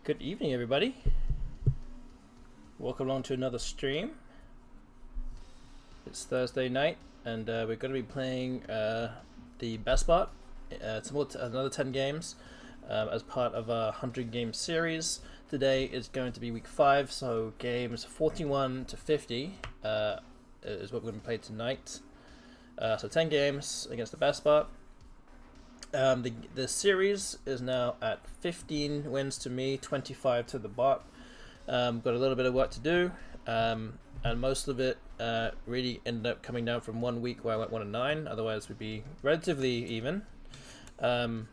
Good evening, everybody. Welcome along to another stream. It's Thursday night, and we're going to be playing the BESTBOT. It's another 10 games as part of a 100 game series. Today is going to be week 5, so games 41 to 50 is what we're going to play tonight. So 10 games against the BESTBOT. The series is now at 15 wins to me, 25 to the bot. Got a little bit of work to do, and most of it really ended up coming down from 1 week where I went 1-9. Otherwise, we'd be relatively even. But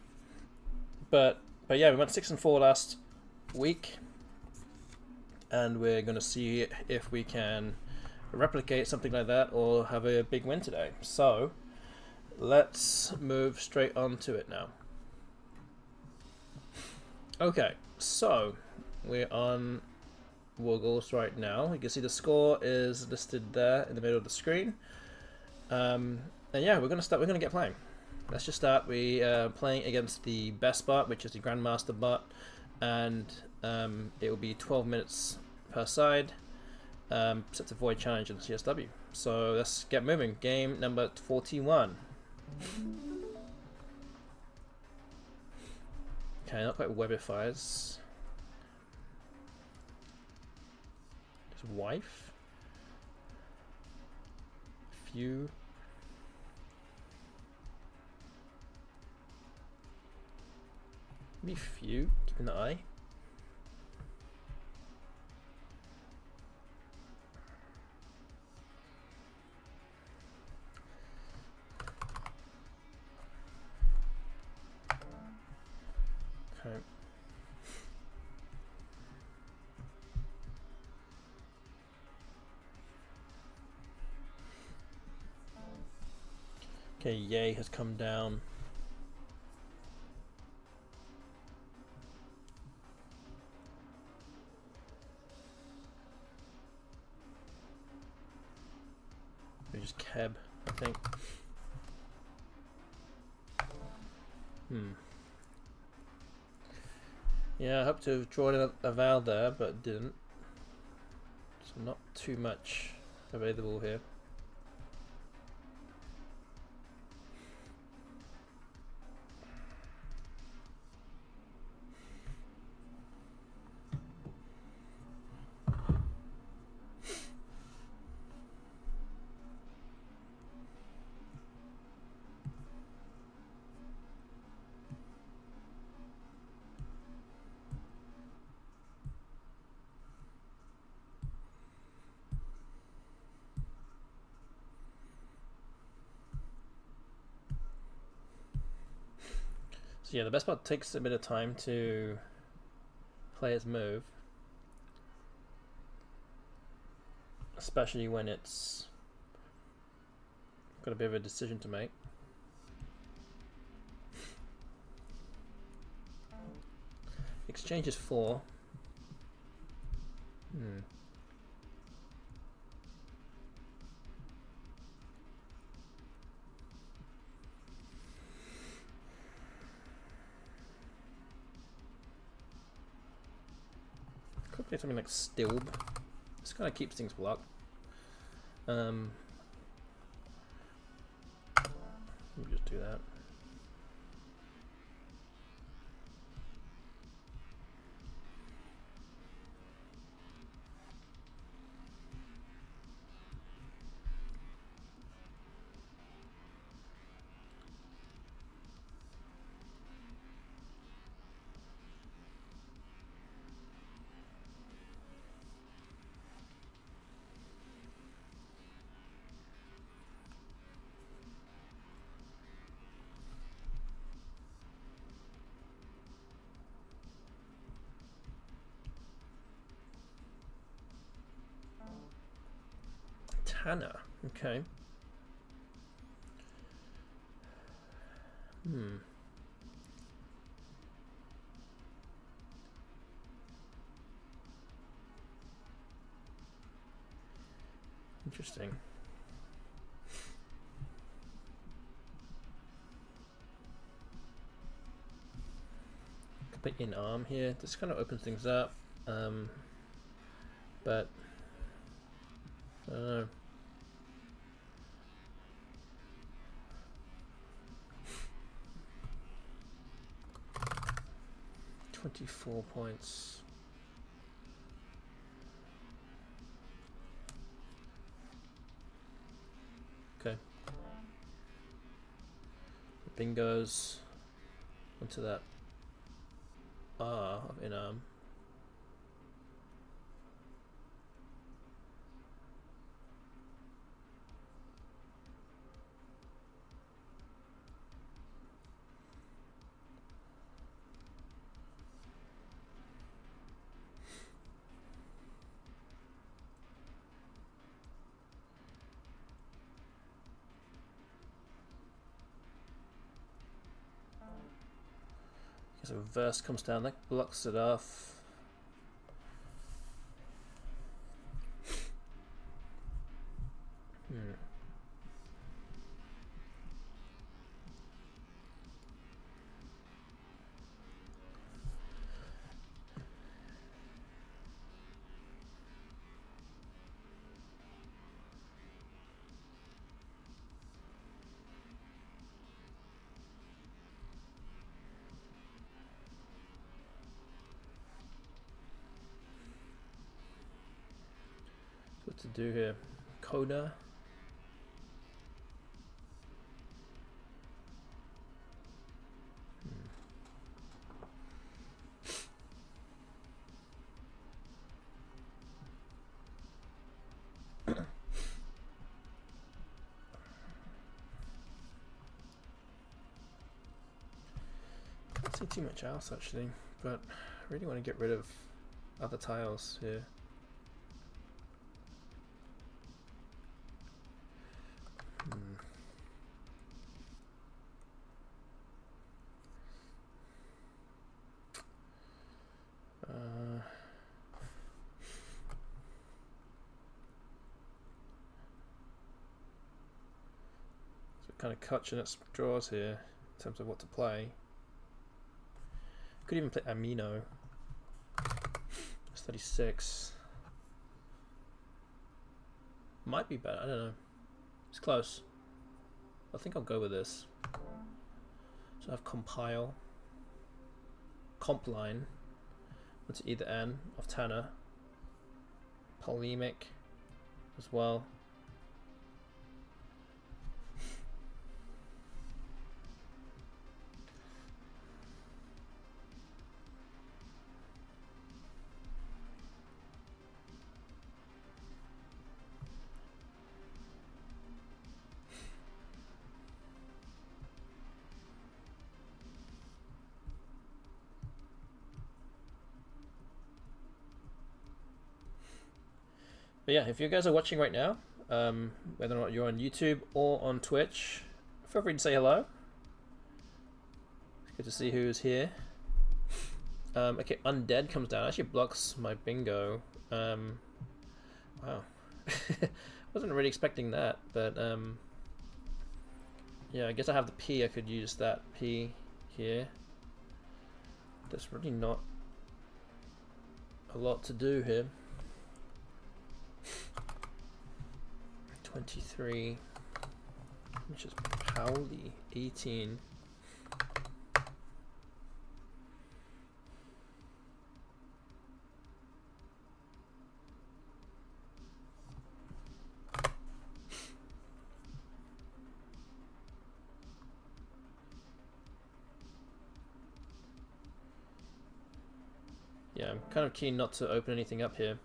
yeah, we went 6-4 last week, and we're going to see if we can replicate something like that or have a big win today. So let's move straight on to it now. Okay, so we're on woogles right now. You can see the score is listed there in the middle of the screen. And yeah, we're gonna get playing. Let's just start. We playing against the BESTBOT, which is the Grandmaster bot, and it will be 12 minutes per side. Set to void challenge and CSW. So let's get moving. Game number 41. Okay, not quite webifiers. His wife. Few. Maybe few. Keep an eye. Okay. Okay, Yay has come down. We just Keb, I think. Yeah, I hope to have drawn a Val there, but didn't. So not too much available here. So yeah, the BESTBOT takes a bit of time to play its move, especially when it's got a bit of a decision to make. Exchange is 4. Could play something like Stilb. This kind of keeps things blocked. Let me just do that. Tanner, okay. Interesting. Put in arm here. This kind of opens things up, but I don't know. $24 points. Okay. The bingos onto that R of in arm. So reverse comes down, that blocks it off. What to do here? Coda. Don't see too much else actually, but I really want to get rid of other tiles here. Kind of clutching at straws here in terms of what to play. Could even play amino. It's 36. Might be better, I don't know. It's close. I think I'll go with this. So I have compile, comp line, onto either end of Tanner, polemic as well. But yeah, if you guys are watching right now, whether or not you're on YouTube or on Twitch, feel free to say hello. It's good to see who's here. Okay, Undead comes down. Actually blocks my bingo. Wow. Wasn't really expecting that, but yeah, I guess I have the P. I could use that P here. There's really not a lot to do here. 23, which is Pauli, 18. Yeah, I'm kind of keen not to open anything up here.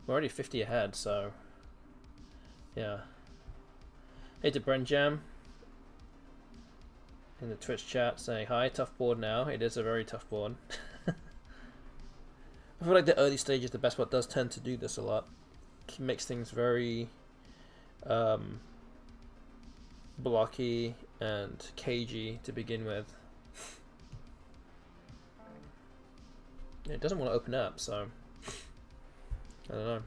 We're already 50 ahead, so yeah. Hey to Brent Jam in the Twitch chat saying hi, tough board now. It is a very tough board. I feel like the early stages, the BESTBOT does tend to do this a lot. It makes things very blocky and cagey to begin with. It doesn't want to open up, so I don't know.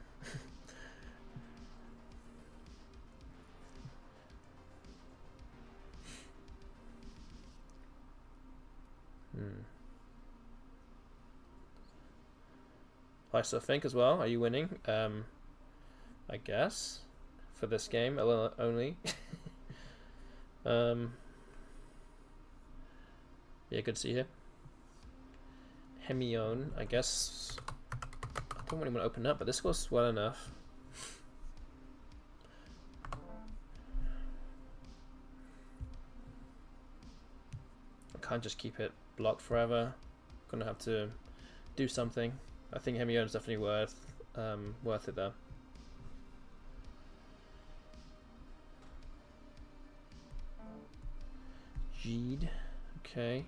I think as well. Are you winning? I guess for this game only. Yeah, good to see you here. Hemione, I guess. I don't really want to open up, but this goes well enough. I can't just keep it blocked forever. Gonna have to do something. I think Hemione's definitely worth it though. Jeed, okay.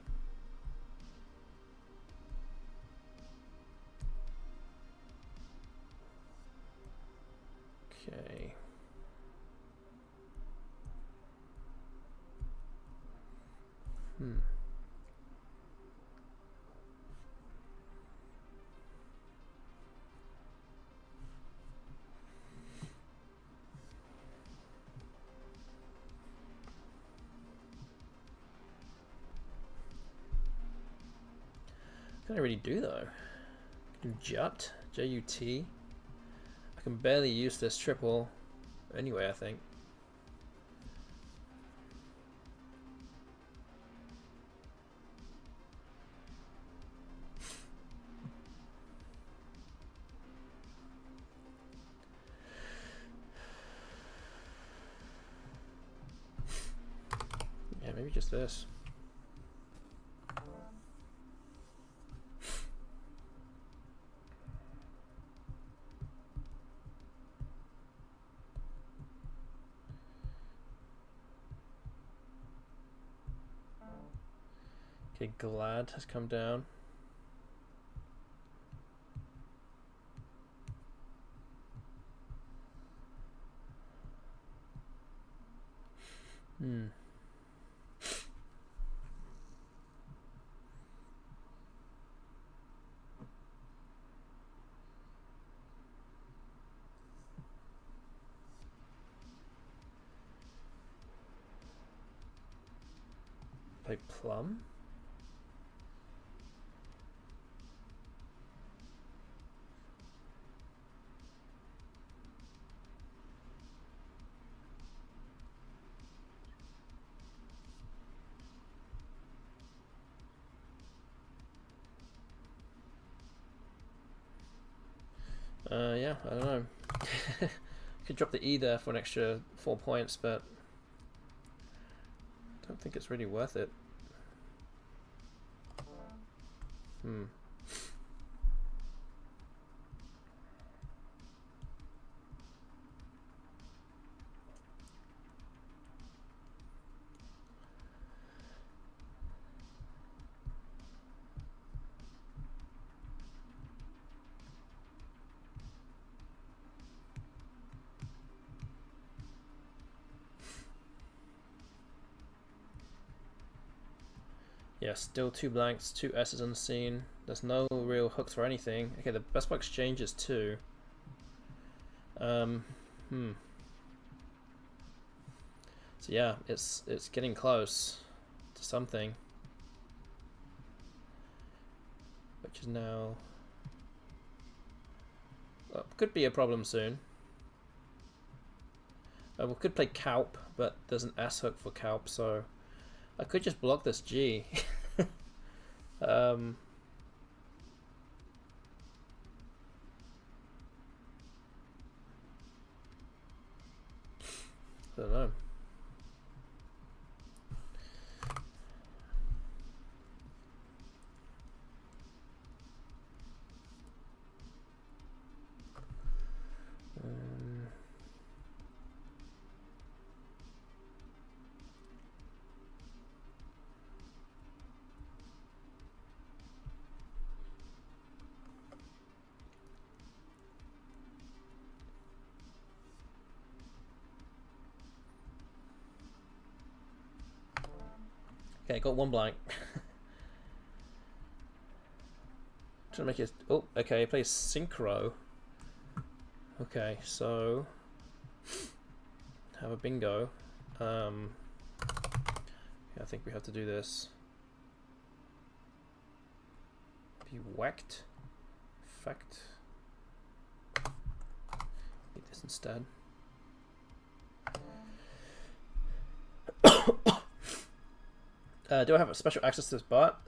Okay. What can I really do though? I can jut, J-U-T. I can barely use this triple anyway, I think. Yeah, maybe just this. Okay, Glad has come down. Play Plum. Yeah, I don't know. Could drop the E there for an extra 4 points, but I don't think it's really worth it. Yeah, still 2 blanks, 2 S's unseen. There's no real hooks for anything. Okay, the best box exchange is 2. So yeah, it's getting close to something, which is now could be a problem soon. We could play Calp, but there's an S hook for Calp, so I could just block this G. I don't know. Okay, got 1 blank. Trying to make it. Oh, okay. Plays Synchro. Okay, so have a bingo. Yeah, I think we have to do this. Be whacked. Fact. this instead. Do I have special access to this bot?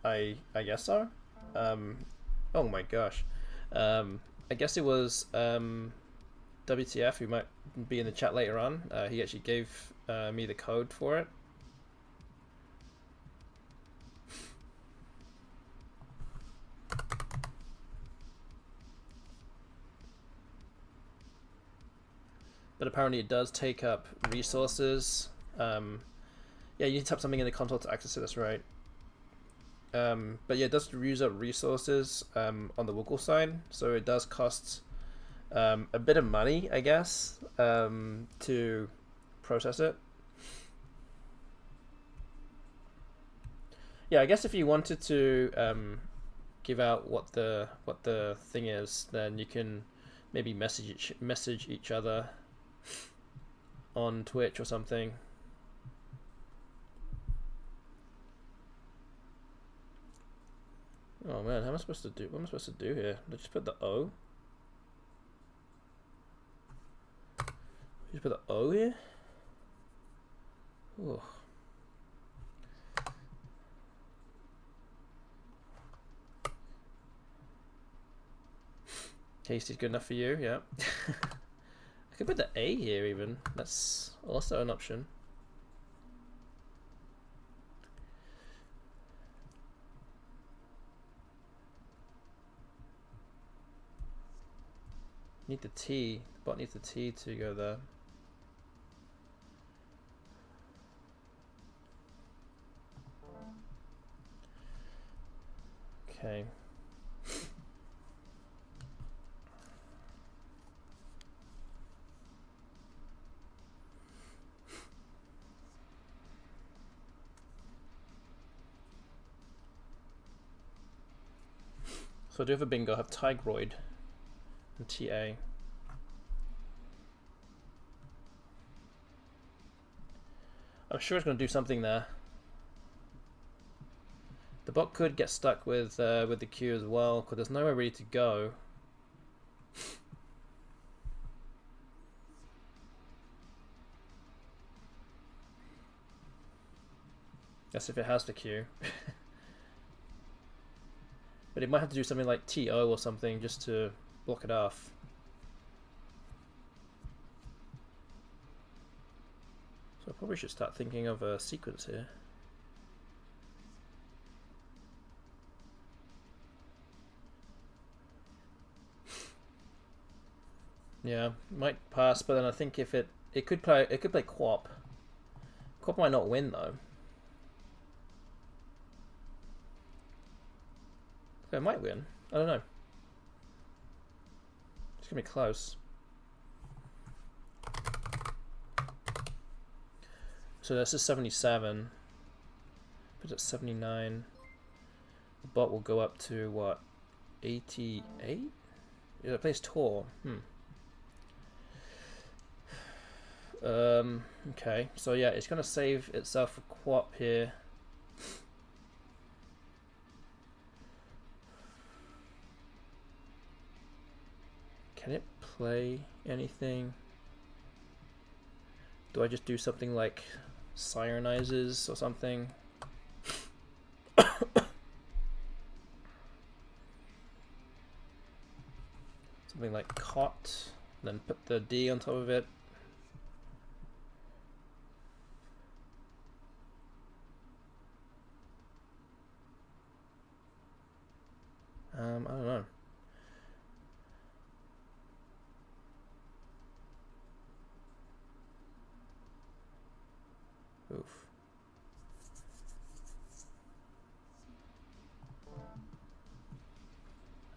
I guess so. Oh my gosh. I guess it was WTF, who might be in the chat later on. He actually gave me the code for it. But apparently it does take up resources. Yeah, you need to type something in the console to access it, that's right. But yeah, it does use up resources on the woogles side, so it does cost a bit of money, I guess, to process it. Yeah, I guess if you wanted to give out what the thing is, then you can maybe message each other on Twitch or something. Oh man, how am I supposed to do? What am I supposed to do here? Did I just put the O? Just put the O here? Ooh. Tasty's good enough for you, yeah. I could put the A here even. That's also an option. Need the T. The bot needs the T to go there. Okay. So I do have a bingo, I have Tigroid and TA. I'm sure it's going to do something there. The bot could get stuck with the queue as well, because there's nowhere really to go. That's if it has the queue. But it might have to do something like TO or something just to block it off. So I probably should start thinking of a sequence here. Yeah, might pass, but then I think if it could play Quap. Quap might not win though. It might win. I don't know. It's gonna be close. So this is 77. Put it at 79. The bot will go up to what? 88? Yeah, it plays Tor. Okay, so yeah, it's gonna save itself for Quap here. Can it play anything? Do I just do something like Sirenizes or something? Something like Cot, then put the D on top of it. I don't know. Oof.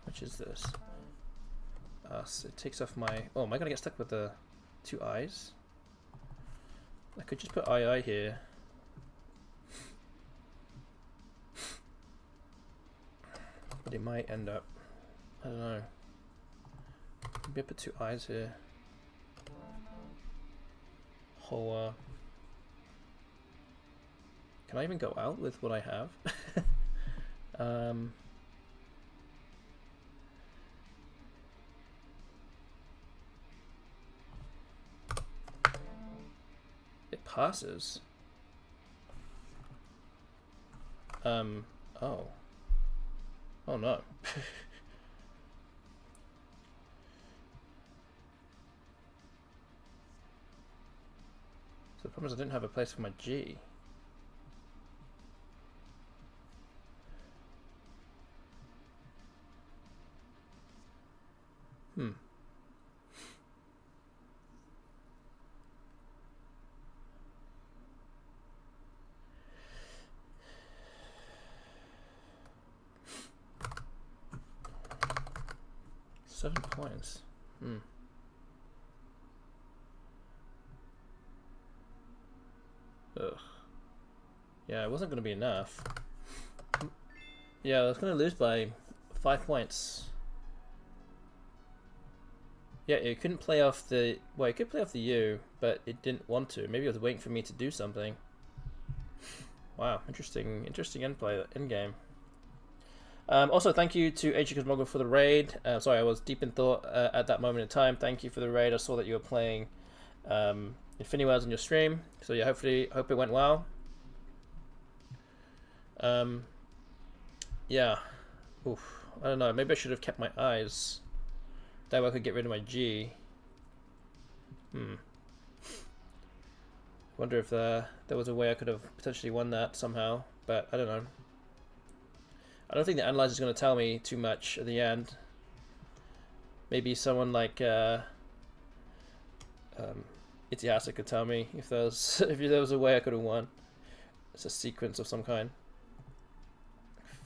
Which is this? So it takes off my... Oh, am I gonna get stuck with the two I's? I could just put II here. But it might end up... I don't know. Maybe I put two I's here. Hoa. Can I even go out with what I have? passes. Oh. Oh no. So the problem is I didn't have a place for my G. Hmm. Seven points. Hmm. Ugh. Yeah, it wasn't going to be enough. Yeah, I was going to lose by 5 points. Yeah, it couldn't play off the... Well, it could play off the U, but it didn't want to. Maybe it was waiting for me to do something. Wow, interesting end game. Also, thank you to HG Cosmogre for the raid. Sorry, I was deep in thought at that moment in time. Thank you for the raid. I saw that you were playing Infinity Wells on your stream. So yeah, hope it went well. Yeah. Oof. I don't know. Maybe I should have kept my eyes. That way I could get rid of my G. Wonder if there was a way I could have potentially won that somehow, but I don't know. I don't think the analyzer is going to tell me too much at the end. Maybe someone like Itiasa could tell me if there was a way I could have won. It's a sequence of some kind.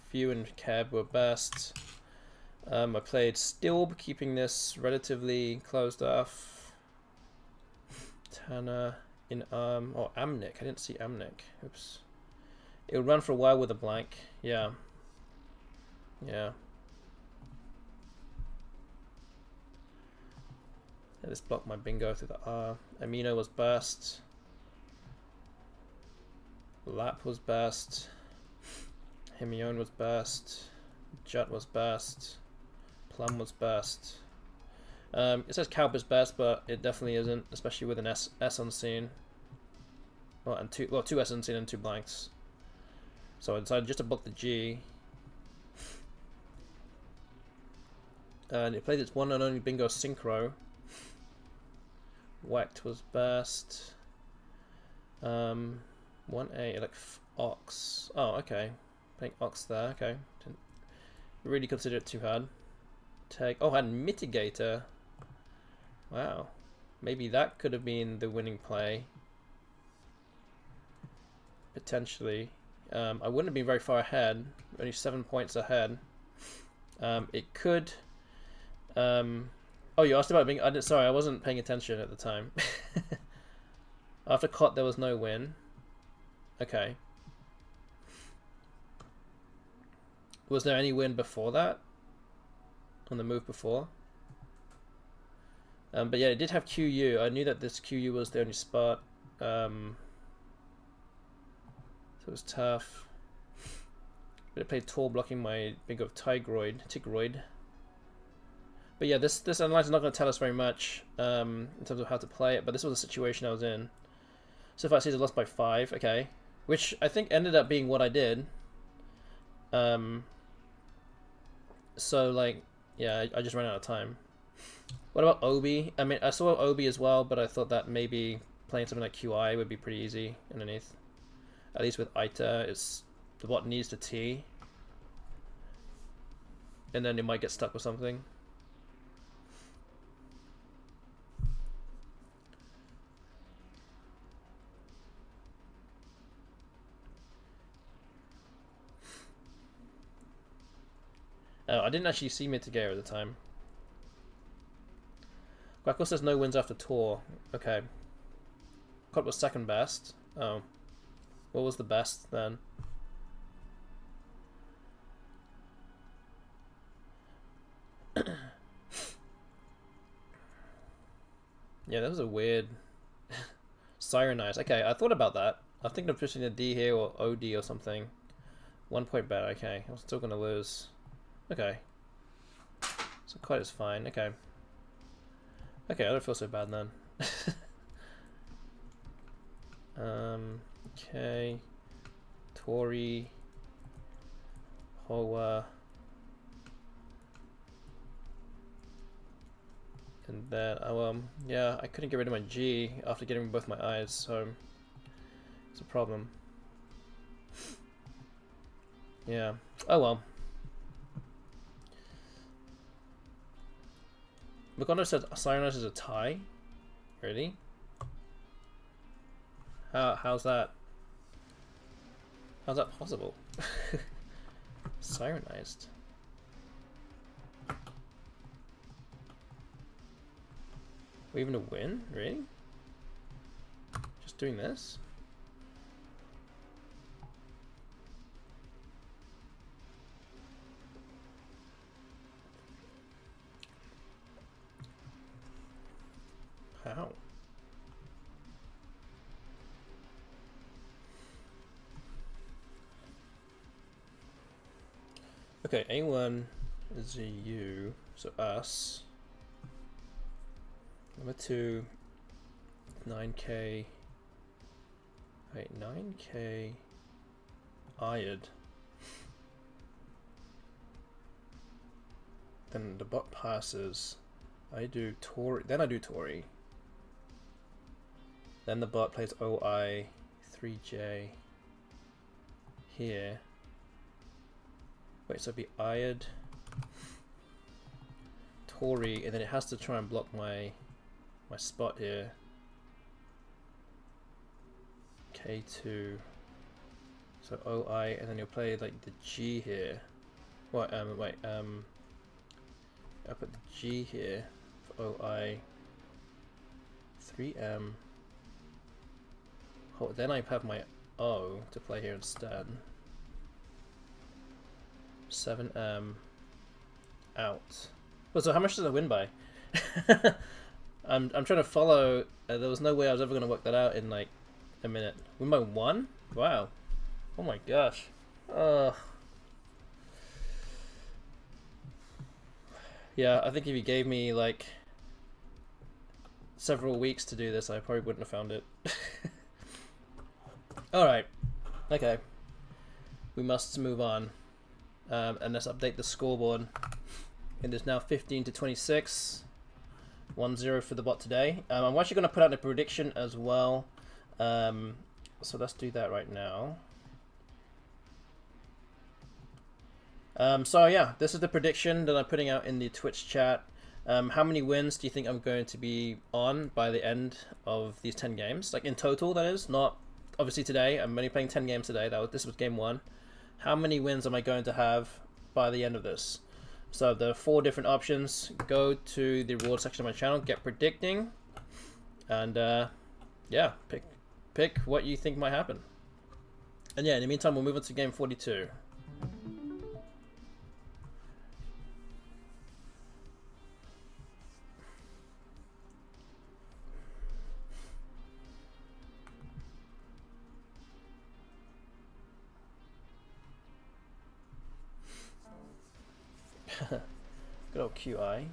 Few and Cab were best. I played Stilb, keeping this relatively closed off. Tana in or Amnik. I didn't see Amnik. Oops. It would run for a while with a blank. Yeah. Yeah. This blocked my bingo through the R. Amino was best. Lap was best. Himion was best. Jut was best. Plum was best. It says Calp is best, but it definitely isn't, especially with an S unseen. Well, two S unseen and 2 blanks. So I decided just to block the G. And it played its one and only bingo synchro. Whacked was best. 1A, like Ox. Oh, okay. Playing Ox there, okay. Didn't really consider it too hard. Tag. Oh, and Mitigator. Wow. Maybe that could have been the winning play. Potentially. I wouldn't have been very far ahead. Only 7 points ahead. It could... Oh, you asked about being... Sorry, I wasn't paying attention at the time. After Cot, there was no win. Okay. Was there any win before that? On the move before? But yeah, it did have QU. I knew that this QU was the only spot. So it was tough. But it played tall, blocking my bingo of Tigroid. But yeah, this analyzer is not going to tell us very much in terms of how to play it, but this was a situation I was in. So if I see I lost by 5, okay. Which I think ended up being what I did. So like, yeah, I just ran out of time. What about Obi? I mean, I saw Obi as well, but I thought that maybe playing something like QI would be pretty easy underneath. At least with Ita, it's the bot needs to T. And then it might get stuck with something. Oh, I didn't actually see Mitigator at the time. Quackle says no wins after tour. Okay. Cot was second best. Oh. What was the best then? Yeah, that was a weird... Sirenize. Okay, I thought about that. I was thinking of pushing a D here or OD or something. 1 point better, okay. I'm still going to lose. Okay. So quite is fine, okay. Okay, I don't feel so bad then. Okay. Tori. Hoa. And then, yeah, I couldn't get rid of my G after getting both my eyes, so it's a problem. Yeah. Oh well. Magondo said Cyrus is a tie. Really? How's that? How's that possible? Sirenized. We're even a win? Really? Just doing this? How? Okay, A1 is a U, so us. Number 2, 9K. Wait, 9K. a9yt. Then the bot passes. I do Tori. Then I do Tori. Then the bot plays OI 3J here. Wait, so it'd be a9yt, Tori, and then it has to try and block my spot here. K2. So OI, and then you'll play like the G here. What? Wait. I put the G here for OI. 3M. Oh, then I have my O to play here instead. 7M out. Well, so how much does I win by? I'm trying to follow. There was no way I was ever going to work that out in like a minute. Win by 1? Wow. Oh my gosh. Yeah, I think if you gave me like several weeks to do this, I probably wouldn't have found it. Alright. Okay. We must move on. And let's update the scoreboard. It is now 15 to 26. 1-0 for the bot today. I'm actually going to put out a prediction as well. So let's do that right now. So yeah, this is the prediction that I'm putting out in the Twitch chat. How many wins do you think I'm going to be on by the end of these 10 games? Like in total, that is. Not obviously today. I'm only playing 10 games today. This was game 1. How many wins am I going to have by the end of this? So there are 4 different options. Go to the reward section of my channel, get predicting, and yeah, pick what you think might happen. And yeah, in the meantime, we'll move on to game 42. Good old QI.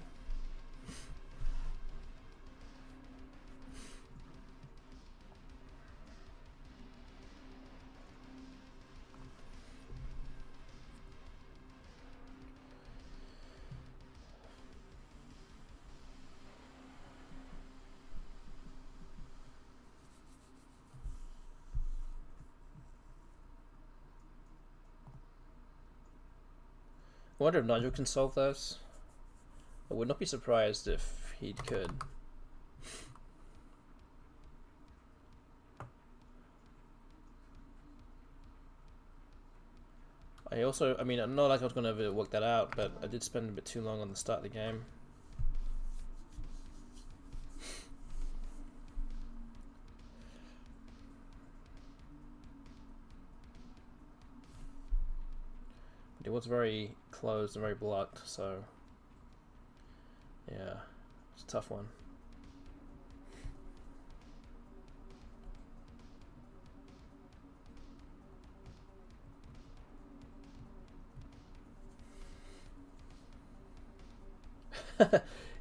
I wonder if Nigel can solve those. I would not be surprised if he could. I mean, not like I was going to ever work that out, but I did spend a bit too long on the start of the game. But it was very closed and very blocked, so yeah, it's a tough one.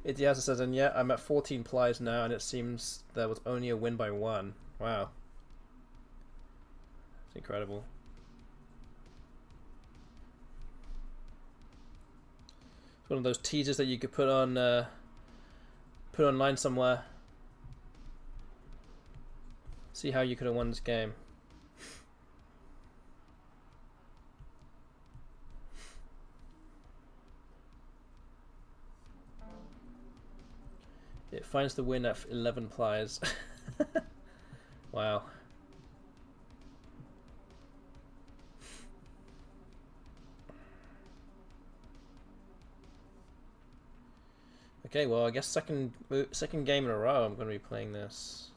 Itiasa says, and yeah, I'm at 14 plies now, and it seems there was only a win by 1. Wow. It's incredible. It's one of those teasers that you could put online somewhere. See how you could have won this game. It finds the win at 11 plies. Wow. Okay, well, I guess second game in a row I'm going to be playing this.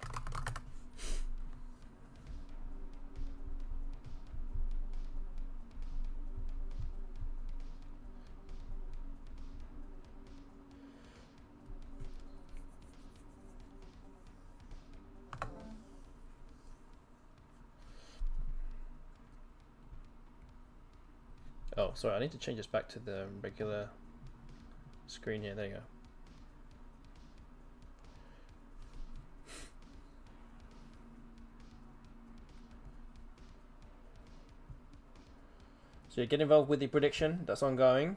Oh, sorry, I need to change this back to the regular screen here. There you go. So you get involved with the prediction that's ongoing.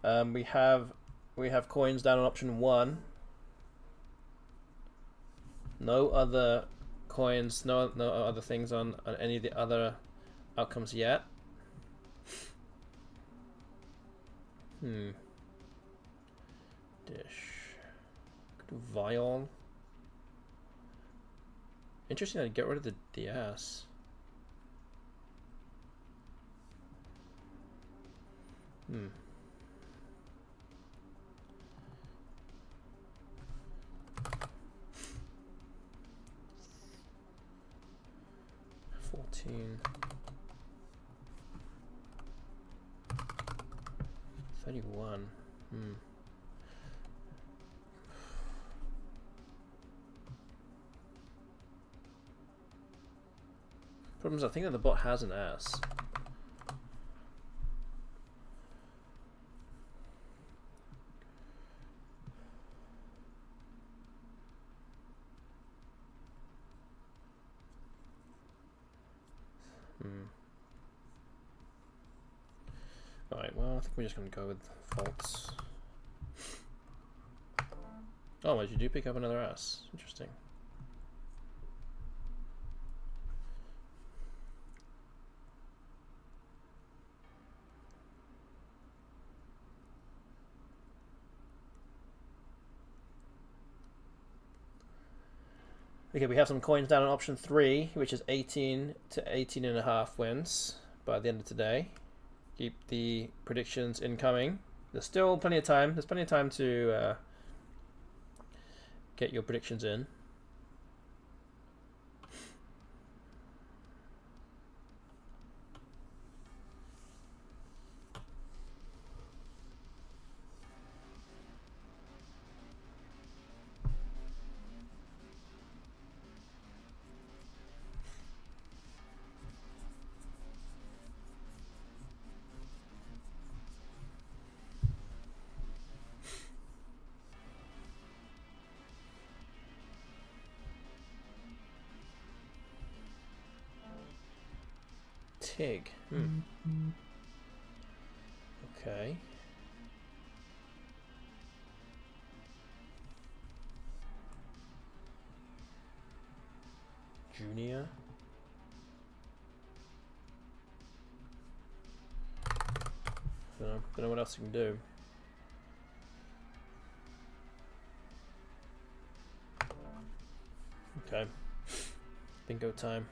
We have coins down on option 1. No other coins, no other things on any of the other outcomes yet. Dish. Viol. Interesting to get rid of the DS. Hmm. $14. 31. Problem is, I think that the bot has an S. Alright, well, I think we're just going to go with false. Oh, wait, you do pick up another S. Interesting. Okay, we have some coins down on option 3, which is 18 to 18.5 wins by the end of today. Keep the predictions incoming. There's still plenty of time. There's plenty of time to get your predictions in. Tig. Okay. Junior. Don't know what else you can do. Okay. Bingo time.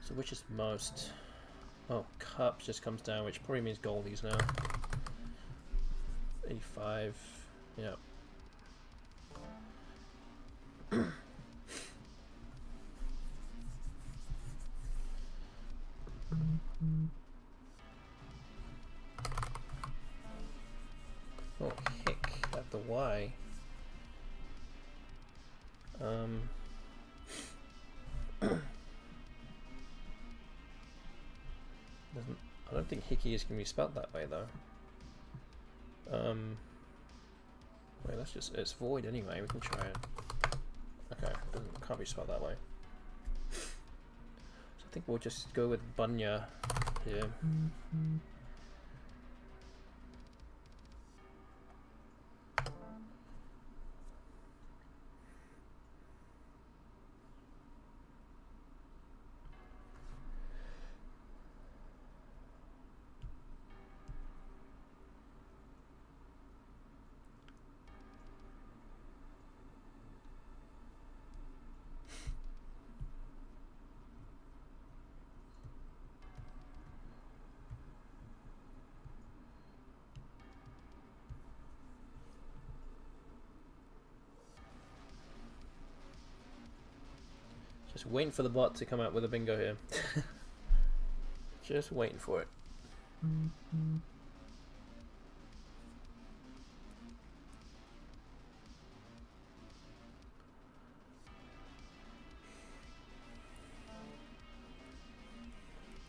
So which is most? Oh, cups just comes down, which probably means goldies now. 85. Yeah. Oh, hick at the Y. I don't think Hickey is going to be spelled that way though. Wait, let's just, it's void anyway, we can try it. Okay, can't be spelled that way. So I think we'll just go with Bunya here. Just waiting for the bot to come out with a bingo here. Just waiting for it.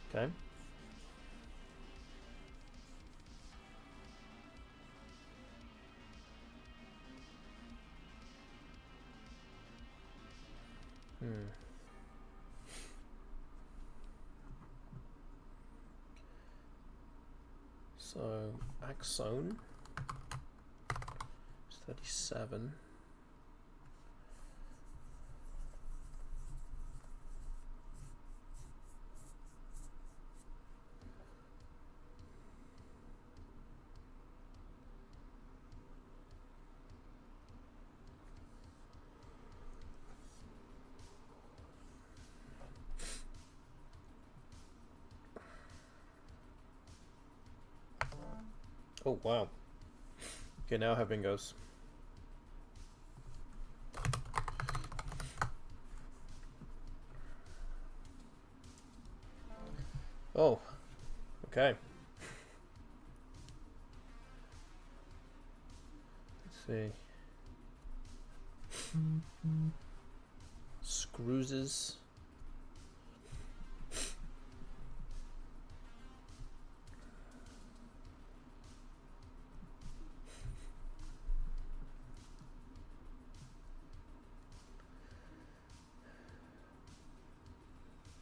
Okay. So Axone is 37. Oh wow. Okay, now I have bingos. Oh, okay. Let's see. Screwses.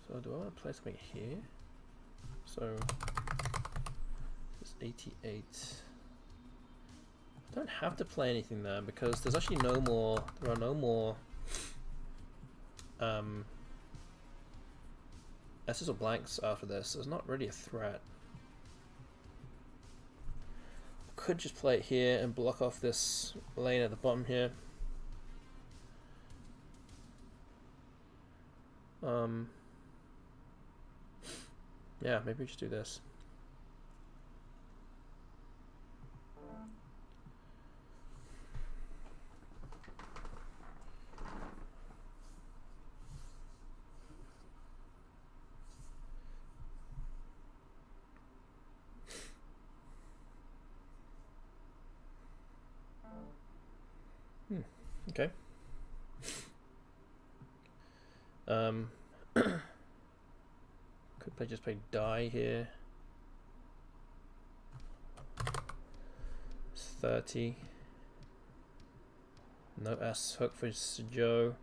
So do I want to play something here? So this 88. I don't have to play anything there because there's actually no more. There are no more S's or blanks after this. So there's not really a threat. I could just play it here and block off this lane at the bottom here. Yeah, maybe we just do this. Okay. Could just play die here. It's 30. No S hook for Joe.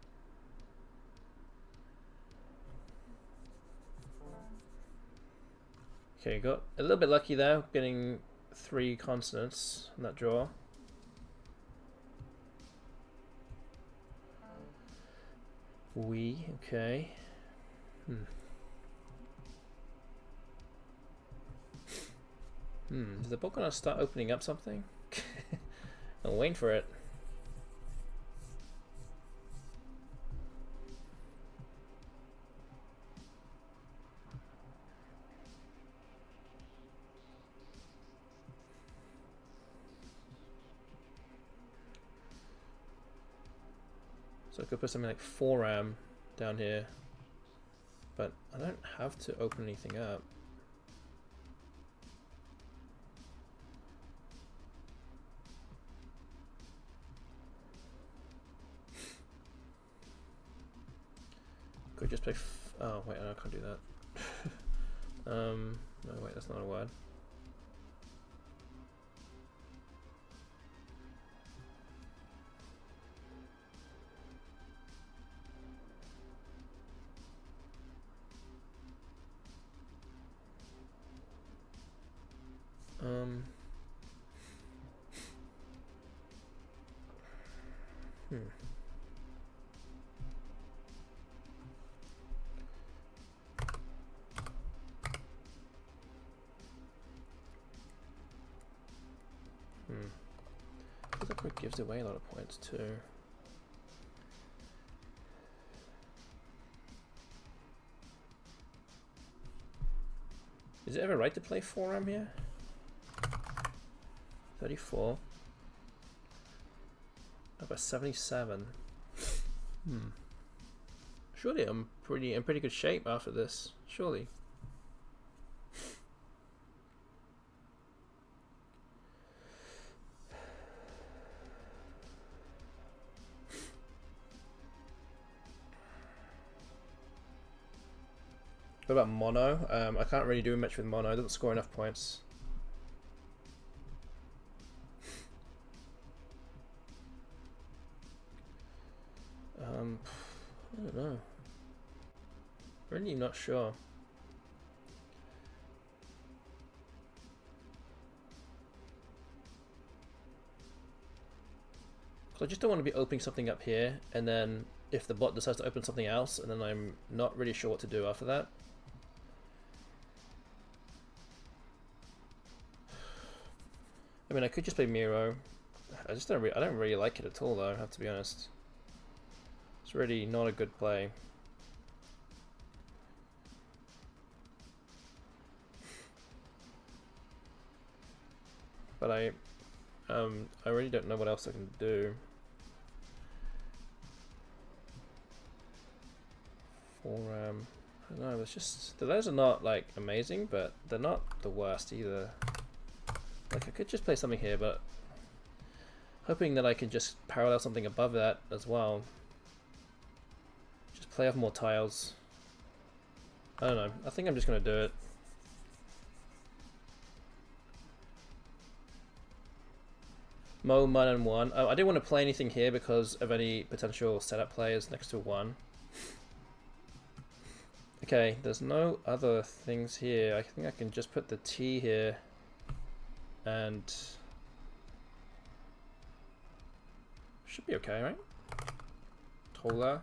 Okay, got a little bit lucky there, getting 3 consonants in that draw. Okay. Is the book gonna start opening up something? I'm waiting for it. So I could put something like 4am down here, but I don't have to open anything up. Could just play. Oh wait, I can't do that. No, wait, that's not a word. That gives away a lot of points too. Is it ever right to play 4M here? 34. About 77. Surely I'm in pretty good shape after this. Surely. What about mono? I can't really do much with mono. It doesn't score enough points. I don't know. Really not sure. So I just don't want to be opening something up here, and then if the bot decides to open something else, and then I'm not really sure what to do after that. I mean, I could just play Miro. I don't really like it at all, though. I have to be honest. It's really not a good play. But I really don't know what else I can do. 4M. I don't know. It's just those are not like amazing, but they're not the worst either. Like I could just play something here, but hoping that I can just parallel something above that as well. Just play off more tiles. I don't know. I think I'm just gonna do it. Mo 1 and 1. I didn't want to play anything here because of any potential setup players next to 1. Okay, there's no other things here. I think I can just put the T here and should be okay, right? Tola.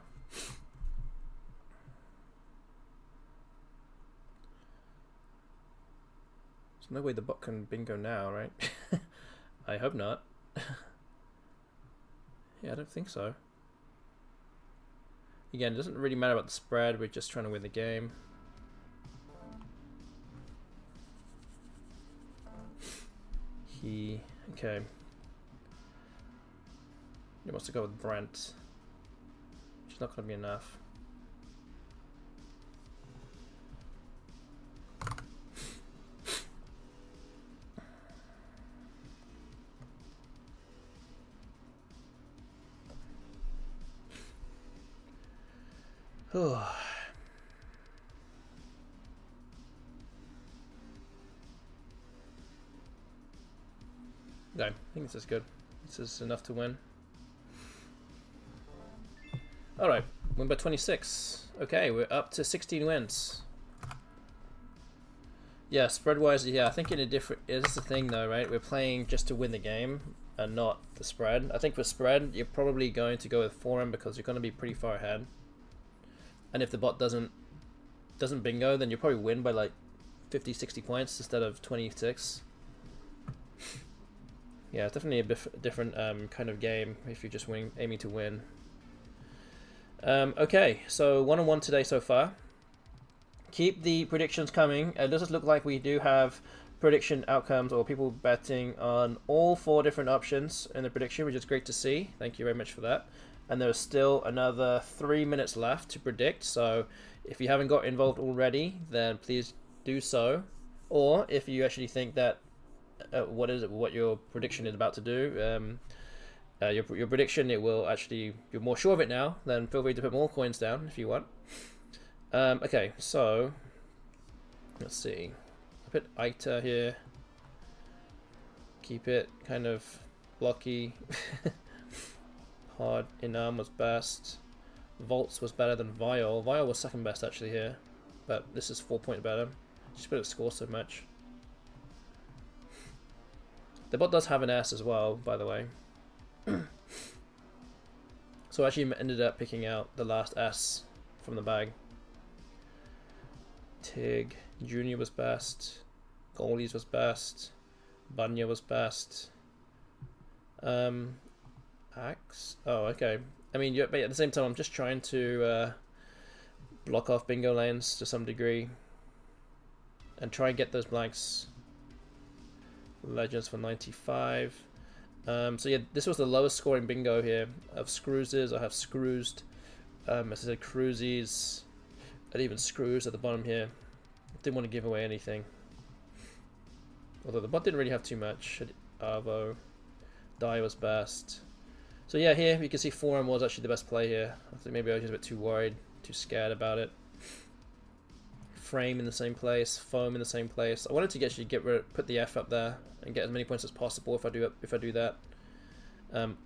There's no way the bot can bingo now, right? I hope not. Yeah, I don't think so. Again, it doesn't really matter about the spread, we're just trying to win the game. Okay. He wants to go with Brent, which is not going to be enough. No, I think this is good. This is enough to win. Alright, win by 26. Okay, we're up to 16 wins. Yeah, spread-wise, yeah, I think in a different... This is the thing though, right? We're playing just to win the game and not the spread. I think for spread, you're probably going to go with 4M because you're going to be pretty far ahead. And if the bot doesn't bingo, then you'll probably win by like 50, 60 points instead of 26. Yeah, it's definitely a different kind of game if you're just aiming to win. Okay, so 1-on-1 today so far. Keep the predictions coming. It does look like we do have prediction outcomes or people betting on all 4 different options in the prediction, which is great to see. Thank you very much for that. And there's still another 3 minutes left to predict, so if you haven't got involved already, then please do so. Or if you actually think that what your prediction is about to do, your prediction, it will actually, you're more sure of it now, then feel free to put more coins down if you want. Okay, so let's see. I put a9yt here. Keep it kind of blocky. Hard Inam was best. Volts was better than Viol. Viol was second best actually here, but this is 4 point better. Just put it score so much. The bot does have an S as well, by the way. So I actually ended up picking out the last S from the bag. Tig Junior was best. Goalies was best. Bunya was best. Axe? Oh, okay. I mean, but at the same time, I'm just trying to block off bingo lanes to some degree and try and get those blanks. Legends for 95. So yeah, this was the lowest scoring bingo here of screwses. I have screwsed. As I said, cruisies, and even screws at the bottom here. Didn't want to give away anything. Although the bot didn't really have too much. Arvo, Die was best. So yeah, here you can see Forum was actually the best play here. I think maybe I was just a bit too worried, too scared about it. Frame in the same place, Foam in the same place. I wanted to actually put the F up there and get as many points as possible if I do that.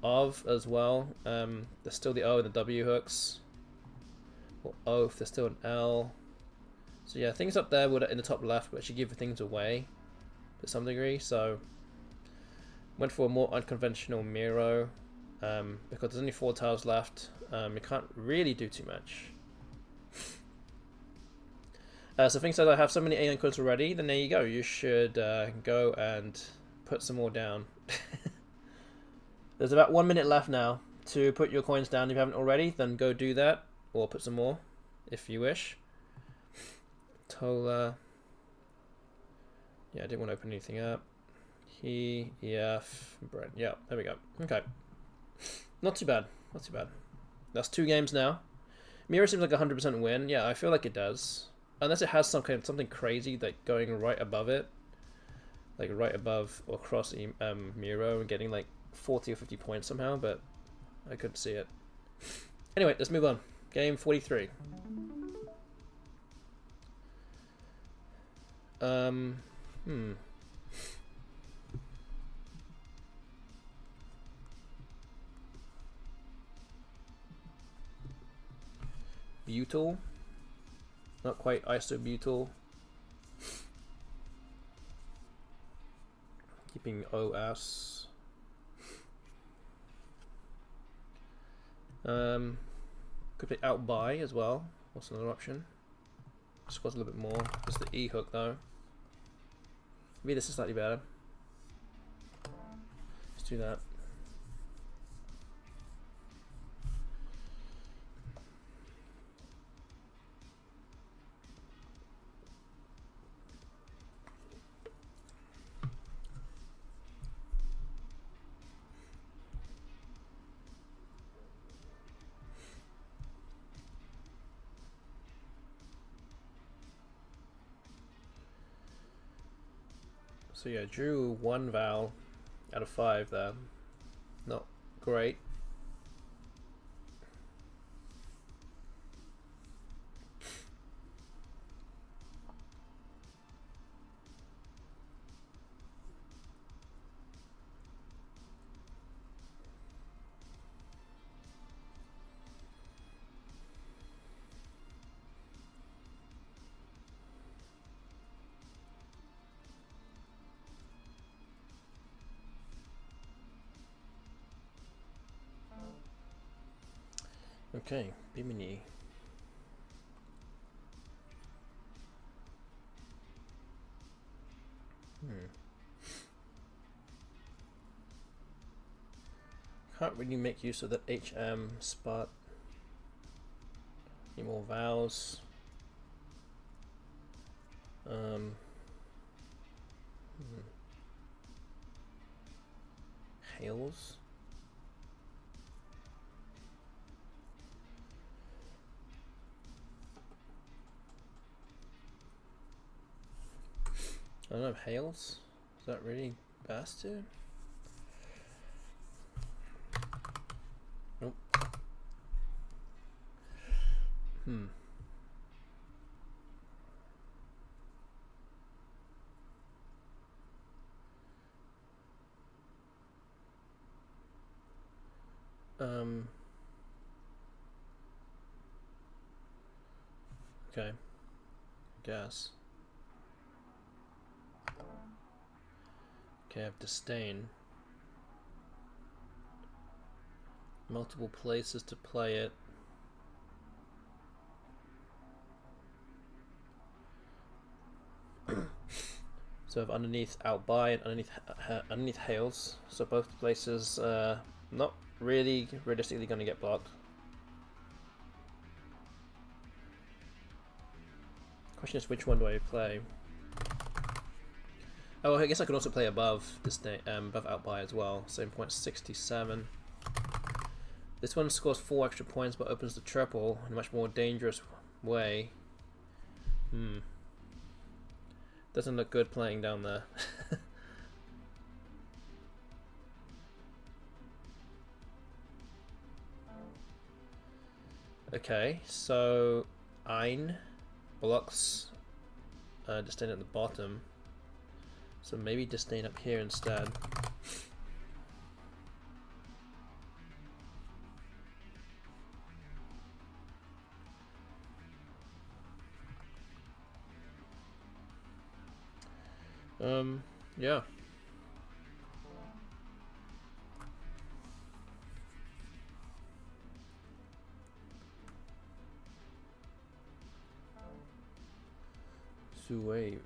Of as well. There's still the O and the W hooks. Or Oath, there's still an L. So yeah, things up there would in the top left would actually give things away to some degree. So went for a more unconventional Miro. Because there's only 4 tiles left, you can't really do too much. So things like I have so many A9 coins already, then there you go. You should go and put some more down. There's about 1 minute left now to put your coins down. If you haven't already, then go do that, or put some more if you wish. Tola. Yeah, I didn't want to open anything up. Brent. Yeah, there we go. Okay. Not too bad. Not too bad. That's 2 games now. Mira seems like a 100% win. Yeah, I feel like it does. Unless it has something crazy like going right above it. Like right above or across Miro and getting like 40 or 50 points somehow, but I couldn't see it. Anyway, let's move on. Game 43. Butyl. Not quite isobutyl. Keeping OS. Could be out by as well. What's another option? Scores a little bit more. Just the E hook though. Maybe this is slightly better. Let's do that. So yeah, drew 1 vowel out of 5 there. Not great. Okay, Bimini. Can't really make use of that HM spot. Need more vowels. Hails. I don't know, Hails? Is that really best to? Nope. Okay. Guess. Okay, I have disdain. Multiple places to play it. So I have underneath outbuy and underneath hails. So both places not really realistically going to get blocked. Question is, which one do I play? Oh, I guess I could also play above above outbuy as well. Same point 67. This one scores 4 extra points but opens the triple in a much more dangerous way. Doesn't look good playing down there. Okay, so a9yt blocks disdain at the bottom. So maybe disdain up here instead. Yeah. Wave.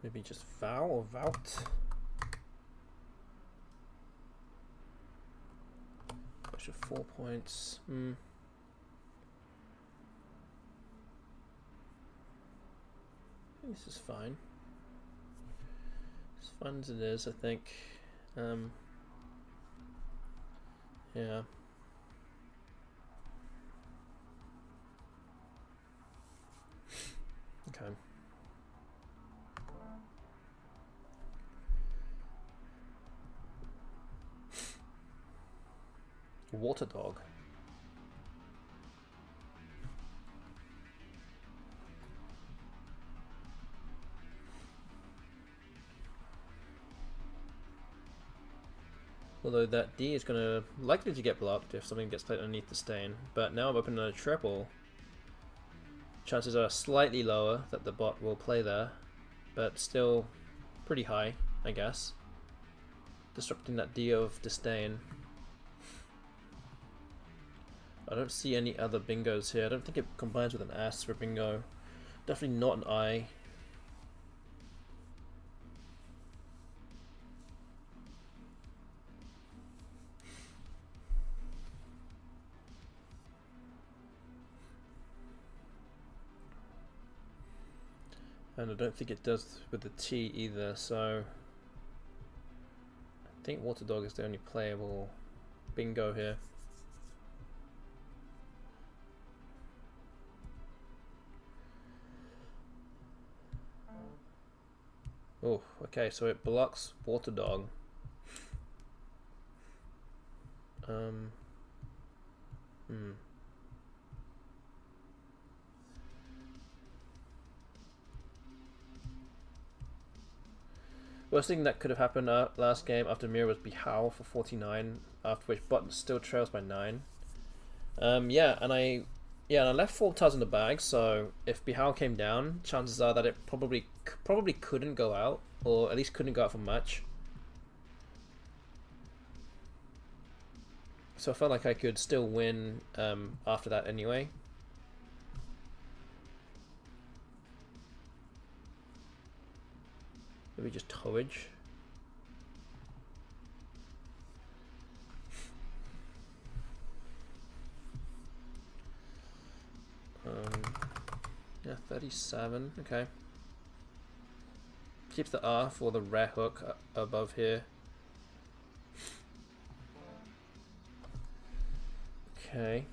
Maybe just vow or vout. Extra 4 points. This is fine. As fun as it is, I think. Yeah. Okay. Water dog. Although that D is gonna likely to get blocked if something gets played underneath the stain. But now I'm opening a triple. Chances are slightly lower that the bot will play there, but still pretty high, I guess. Disrupting that D of disdain. I don't see any other bingos here. I don't think it combines with an S for bingo. Definitely not an I. And I don't think it does with the T either, so I think Water Dog is the only playable bingo here. Oh, okay, so it blocks Water Dog. Worst thing that could have happened last game after Mirror was Behow for 49, after which Bot still trails by 9. Yeah, and I left 4 tiles in the bag, so if Behow came down, chances are that it probably couldn't go out, or at least couldn't go out for much. So I felt like I could still win after that anyway. Maybe just towage. Yeah, 37. Okay. Keeps the R for the rare hook above here. Okay.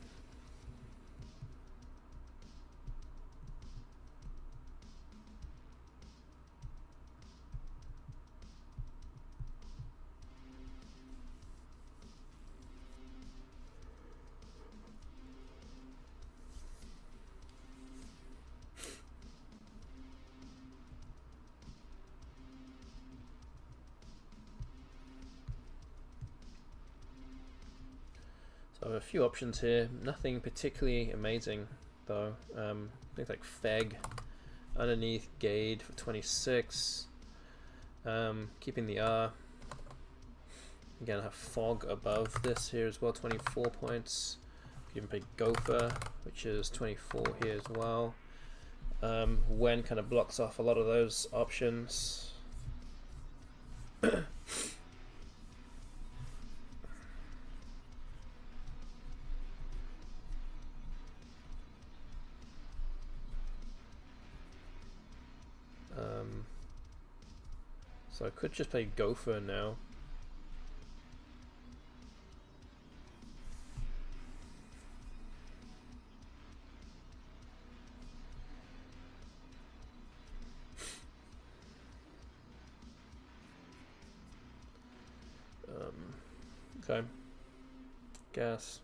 So I have a few options here, nothing particularly amazing though. Things like Feg underneath, Gade for 26, keeping the R. Again, I have Fog above this here as well, 24 points. Even play Gopher, which is 24 here as well. Wen kind of blocks off a lot of those options. So I could just play Gopher now. Okay. Gas.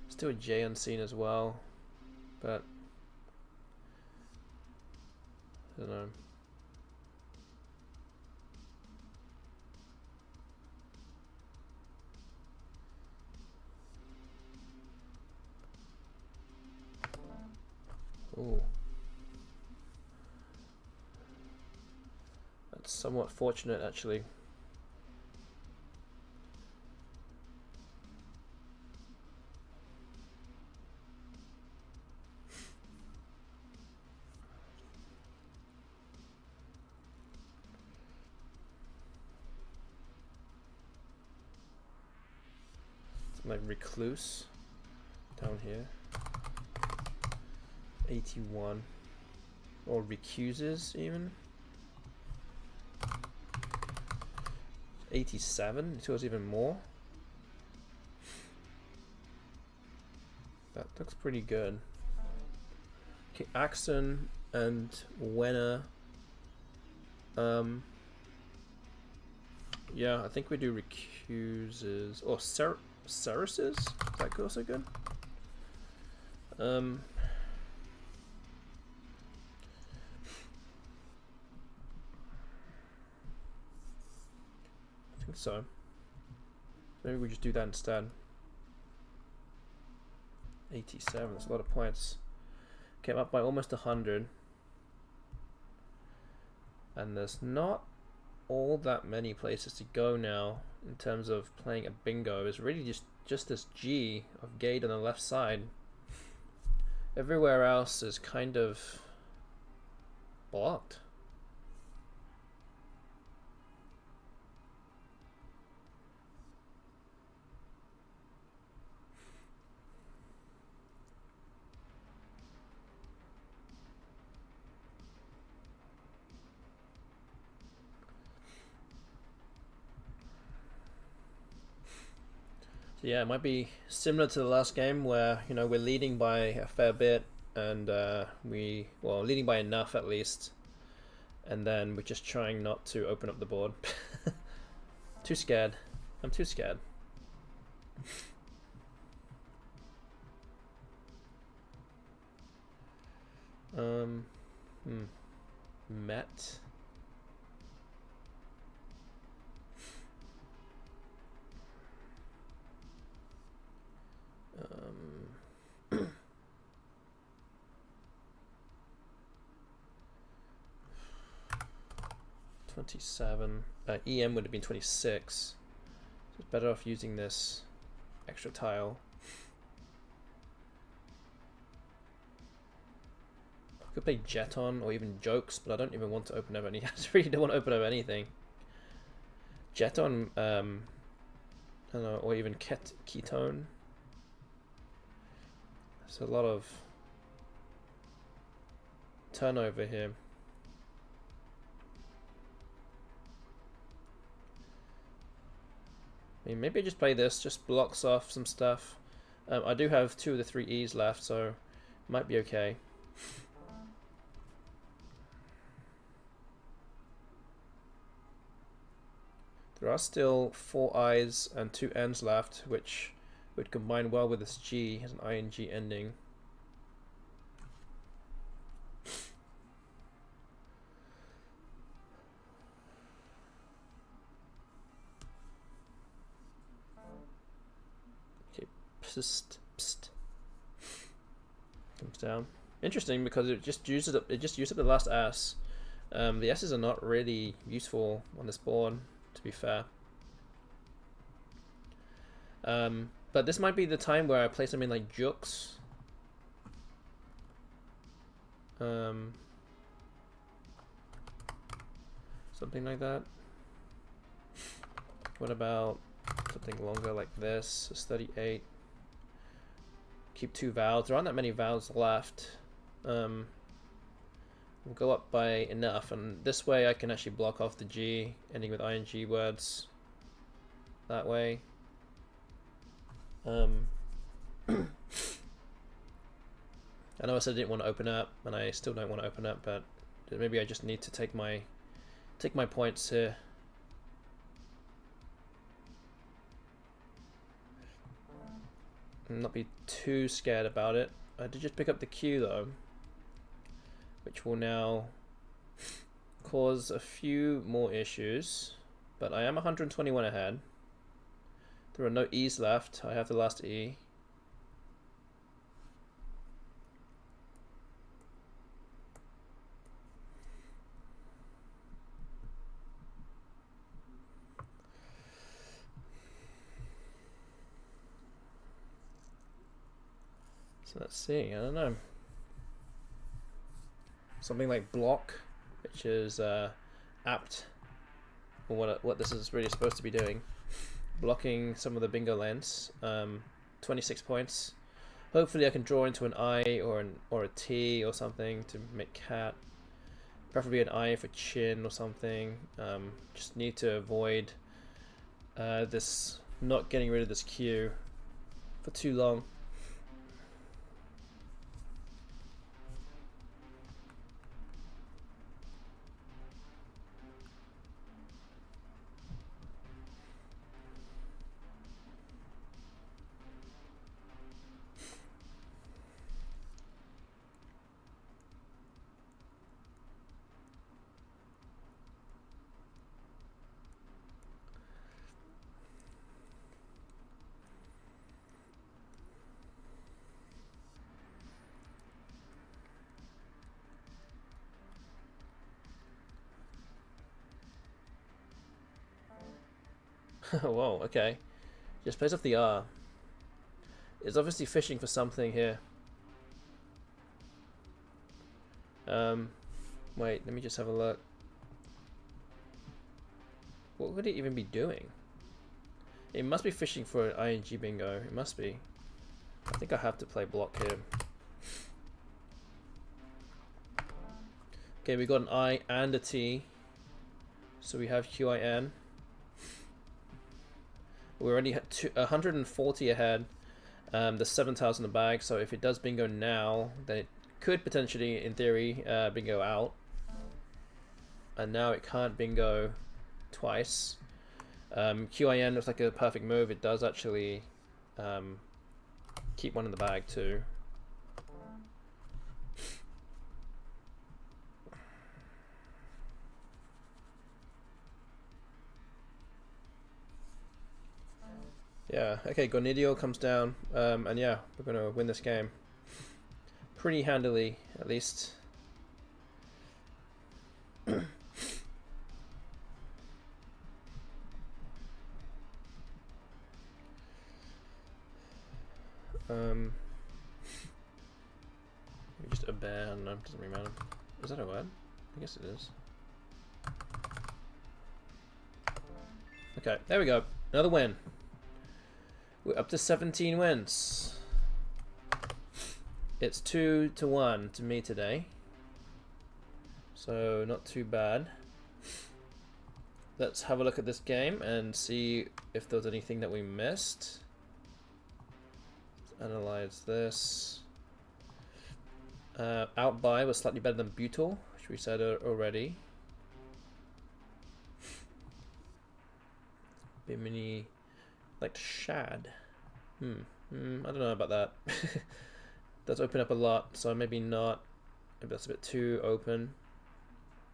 Let's do a J unseen as well, but I don't know. Ooh. That's somewhat fortunate actually. Like Recluse down here, 81, or Recuses even, 87. It was even more. That looks pretty good. Okay, Axon and Wenna. Yeah, I think we do Recuses or Ceruses? Is that also good? I think so. Maybe we just do that instead. 87, that's a lot of points. Came up by almost 100. And there's not all that many places to go now in terms of playing a bingo. It's really just this G of Gade on the left side. Everywhere else is kind of blocked. So yeah, it might be similar to the last game where, you know, we're leading by a fair bit and well, leading by enough at least, and then we're just trying not to open up the board. Too scared. I'm too scared. Met. $27. EM would have been 26. So it's better off using this extra tile. I could play Jeton or even Jokes, but I don't even want to open up any. I really don't want to open up anything. Jeton, I don't know, or even Ketone. There's a lot of turnover here. mean, maybe I just play this, just blocks off some stuff. I do have 2 of the 3 E's left, so might be okay. There are still 4 I's and 2 N's left, which would combine well with this G as an ing ending. Okay, psst. Comes down. Interesting because it just used up. It just used up the last S. The S's are not really useful on this board, to be fair. But this might be the time where I play something like Jukes. Something like that. What about something longer like this? It's 38. Keep 2 vowels. There aren't that many vowels left. We'll go up by enough, and this way I can actually block off the G ending with ing words. That way. I know I said I didn't want to open up, and I still don't want to open up, but maybe I just need to take my points here. And not be too scared about it. I did just pick up the Q though, which will now cause a few more issues, but I am 121 ahead. There are no E's left. I have the last E. So let's see, I don't know. Something like block, which is apt for what this is really supposed to be doing. Blocking some of the bingo lands. 26 points. Hopefully I can draw into an I or a T or something to make cat. Preferably an I for chin or something. Just need to avoid this, not getting rid of this Q for too long. Whoa, okay. Just plays off the R. It's obviously fishing for something here. Wait, let me just have a look. What would it even be doing? It must be fishing for an ing bingo. It must be. I think I have to play block here. Okay, we got an I and a T. So we have QIN. We're already 140 ahead. There's 7,000 in the bag, so if it does bingo now, then it could potentially, in theory, bingo out. And now it can't bingo twice. QIN looks like a perfect move. It does actually keep one in the bag too. Yeah, okay, Gonidio comes down, and yeah, we're going to win this game. Pretty handily, at least. Just a bear, I don't know, doesn't really matter. Is that a word? I guess it is. Okay, there we go. Another win. We're up to 17 wins. It's 2-1 to me today. So not too bad. let's have a look at this game and see if there's anything that we missed. Let's analyze this. Outbuy was slightly better than Butyl, which we said already. Bimini liked Shad. I don't know about that. Does open up a lot, so maybe not. Maybe that's a bit too open.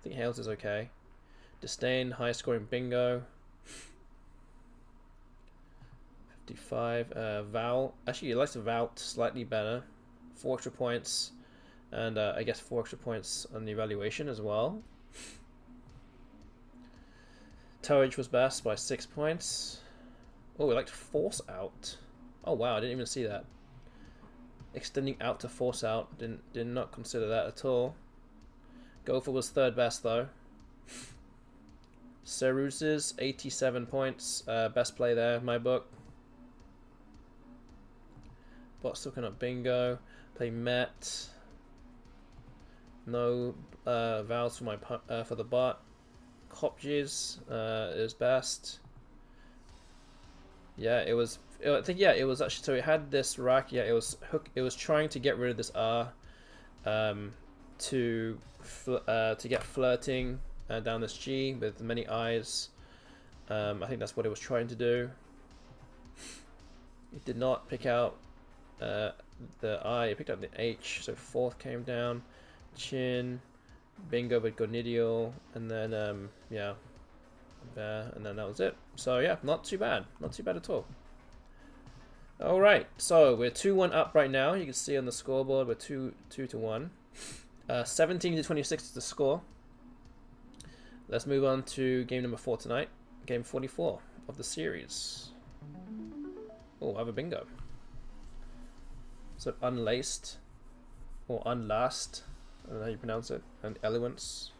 I think Hales is okay. Disdain, high scoring bingo. 55. Val. Actually, he likes the Val slightly better. 4 extra points. And I guess 4 extra points on the evaluation as well. Towage was best by 6 points. Oh, we liked Force Out. Oh wow, I didn't even see that. Extending out to Force Out. Did not consider that at all. Gopher was 3rd best though. Ceruz's 87 points. Best play there in my book. Bot's looking up bingo. Play Met. No vowels for my for the bot. Kopjes is best. Yeah, it was. I think it was actually. So it had this rack. Yeah, it was hook. It was trying to get rid of this R, to get flirting down this G with many I's. I think that's what it was trying to do. It did not pick out the I. It picked up the H. So 4th came down. Chin, bingo with Gonidial, and then yeah, there, and then that was it. So yeah, not too bad at all. All right, so we're 2-1 up right now. You can see on the scoreboard we're 2-1. 17 to 26 is the score. Let's move on to game number 4 tonight, game 44 of the series. Oh, I have a bingo. So unlaced or unlast. I don't know how you pronounce it. And Eloquence.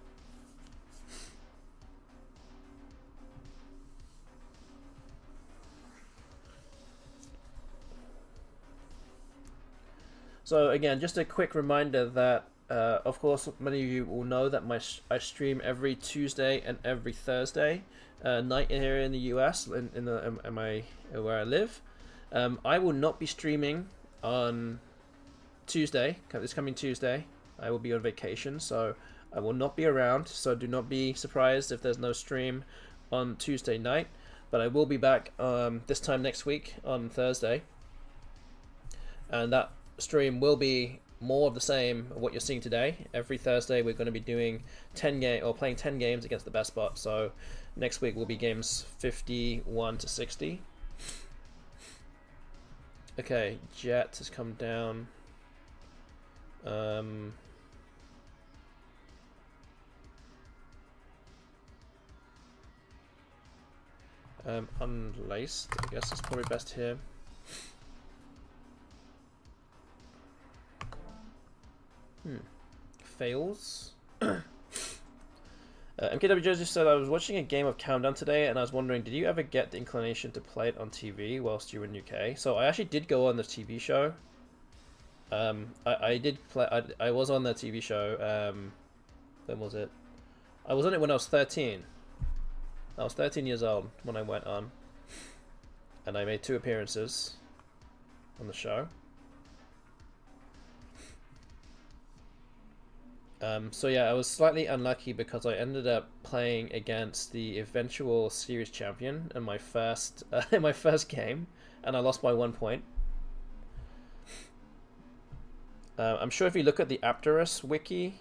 So again, just a quick reminder that, of course, many of you will know that I stream every Tuesday and every Thursday night here in the US, where I live. I will not be streaming on Tuesday, this coming Tuesday. I will be on vacation, so I will not be around, so do not be surprised if there's no stream on Tuesday night, but I will be back this time next week on Thursday, and that stream will be more of the same of what you're seeing today. Every Thursday we're going to be doing playing 10 games against the BESTBOT, so next week will be games 51 to 60. Okay, Jet has come down. Unlaced, I guess it's probably best here. Fails. MKW Joseph said, I was watching a game of Countdown today and I was wondering, did you ever get the inclination to play it on TV whilst you were in UK? So I actually did go on the TV show. I did play. I was on the TV show. When was it? I was on it when I was 13. I was 13 years old when I went on, and I made 2 appearances on the show. So yeah, I was slightly unlucky because I ended up playing against the eventual series champion in my first game, and I lost by 1 point. I'm sure if you look at the Apterus wiki,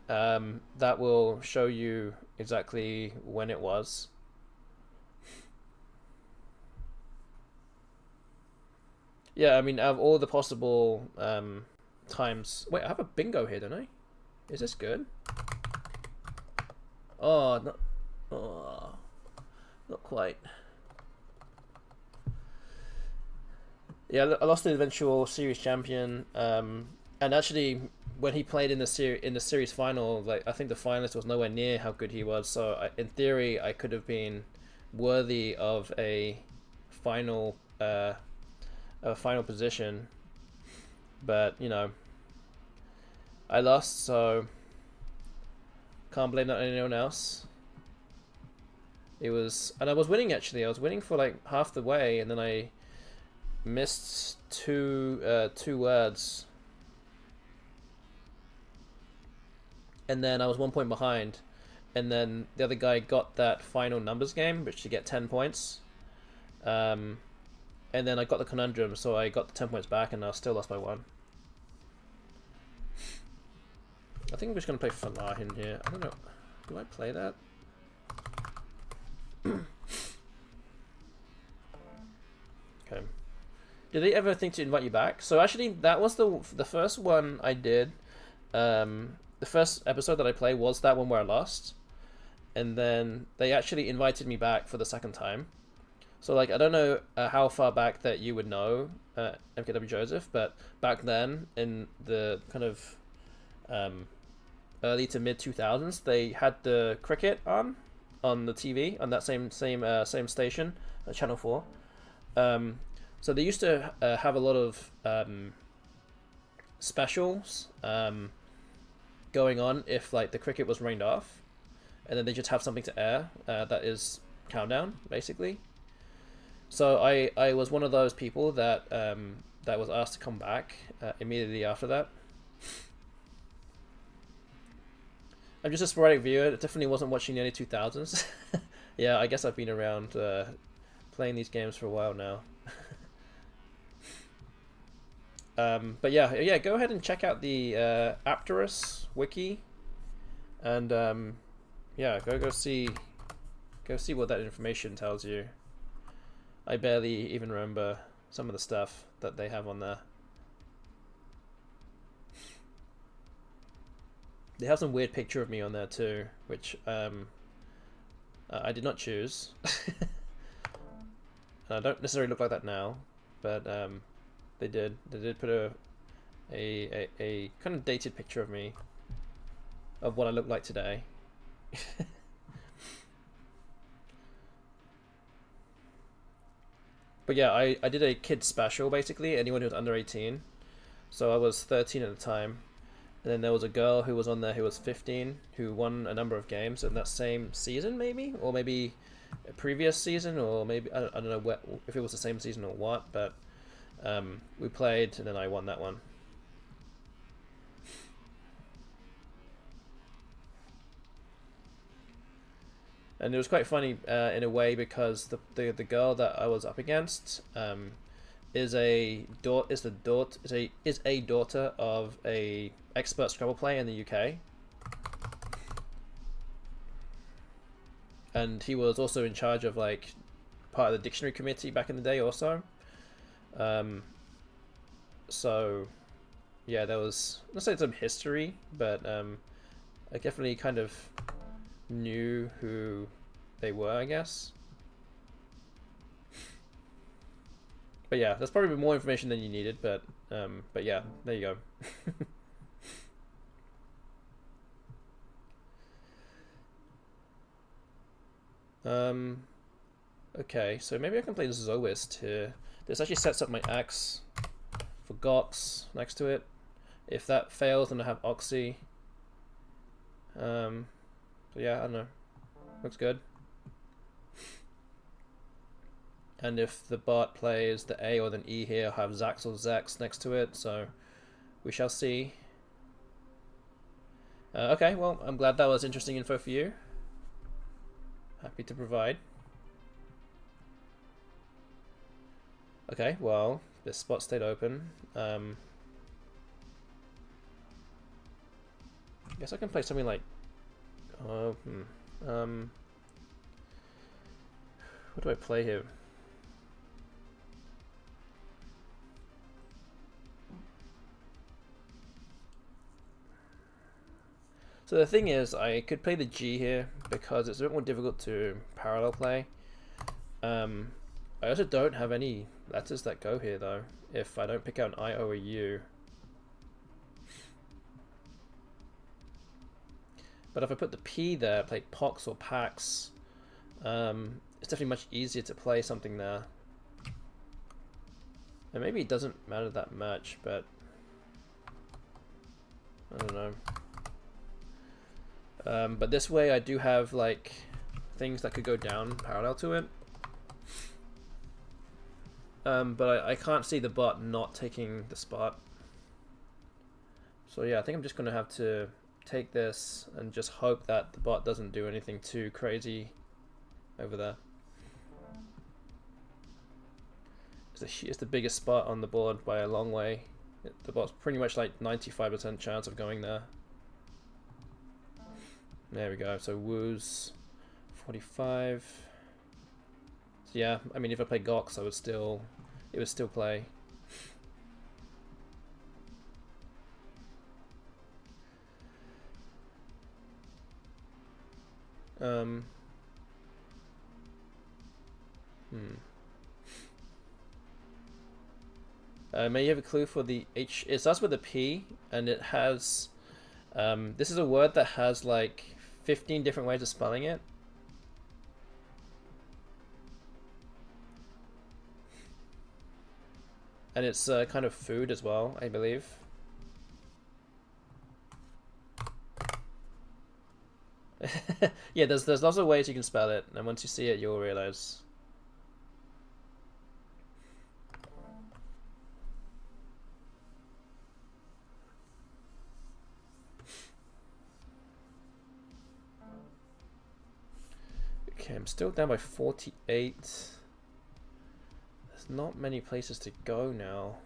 that will show you exactly when it was. Yeah, I mean, out of all the possible times... Wait, I have a bingo here, don't I? Is this good? Oh, not quite. Yeah, I lost the eventual series champion. And actually, when he played in the series final, like I think the finalist was nowhere near how good he was. So in theory, I could have been worthy of a final position, but you know, I lost, so can't blame that on anyone else. It was, and I was winning actually. I was winning for like half the way, and then I missed two words, and then I was 1 point behind, and then the other guy got that final numbers game, which to get 10 points. And then I got the conundrum, so I got the 10 points back, and I still lost by 1. I think I'm just gonna play Falah in here. I don't know. Do I play that? Okay. Did they ever think to invite you back? So actually, that was the first one I did. The first episode that I played was that one where I lost, and then they actually invited me back for the second time. So like, I don't know how far back that you would know MKW Joseph, but back then in the kind of early to mid 2000s, they had the cricket on the TV on that same station, Channel 4. So they used to have a lot of specials going on if like the cricket was rained off, and then they just have something to air that is countdown basically. So I was one of those people that that was asked to come back immediately after that. I'm just a sporadic viewer. It definitely wasn't watching the early 2000s. Yeah, I guess I've been around playing these games for a while now. But yeah, go ahead and check out the Apterus wiki, and yeah, go see what that information tells you. I barely even remember some of the stuff that they have on there. They have some weird picture of me on there too, which I did not choose. I don't necessarily look like that now, but they did put a kind of dated picture of me, of what I look like today. But yeah, I did a kids special basically, anyone who was under 18. So I was 13 at the time. And then there was a girl who was on there who was 15, who won a number of games in that same season, maybe, or maybe a previous season, or maybe I don't know if it was the same season or what. But we played, and then I won that one. And it was quite funny in a way, because the girl that I was up against is a daughter of a expert Scrabble player in the UK, and he was also in charge of like part of the dictionary committee back in the day also. So yeah, there was, let's say, some history, but I definitely kind of knew who they were, I guess. But yeah, that's probably more information than you needed, but yeah, there you go. Okay, so maybe I can play Zoist here. This actually sets up my axe for Gox next to it. If that fails, then I have Oxy. So yeah, I don't know. Looks good. And if the bot plays the A or the E here, I'll have Zax or Zex next to it, so we shall see. Okay, well, I'm glad that was interesting info for you. Happy to provide. Okay, well, this spot stayed open. I guess I can play something like... what do I play here? So the thing is, I could play the G here because it's a bit more difficult to parallel play. I also don't have any letters that go here though, if I don't pick out an I, O, or U. But if I put the P there, play Pox or Pax, it's definitely much easier to play something there. And maybe it doesn't matter that much, but I don't know. But this way I do have like things that could go down parallel to it. But I can't see the bot not taking the spot. So yeah, I think I'm just gonna have to take this and just hope that the bot doesn't do anything too crazy over there. It's the biggest spot on the board by a long way. The bot's pretty much like 95% chance of going there. There we go. So woos 45. So yeah, I mean if I play Gox, it would still play. May you have a clue for the H? It starts with a P, and it has. This is a word that has like 15 different ways of spelling it. And it's kind of food as well, I believe. Yeah, there's lots of ways you can spell it, and once you see it, you'll realize. Okay, I'm still down by 48. There's not many places to go now.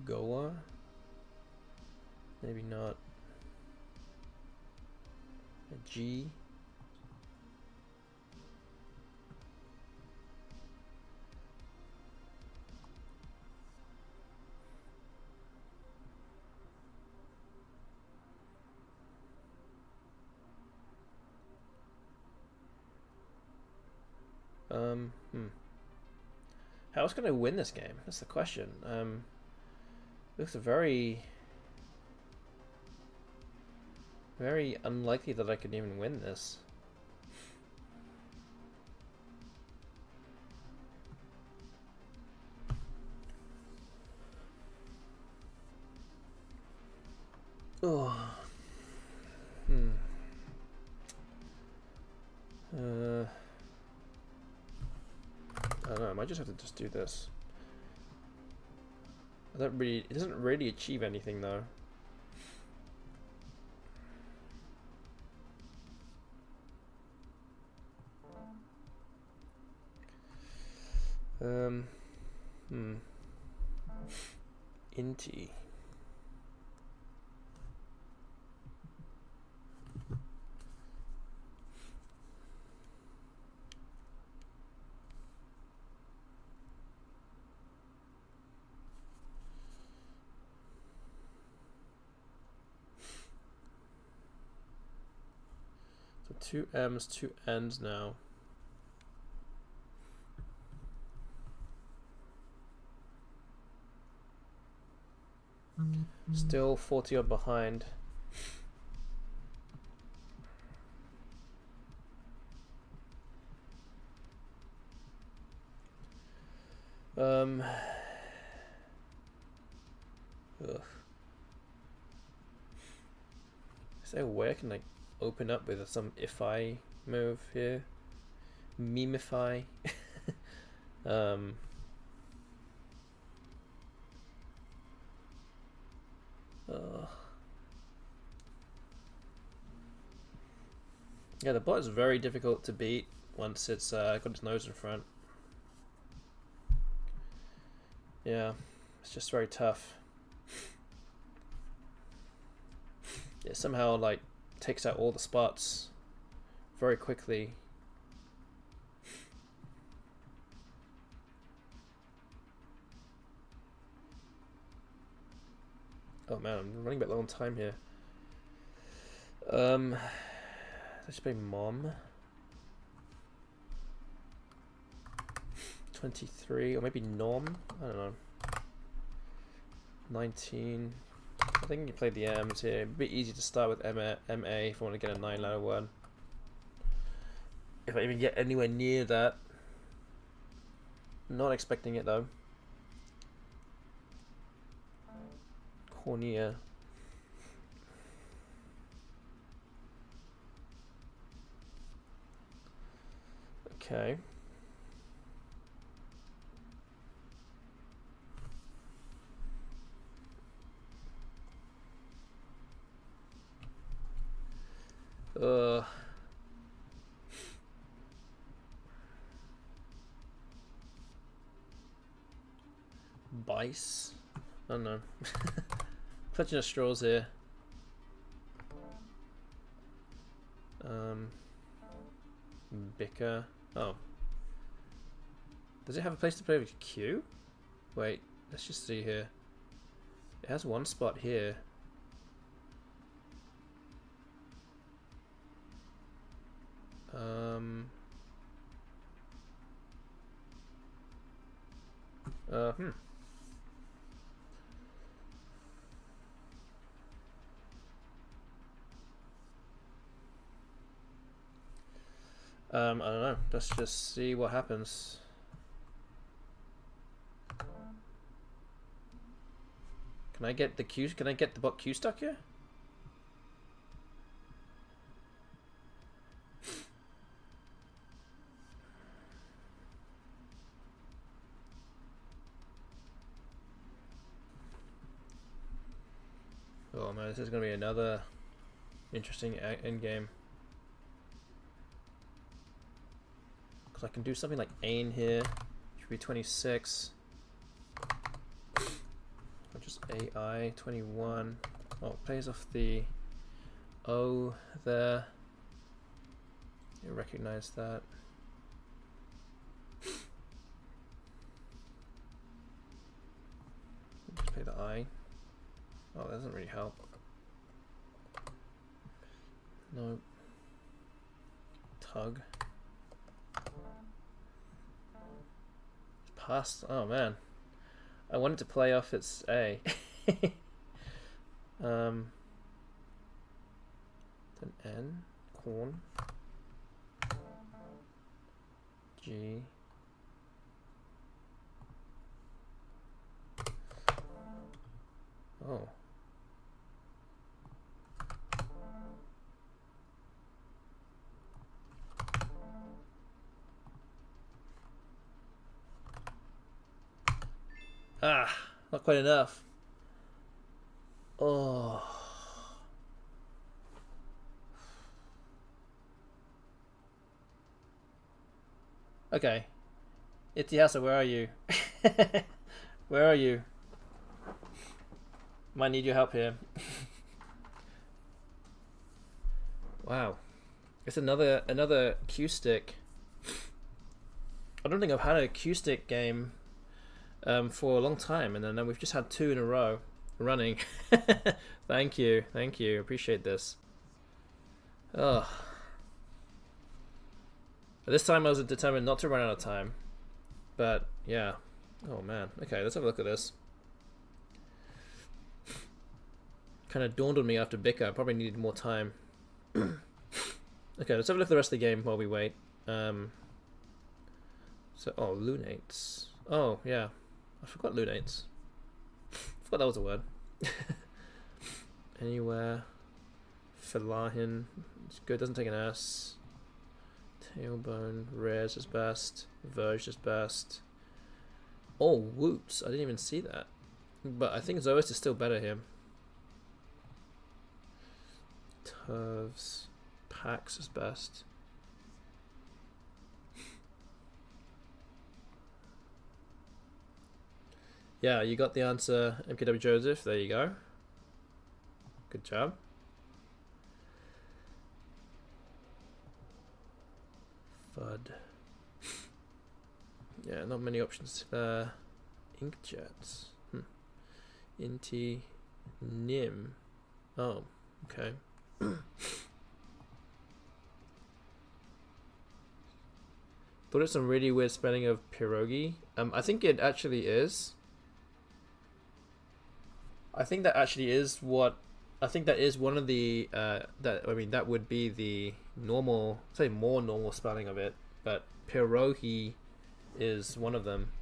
Goa? Maybe not. A G? How else can I win this game? That's the question. Looks very unlikely that I could even win this. Oh. I don't know, I might just have to just do this. It doesn't really achieve anything though. Inti. So 2 M's, 2 N's now. Still 40 odd behind. Ugh. Is there a way I can like open up with some if I move here? Memify. Yeah, the bot is very difficult to beat once it's got its nose in front. Yeah, it's just very tough. It somehow like takes out all the spots very quickly. Oh man, I'm running a bit low on time here. Let's play Mom. 23, or maybe Nom. I don't know. 19. I think you play the M's here. It'd be easy to start with MA if I want to get a 9-letter word. If I even get anywhere near that. Not expecting it though. Cornea. Okay. Bice? I don't know. Clutching at straws here. Bicker. Oh. Does it have a place to play with Q? Wait, let's just see here. It has one spot here. I don't know. Let's just see what happens. Can I get the Q? Can I get the bot Q stuck here? Oh man, this is gonna be another interesting end game. Because I can do something like a9yt here, should be 26. Or just AI 21. Oh, it plays off the O there. You recognize that. Just play the I. Oh, that doesn't really help. No. Tug. Pass. Oh man. I wanted to play off its A. Then N. Corn. G. Oh. Ah, not quite enough. Oh. Okay. Itihasa, where are you? Where are you? Might need your help here. Wow. It's another Q stick. I don't think I've had a Q stick game for a long time, and then we've just had 2 in a row running. Thank you, appreciate this. Oh, this time I was determined not to run out of time, but yeah. Oh man. Okay, let's have a look at this. Kind of dawned on me after Bicker. I probably needed more time. Okay, let's have a look at the rest of the game while we wait. So, oh, lunates. Oh yeah, I forgot lunates. I forgot that was a word. Anywhere. Felahin. It's good, doesn't take an S. Tailbone. Rares is best. Verge is best. Oh, whoops. I didn't even see that. But I think Zoist is still better here. Turves. Pax is best. Yeah, you got the answer, MKW Joseph. There you go. Good job. FUD. Yeah, not many options there. Inkjets. Inti. Nim. Oh, okay. Thought it's some really weird spelling of pierogi. I think it actually is. I think that actually is what. I think that is one of the. That would be the normal, say more normal spelling of it. But pierogi is one of them.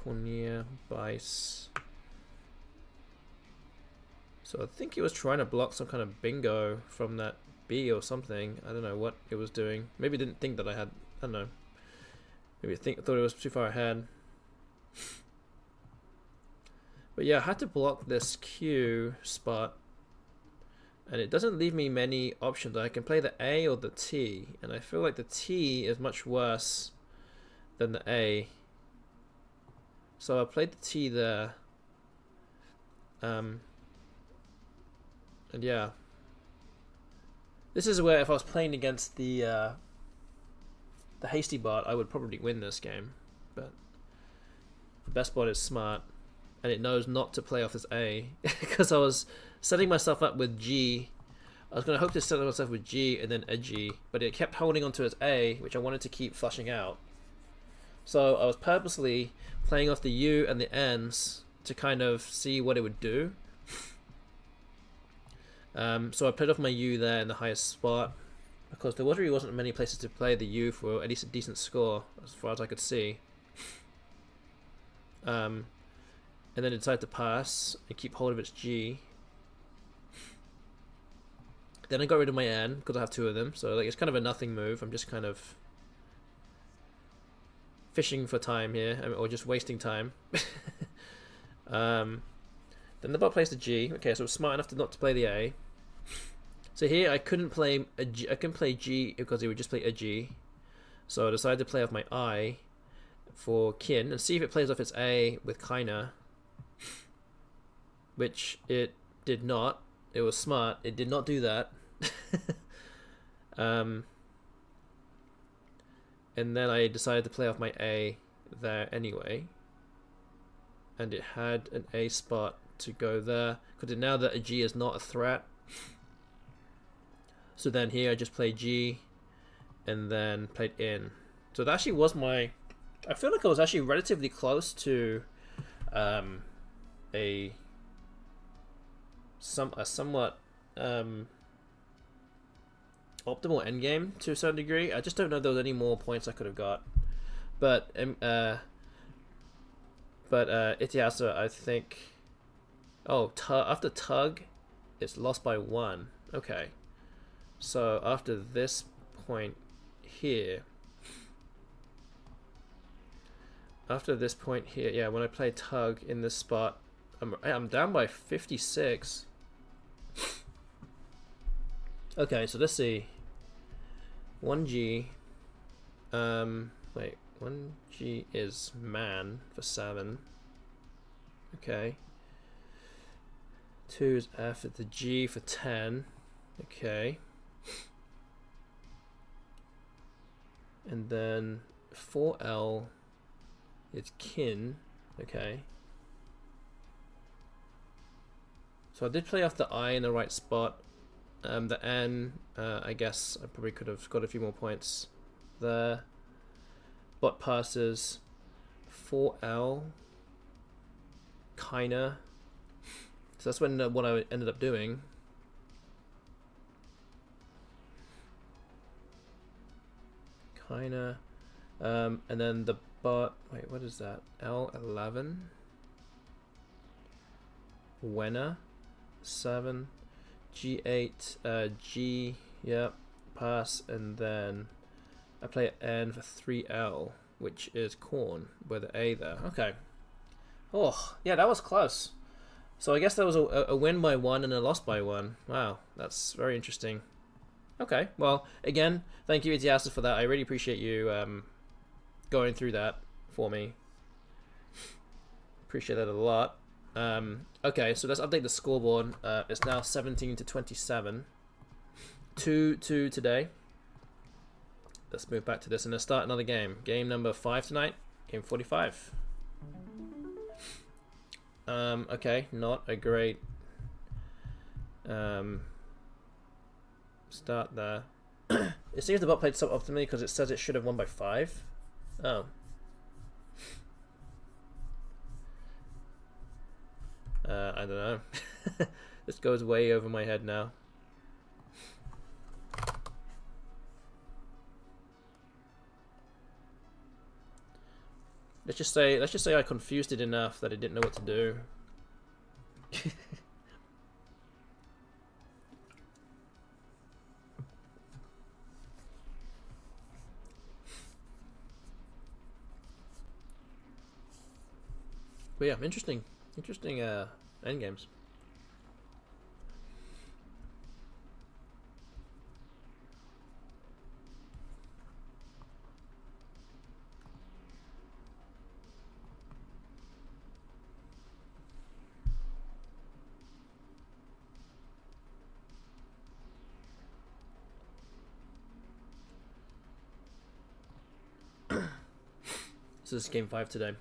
Cornier, Bice. So I think he was trying to block some kind of bingo from that B or something. I don't know what it was doing. Maybe it didn't think that I had, I don't know. Maybe thought it was too far ahead. But yeah, I had to block this Q spot. And it doesn't leave me many options. I can play the A or the T. And I feel like the T is much worse than the A. So I played the T there. And yeah. This is where if I was playing against the hasty bot, I would probably win this game. But the best bot is smart. And it knows not to play off this A. Because I was setting myself up with G. I was going to hope to set myself with G and then a G. But it kept holding onto its A, which I wanted to keep flushing out. So I was purposely playing off the U and the N's to kind of see what it would do. So I played off my U there in the highest spot. Because there really wasn't many places to play the U for at least a decent score, as far as I could see. And then it decided to pass and keep hold of its G. Then I got rid of my N because I have two of them, so like it's kind of a nothing move. I'm just kind of fishing for time here, or just wasting time. Then the bot plays the G. Okay, so I was smart enough to not to play the A. So here I couldn't play a G. I couldn't play G because it would just play a G. So I decided to play off my I for Kin and see if it plays off its A with Kaina. Which it did not. It was smart. It did not do that. And then I decided to play off my A there anyway. And it had an A spot to go there. Because now that a G is not a threat. So then here I just played G. And then played in. So that actually was my... I feel like I was actually relatively close to a somewhat optimal endgame to a certain degree. I just don't know if there was any more points I could have got. But Itiasa, I think... Oh, after Tug, it's lost by 1. Okay. So after this point here... After this point here, yeah, when I play Tug in this spot, I'm down by 56. Okay, so let's see. 1G. Wait, 1G is man for 7. Okay. 2 is F at the G for 10. Okay. And then 4L is kin. Okay. So I did play off the I in the right spot. The N, I guess I probably could have got a few more points there. Bot passes. 4L. Kinda. So that's when what I ended up doing. Kinda. And then the bot, wait, what is that? L11. Wenna. 7. G8, G, yep, pass, and then I play N for 3L, which is corn, with the A there. Okay. Oh, yeah, that was close. So I guess that was a win by 1 and a loss by 1. Wow, that's very interesting. Okay, well, again, thank you, Itiasa, for that. I really appreciate you going through that for me. Appreciate that a lot. Okay, so let's update the scoreboard. It's now 17 to 27. 2-2 today. Let's move back to this and let's start another game. Game number 5 tonight. Game 45. Okay, not a great start there. It seems the bot played suboptimally because it says it should have won by 5. Oh. I don't know. This goes way over my head now. Let's just say I confused it enough that it didn't know what to do. But yeah, interesting end games. This is game 5 today.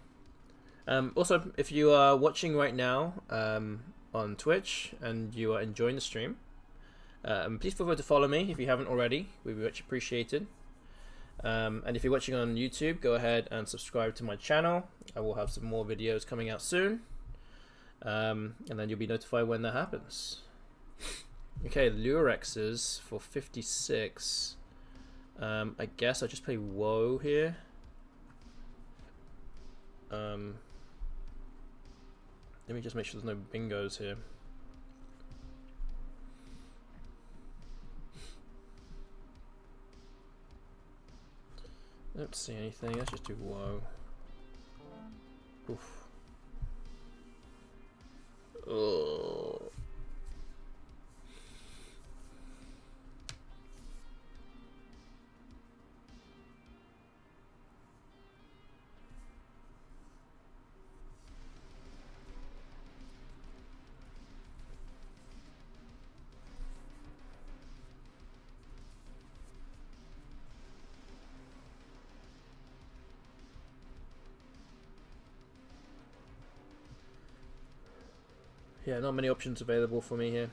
Also, if you are watching right now on Twitch and you are enjoying the stream, please feel free to follow me if you haven't already. We'd be much appreciated. And if you're watching on YouTube, go ahead and subscribe to my channel. I will have some more videos coming out soon, and then you'll be notified when that happens. Okay, Lurexes for 56. I guess I'll just play Woe here. Let me just make sure there's no bingos here. I don't see anything. Let's just do Woe. Oof. Oh. Yeah, not many options available for me here.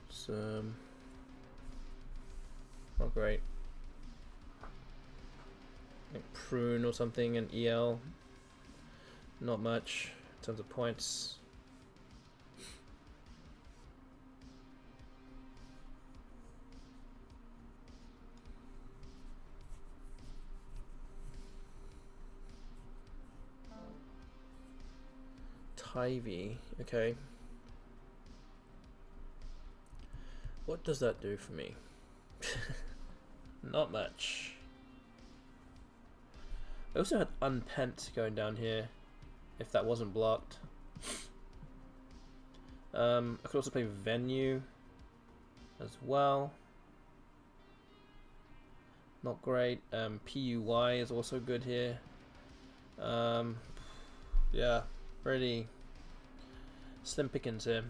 So, not great. Like Prune or something and EL. Not much in terms of points. Ivy, okay. What does that do for me? Not much. I also had Unpent going down here, if that wasn't blocked. I could also play Venue as well. Not great. PUY is also good here. Yeah, pretty slim pickings here.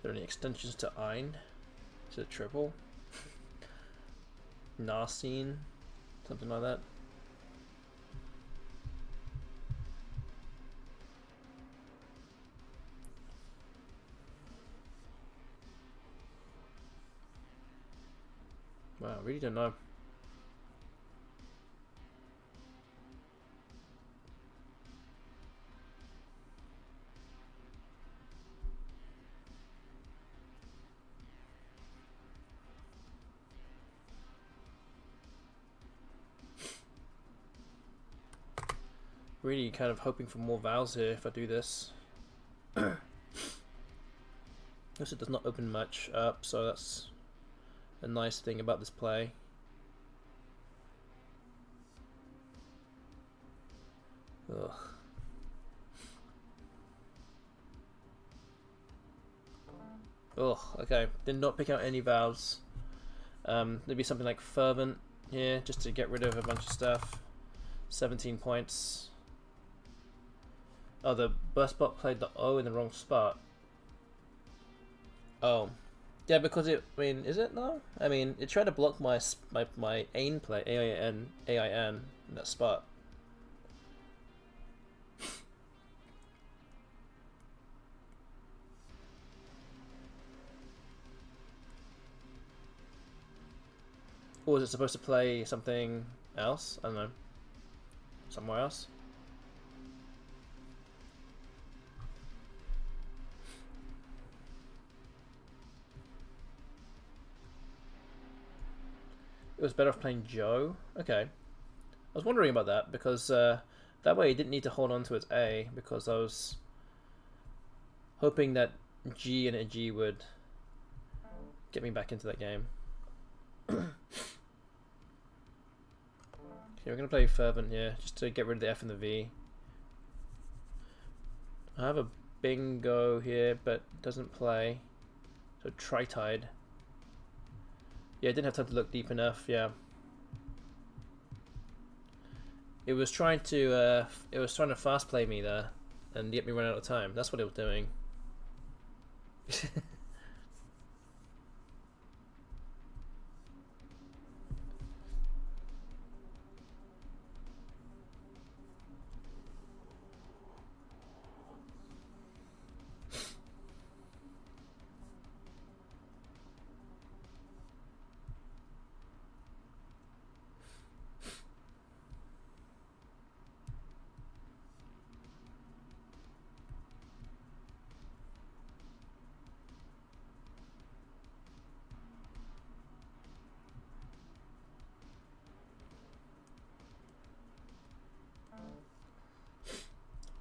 Are there any extensions to a9yt? Is it triple? Narcine? Something like that. Wow, I really don't know. Really kind of hoping for more vowels here if I do this. Also, it does not open much up, so that's a nice thing about this play. Ugh. Ugh, okay. Did not pick out any vowels. Maybe something like Fervent here, just to get rid of a bunch of stuff. 17 points. Oh, the BESTBOT played the O in the wrong spot. Oh. Yeah, because it, I mean, is it no? I mean, it tried to block my AIN play, AIN in that spot. Or was it supposed to play something else? I don't know. somewhere else. It was better off playing Joe. Okay. I was wondering about that because that way he didn't need to hold on to its A, because I was hoping that G and a G would get me back into that game. Okay, we're going to play Fervent here, just to get rid of the F and the V. I have a Bingo here, but it doesn't play. So Tritide. Yeah, I didn't have time to look deep enough, yeah. It was trying to fast play me there and get me run out of time. That's what it was doing.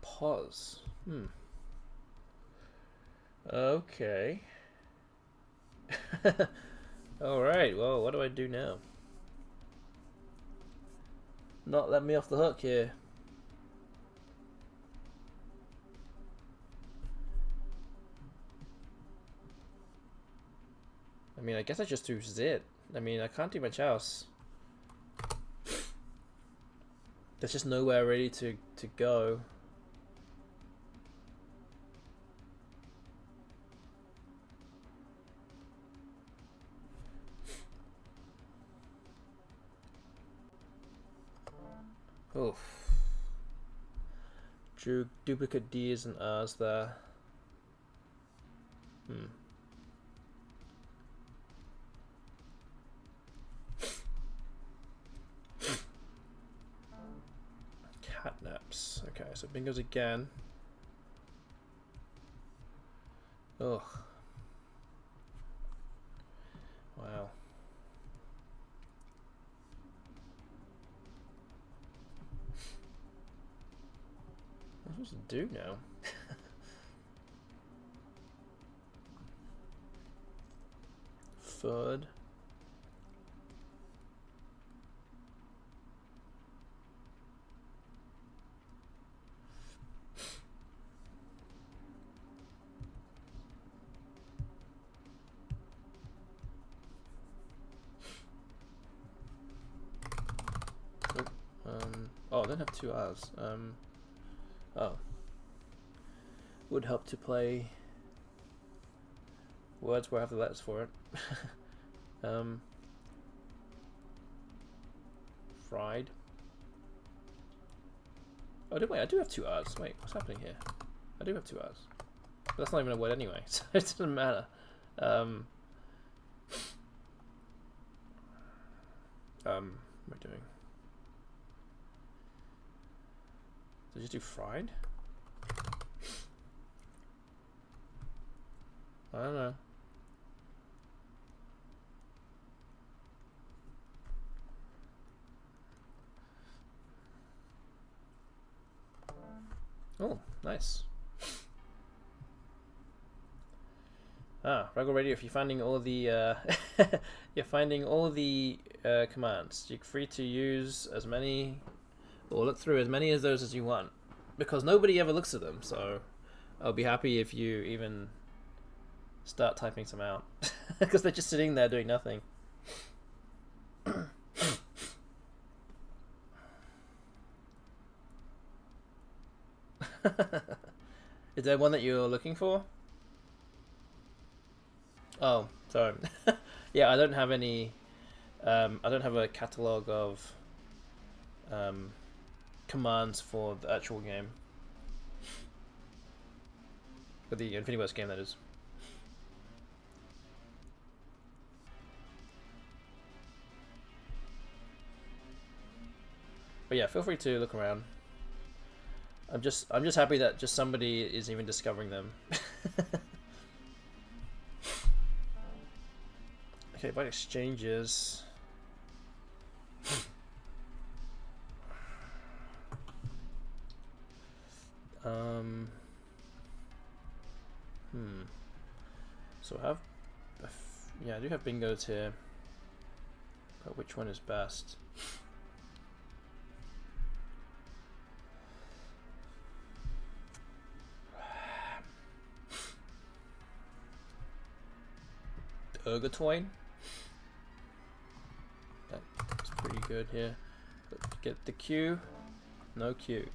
Pause. Okay. Alright, well, what do I do now? Not let me off the hook here. I mean, I guess I just do Zit. I mean, I can't do much else. There's just nowhere ready to go. Oof. Drew duplicate D's and R's there. Catnaps. Okay, so Bingo's again. Ugh. Wow. What am I supposed to do now? Third. Oh, I don't have two R's. Oh. Would help to play words where I have the letters for it. Fried. Oh, wait, I do have two R's. Wait, what's happening here? I do have two R's. But that's not even a word anyway, so it doesn't matter. What am I doing? Did I just do fried? I don't know. Oh, nice. Raggle Radio, if you're finding all the you're finding all the commands, you're free to use as many or look through as many of those as you want, because nobody ever looks at them, so I'll be happy if you even start typing some out, because they're just sitting there doing nothing. Is there one that you're looking for? Oh, sorry. Yeah, I don't have any. I don't have a catalog of commands for the actual game, for the Infinity West game, that is. But yeah, feel free to look around. I'm just happy that just somebody is even discovering them. Okay, about exchanges. So I have, yeah, I do have bingos here. But which one is best? Urgatoin. That's pretty good here. But get the Q. No Q.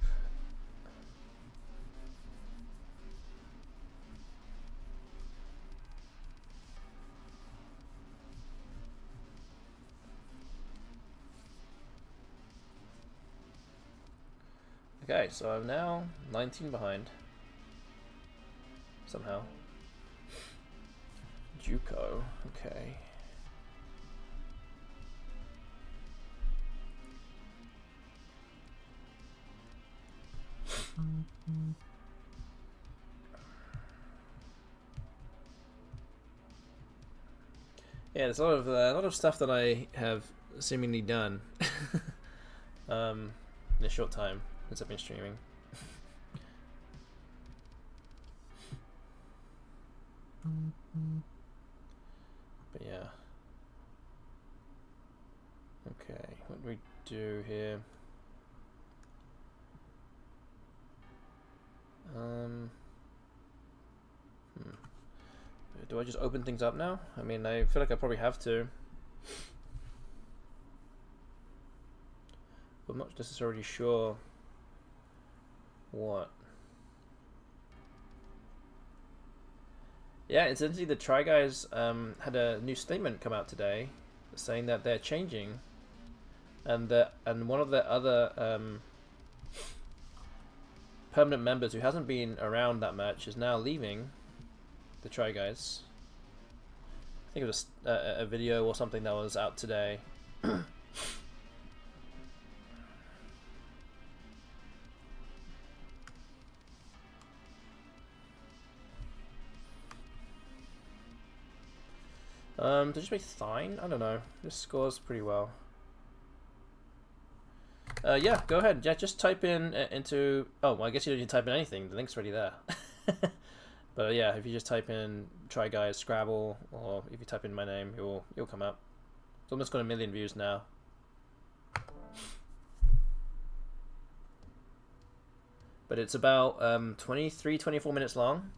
Okay, so I'm now 19 behind. Somehow. Juco, okay. Yeah, there's a lot of stuff that I have seemingly done in a short time since I've been streaming. But yeah. Okay, what do we do here? Do I just open things up now? I mean, I feel like I probably have to. I'm not necessarily sure what. Yeah, incidentally, the Try Guys had a new statement come out today saying that they're changing, and one of the other permanent members who hasn't been around that much is now leaving the Try Guys. I think it was a video or something that was out today. Did you make fine? I don't know. This scores pretty well. Yeah, go ahead. Yeah, just type in into. Oh, well, I guess you don't need to type in anything. The link's already there. But yeah, if you just type in Try Guys Scrabble, or if you type in my name, you'll come up. It's almost got 1 million views now. But it's about 23, 24 minutes long.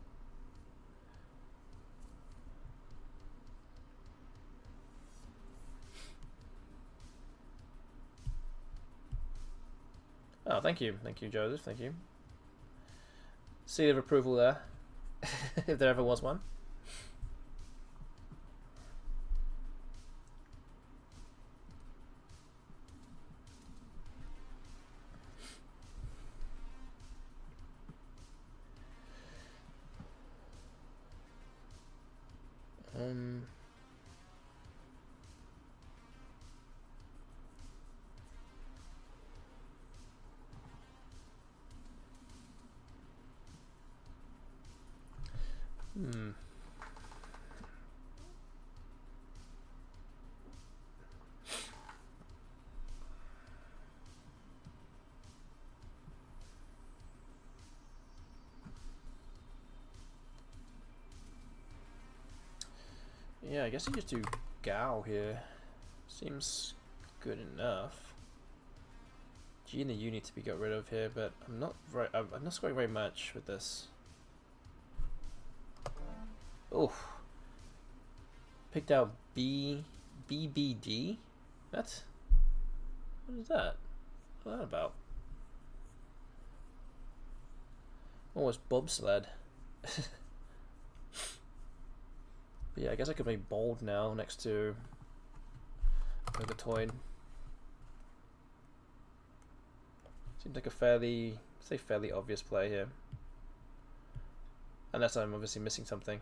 Oh, thank you, Joseph. Thank you. Seal of approval there, if there ever was one. Yeah, I guess I just do Gao here. Seems good enough. G and the U need to be got rid of here, but I'm not scoring very much with this. Oh, picked out BBD. What is that? What's that about? Oh, it's bobsled. But yeah, I guess I could make bold now next to Urgatoin. Seems like a fairly obvious play here. Unless I'm obviously missing something.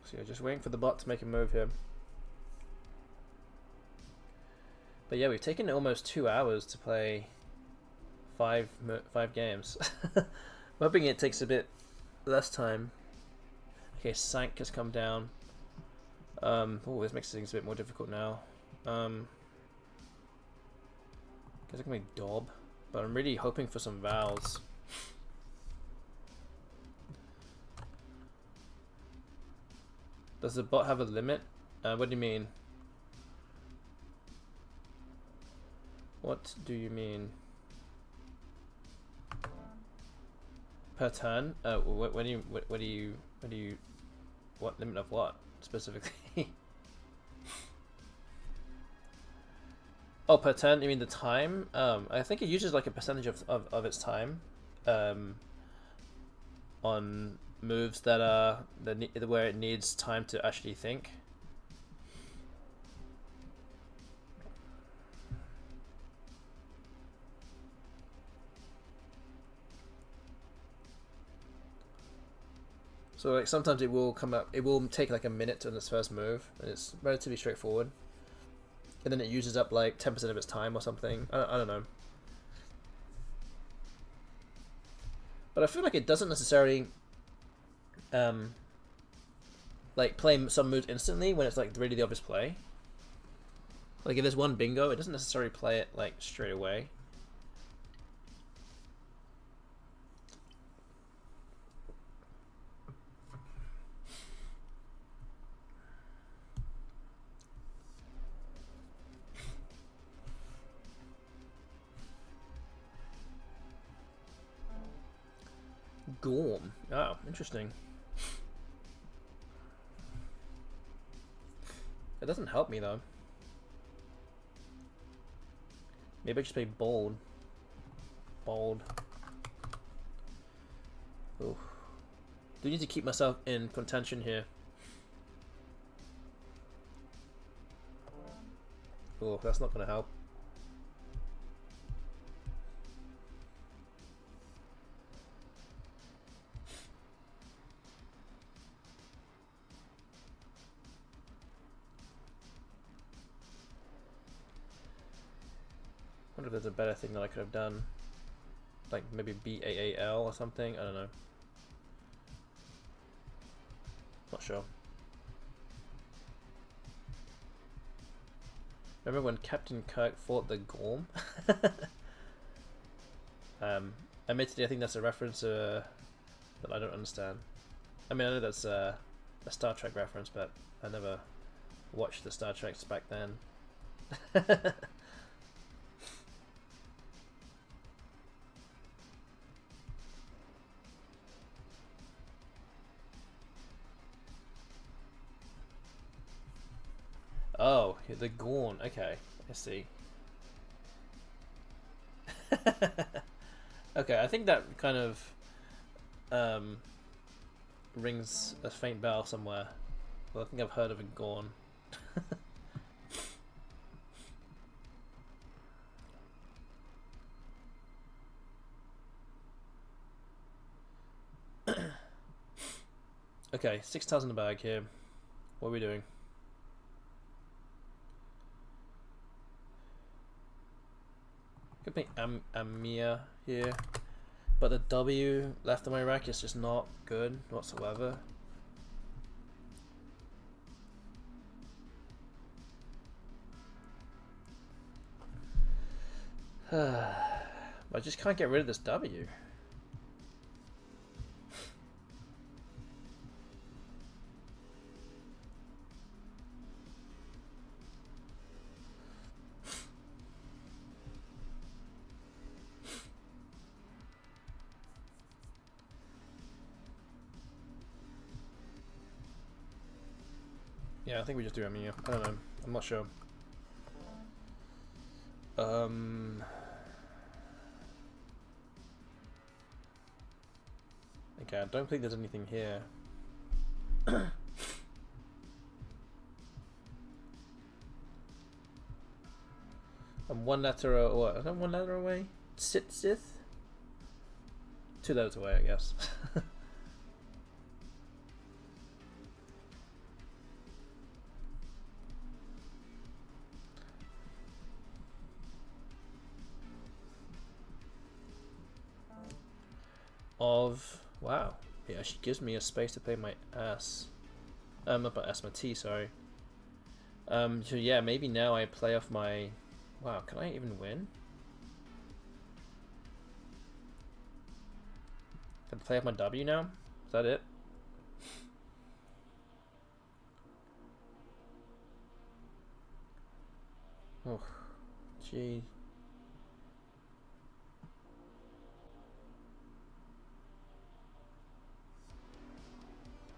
So yeah, just waiting for the bot to make a move here. But yeah, we've taken almost 2 hours to play five games. I'm hoping it takes a bit less time. Okay, Sank has come down. Oh, this makes things a bit more difficult now. Guess I can make Dob, but I'm really hoping for some vowels. Does the bot have a limit? What do you mean? What do you mean? Per turn? What limit of what specifically? Oh, per turn? You mean the time? I think it uses like a percentage of its time, on moves that are where it needs time to actually think. So like sometimes it will come up, it will take like a minute on its first move, and it's relatively straightforward. And then it uses up like 10% of its time or something. I don't know. But I feel like it doesn't necessarily like play some moves instantly when it's like really the obvious play. Like if there's one bingo, it doesn't necessarily play it like straight away. Gorm. Oh, interesting. It doesn't help me though. Maybe I just play bold. Bold. Oh. Do need to keep myself in contention here. Oh, that's not gonna help. I wonder if there's a better thing that I could have done. Like maybe BAAL or something? I don't know. Not sure. Remember when Captain Kirk fought the Gorm? Admittedly, I think that's a reference that I don't understand. I mean, I know that's a Star Trek reference, but I never watched the Star Treks back then. Oh, the Gorn. Okay, I see. Okay, I think that kind of rings a faint bell somewhere. Well, I think I've heard of a Gorn. Okay, 6,000 in the bag here. What are we doing? Could be Amia here, but the W left of my rack is just not good whatsoever. I just can't get rid of this W. Yeah, I think we just do Amia. I don't know. I'm not sure. Okay, I don't think there's anything here. I'm one letter or what? I'm one letter away. Sith? 2 letters away, I guess. of... Wow. Yeah, she gives me a space to play my ass. Not my ass, my T, sorry. So yeah, maybe now I play off my... Wow, can I even win? Can I play off my W now? Is that it? Oh, gee.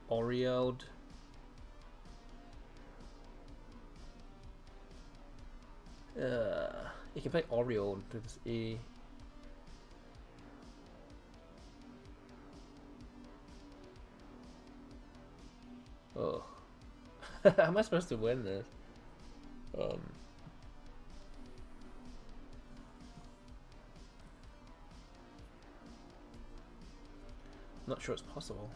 Oreoed. You can play Oreo with this E. Oh. How am I supposed to win this? I'm not sure it's possible.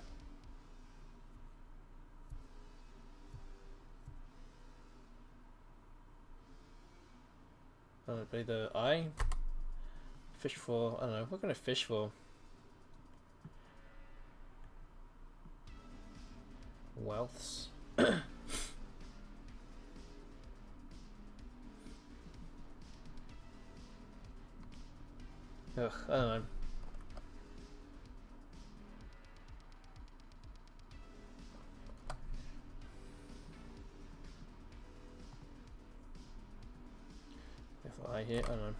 Play the I. Fish for, I don't know, what can I fish for? Wealths. Ugh, I don't know. If I hit, I don't know.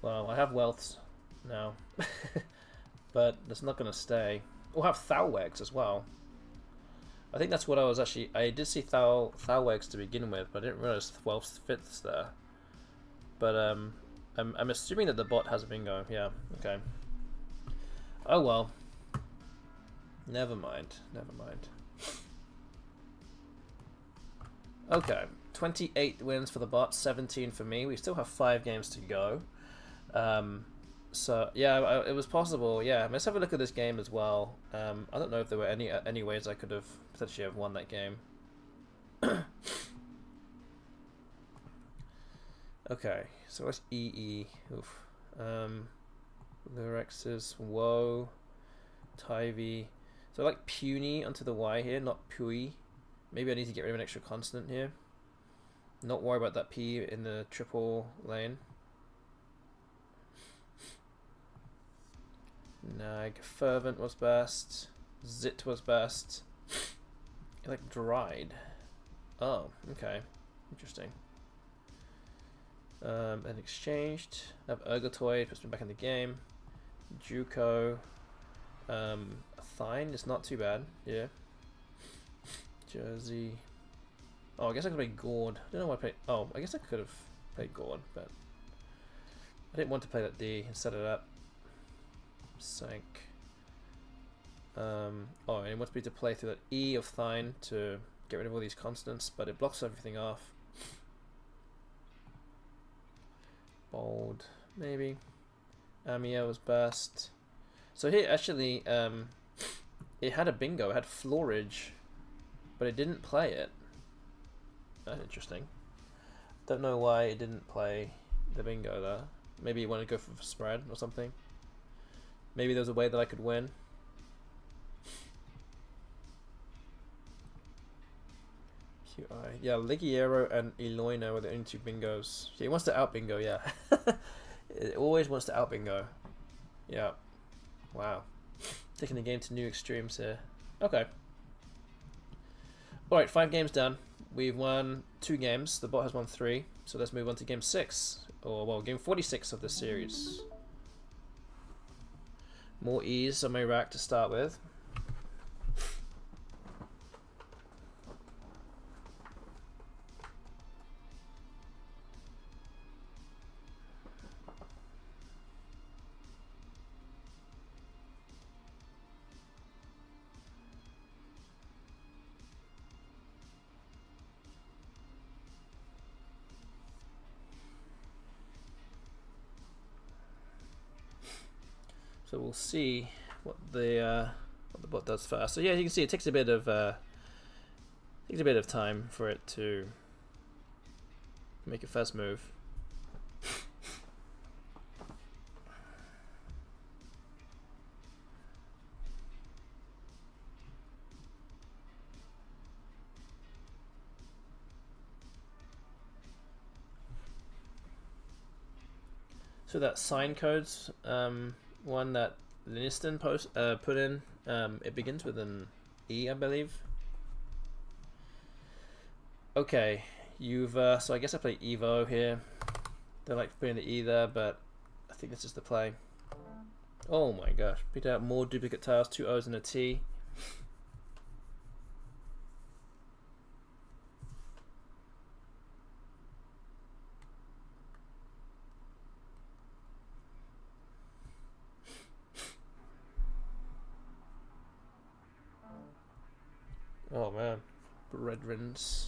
Well, I have wealths now, but that's not going to stay. We'll have Thalwegs as well. I think that's what I was actually... I did see Thalwegs to begin with, but I didn't realize wealth fits there. But I'm assuming that the bot has a bingo. Yeah, okay. Oh well. Never mind. Never mind. Okay. 28 wins for the bot, 17 for me. We still have 5 games to go. So yeah, it was possible. Yeah, let's have a look at this game as well. I don't know if there were any ways I could have potentially have won that game. Okay, so what's EE? Oof. Lurexes, Woe, Tivy. So I like puny onto the Y here, not pui. Maybe I need to get rid of an extra consonant here. Not worry about that P in the triple lane. Nag, Fervent was best. Zit was best. I like dried. Oh, okay. Interesting. And exchanged. I have Ergotoid, puts me back in the game. Juco. Thine is not too bad, yeah. Jersey. Oh, I guess I could play Gord. I don't know why I played. Oh, I guess I could have played Gord, but I didn't want to play that D and set it up. Sank. Oh, and it wants me to play through that E of Thine to get rid of all these constants, but it blocks everything off. Bold, maybe. Amia was best. So here, actually, it had a bingo. It had Florage, but it didn't play it. That's interesting. Don't know why it didn't play the bingo there. Maybe it wanted to go for spread or something. Maybe there was a way that I could win. QI. Yeah, Ligiero and Eloina were the only 2 bingos. He wants to out bingo, yeah. It always wants to out bingo. Yeah. Wow. Taking the game to new extremes here. Okay. Alright, 5 games done. We've won 2 games. The bot has won 3. So let's move on to game 6. Or, well, game 46 of this series. More E's on my rack to start with. So we'll see what the bot does first. So yeah, you can see it takes a bit of time for it to make a first move. So that sign codes one that Liniston put in, it begins with an E, I believe. Okay, you've so I guess I play Evo here. Don't like putting the E there, but I think this is the play. Oh my gosh, picked out more duplicate tiles, 2 O's and a T. Oh man, brethrens.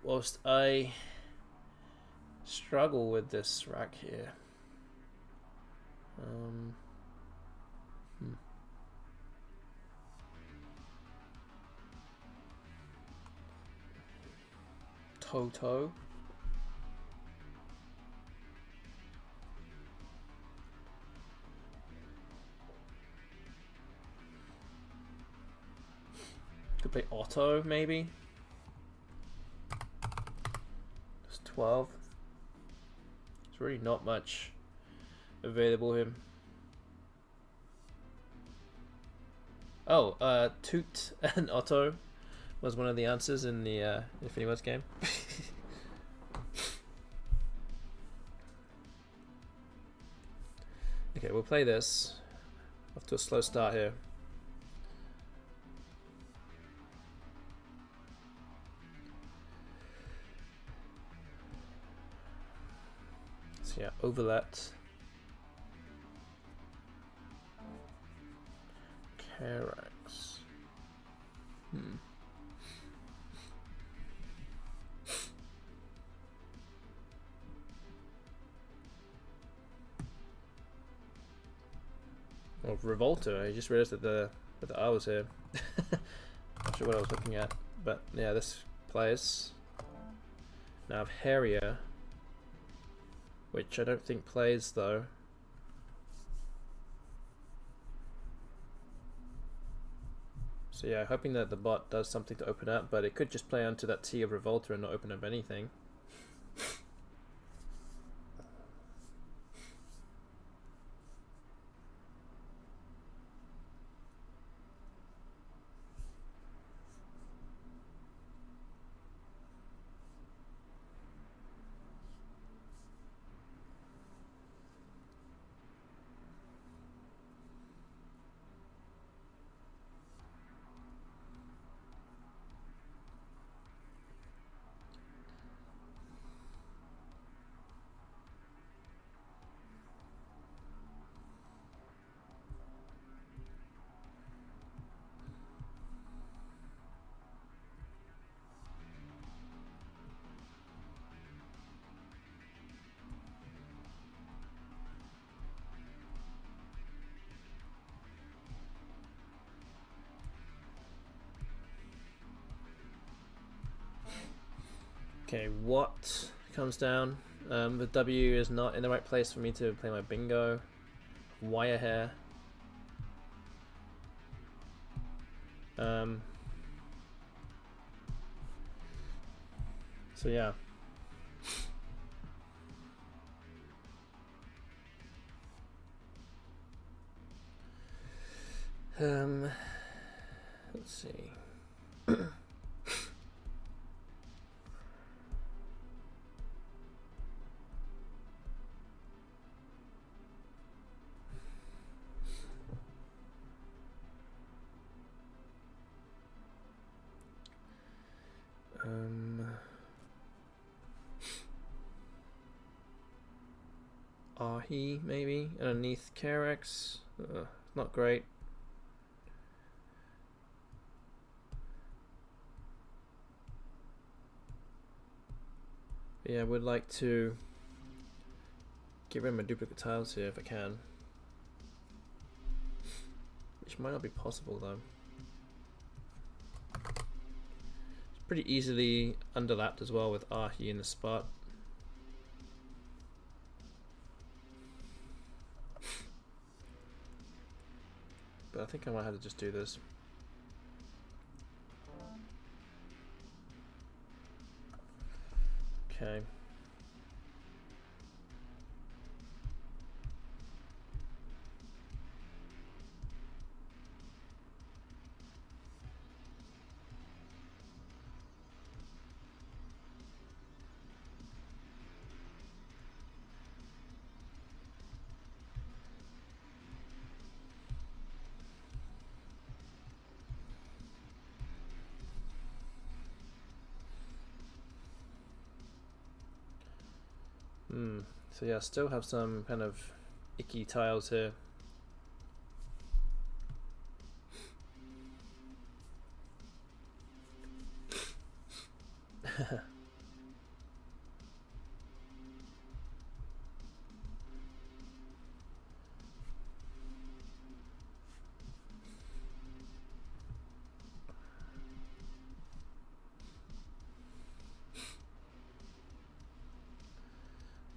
Whilst I struggle with this rack here. Toto. Could play Otto, maybe. It's 12. There's really not much available here. Oh, Toot and Otto was one of the answers in the Infinity Wars game. Okay, we'll play this. Off to a slow start here. So yeah, Overlet. Carax. Oh, Revolter. I just realized that the R was here. Not sure what I was looking at, but yeah, this plays. Now I have Harrier, which I don't think plays though. So yeah, hoping that the bot does something to open up, but it could just play onto that T of Revolter and not open up anything. Okay, what comes down? The W is not in the right place for me to play my bingo. Wire hair. So yeah. Let's see. Ahi, maybe, underneath Carex. Not great. But yeah, I would like to get rid of my duplicate tiles here if I can. Which might not be possible though. It's pretty easily underlapped as well with Ahi in the spot. But I think I might have to just do this. Okay. So yeah, still have some kind of icky tiles here.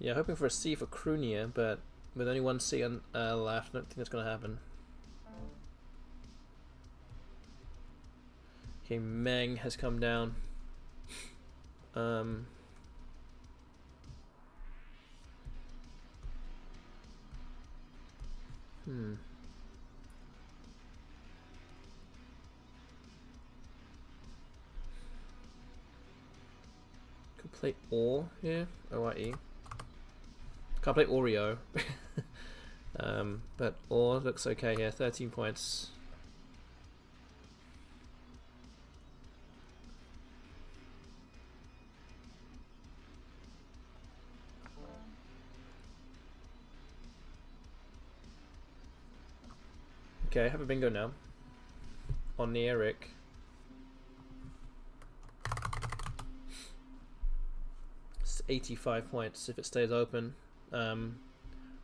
Yeah, hoping for a C for Krunia, but with only one C on, left, I don't think that's going to happen. Okay, Meng has come down. Could play Or here, O-I-E. Can't play Oreo. But Or looks okay here, 13 points. Okay, I have a bingo now. On the Eric. It's 85 points if it stays open.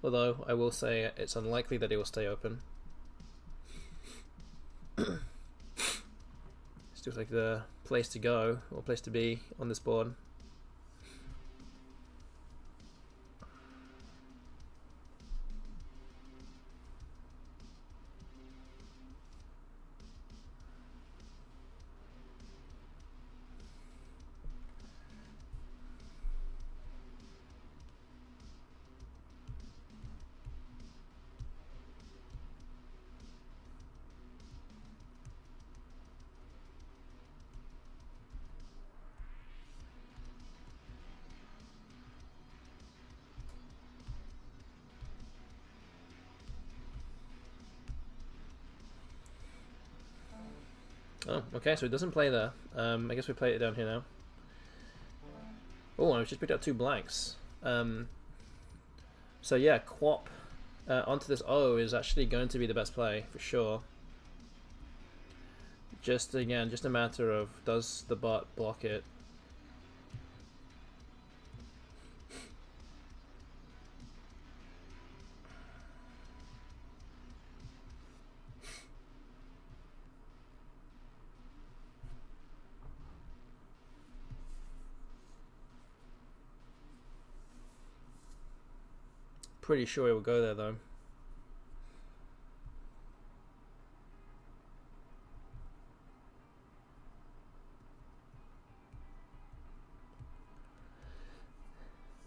Although I will say it's unlikely that it will stay open. Still like the place to go or place to be on this board. Oh, okay, so it doesn't play there. I guess we play it down here now. Oh, I've just picked up 2 blanks. So yeah, Quap onto this O is actually going to be the best play, for sure. Just, again, just a matter of, does the bot block it? Pretty sure it will go there though.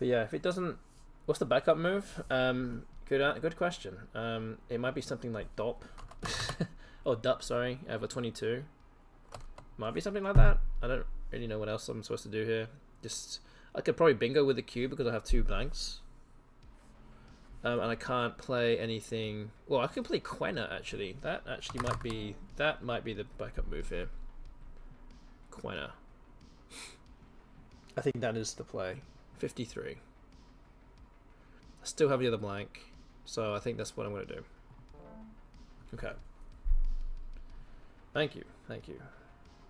But yeah, if it doesn't, what's the backup move? Good question. It might be something like DOP, or DUP, sorry, over 22. Might be something like that. I don't really know what else I'm supposed to do here. Just, I could probably bingo with the cube because I have 2 blanks. And I can't play anything. Well, I can play Quena actually. That actually might be the backup move here. Quena. I think that is the play. 53. I still have the other blank, so I think that's what I'm going to do. Okay. Thank you.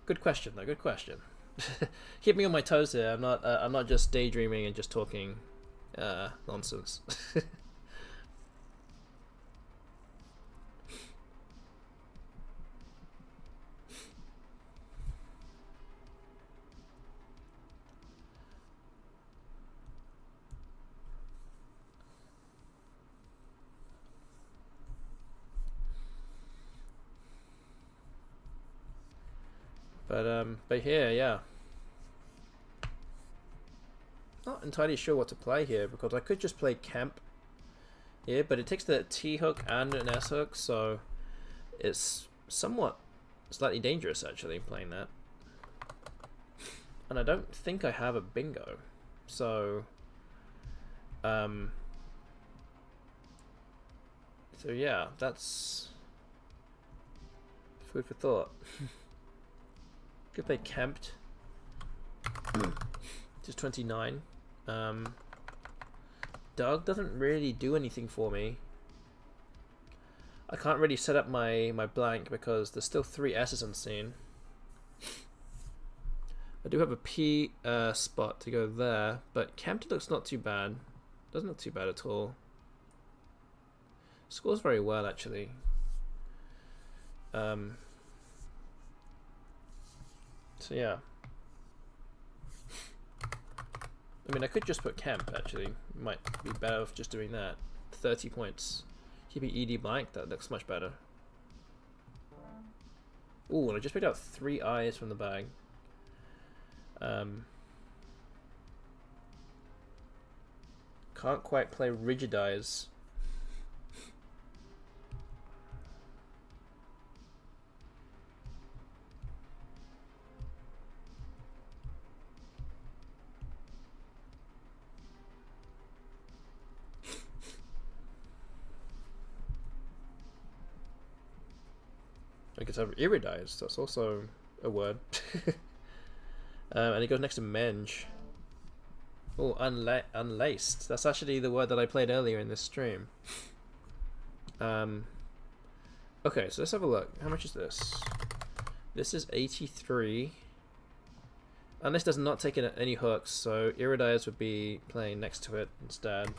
Good question though. Good question. Keep me on my toes here. I'm not just daydreaming and just talking nonsense. But here, yeah. Not entirely sure what to play here because I could just play Camp here, but it takes the T hook and an S hook, so it's somewhat slightly dangerous actually playing that. And I don't think I have a bingo, so so yeah, that's food for thought. Could play Camped. Just 29. Doug doesn't really do anything for me. I can't really set up my blank because there's still 3 S's unseen. I do have a P spot to go there, but Campton looks not too bad. Doesn't look too bad at all. Scores very well actually. So yeah. I mean, I could just put Camp actually. Might be better off just doing that. 30 points. Keeping ED blank, that looks much better. Ooh, and I just picked out 3 eyes from the bag. Can't quite play rigid eyes. I guess I've iridized, that's also a word. And it goes next to menge. Oh, unlaced. That's actually the word that I played earlier in this stream. Okay, so let's have a look. How much is this? This is 83. And this does not take in any hooks, so Iridize would be playing next to it instead.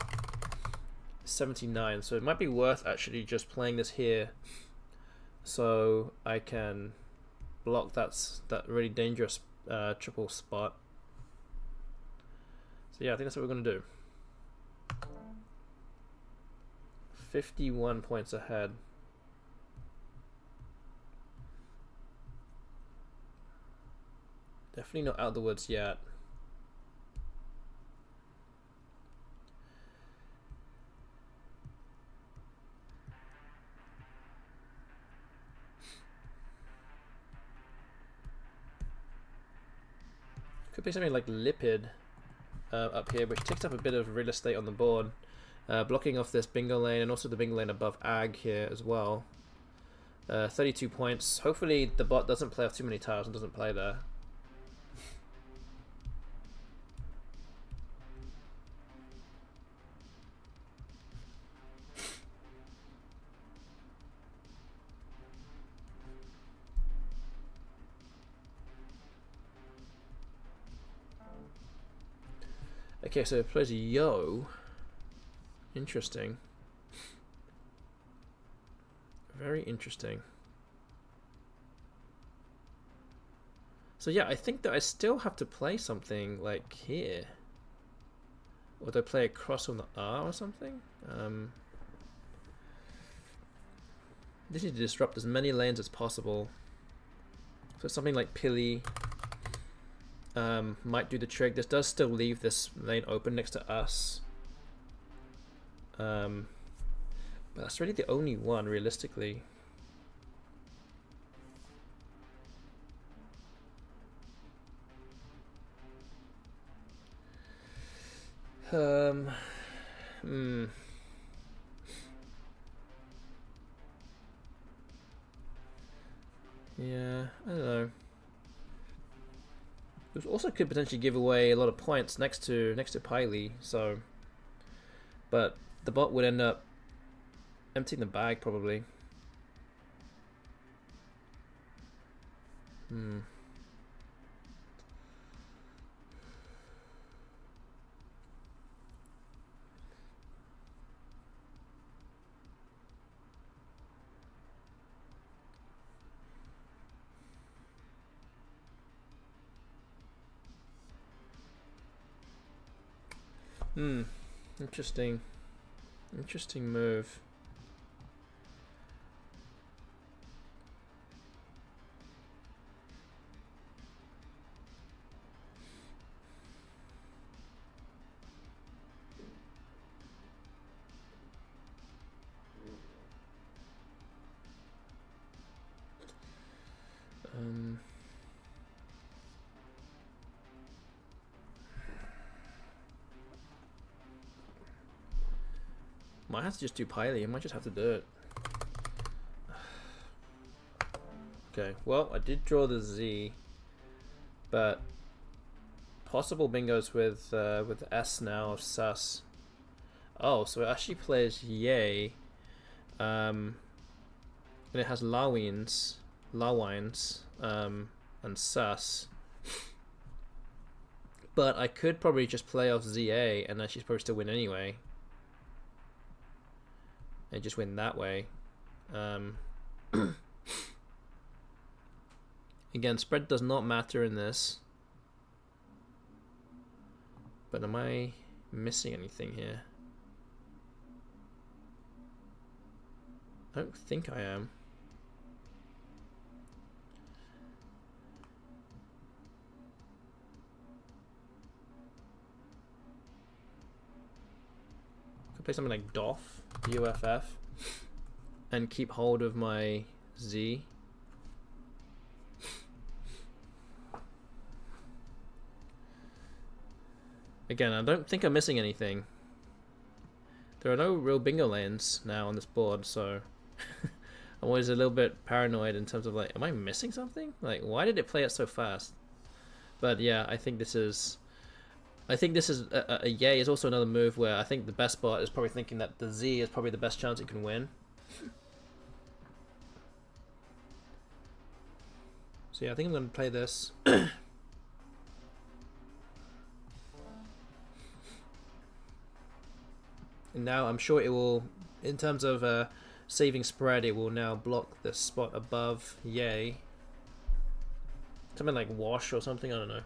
79, so it might be worth actually just playing this here, so I can block that really dangerous triple spot. So yeah, I think that's what we're going to do. 51 points ahead. Definitely not out of the woods yet. Could be something like Lipid up here, which takes up a bit of real estate on the board, blocking off this bingo lane and also the bingo lane above Ag here as well. 32 points. Hopefully the bot doesn't play off too many tiles and doesn't play there. Okay, so it plays a Yo. Interesting. Very interesting. So yeah, I think that I still have to play something like here. Or do I play across on the R or something? This need to disrupt as many lanes as possible. So something like Pilly might do the trick. This does still leave this lane open next to us. But that's really the only one, realistically. Yeah, I don't know. This also could potentially give away a lot of points next to Piley, so, but the bot would end up emptying the bag probably. Interesting. Interesting move. Might have to just do Piley. I might just have to do it. Okay, well, I did draw the Z, but possible bingos with S now of Sus. Oh, so it actually plays Yay. And it has Lawines, and Sus. But I could probably just play off ZA and then she's probably still win anyway. And just win that way. Again, spread does not matter in this. But am I missing anything here? I don't think I am. Could play something like DOF, UFF, and keep hold of my Z. Again, I don't think I'm missing anything. There are no real bingo lanes now on this board, so I'm always a little bit paranoid in terms of like, am I missing something? Like, why did it play it so fast? But yeah, I think this is a Yay is also another move where I think the BESTBOT is probably thinking that the Z is probably the best chance it can win. So yeah, I think I'm going to play this. And now I'm sure it will, in terms of saving spread, it will now block the spot above Yay. Something like wash or something, I don't know.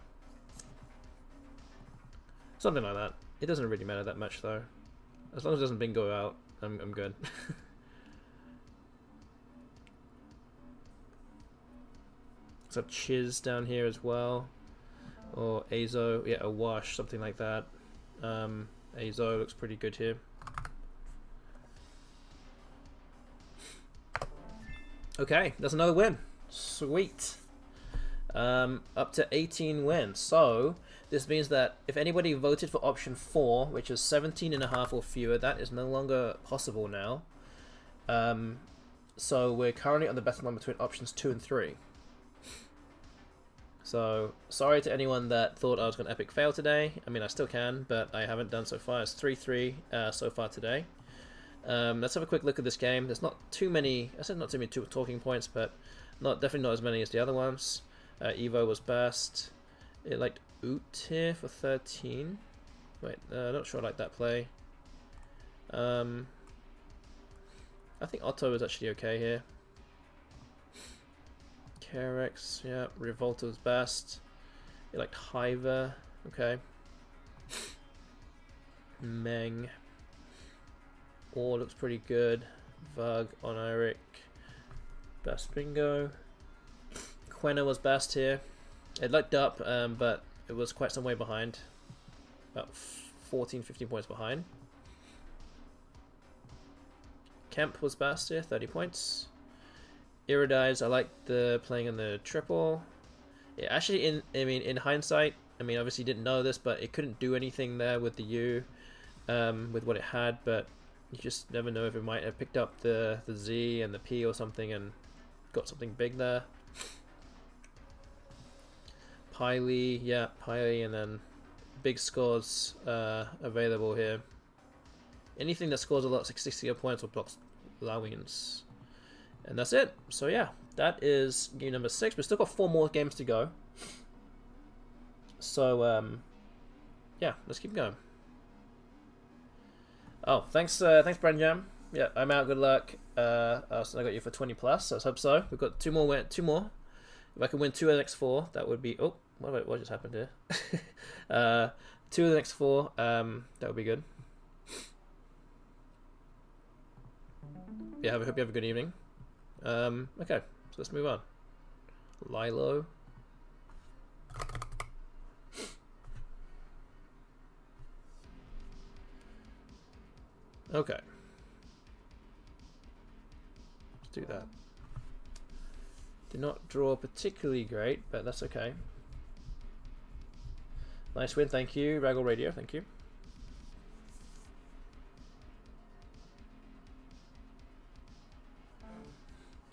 Something like that. It doesn't really matter that much though. As long as it doesn't bingo out, I'm good. So Chiz down here as well. Or Azo, yeah, a wash, something like that. Azo looks pretty good here. Okay, that's another win. Sweet. Up to 18 wins. So this means that if anybody voted for option 4, which is 17.5 or fewer, that is no longer possible now. So we're currently on the battle line between options 2 and 3. So sorry to anyone that thought I was going to epic fail today. I mean, I still can, but I haven't done so far. It's 3-3 so far today. Let's have a quick look at this game. There's not too many, I said not too many talking points, but definitely not as many as the other ones. Evo was best. It liked Oot here for 13. Wait, not sure I like that play. I think Otto is actually okay here. Carex, yeah, Revolta was best. It liked Hiver, okay. Meng. Or looks pretty good. Vug, Oniric, best bingo. Quena was best here. It looked up, but it was quite some way behind. About 14-15 points behind. Kemp was best here, 30 points. Iridives, I like the playing on the triple. Yeah, actually, in hindsight, I mean, obviously didn't know this, but it couldn't do anything there with the U, with what it had. But you just never know if it might have picked up the Z and the P or something and got something big there. Piley, yeah, Piley, and then big scores available here. Anything that scores a lot, 60 points or blocks Lawines. And that's it. So yeah, that is game number 6. We've still got 4 more games to go. So yeah, let's keep going. Oh, thanks Brenjam. Yeah, I'm out. Good luck. So I got you for 20 plus. Let's hope so. We've got 2 more. If I can win 2 of the next 4, that would be. Oh, what just happened here? 2 of the next 4. That would be good. Yeah, I hope you have a good evening. Okay, so let's move on. Lilo. Okay. Let's do that. Did not draw particularly great, but that's okay. Nice win, thank you. Raggle Radio, thank you.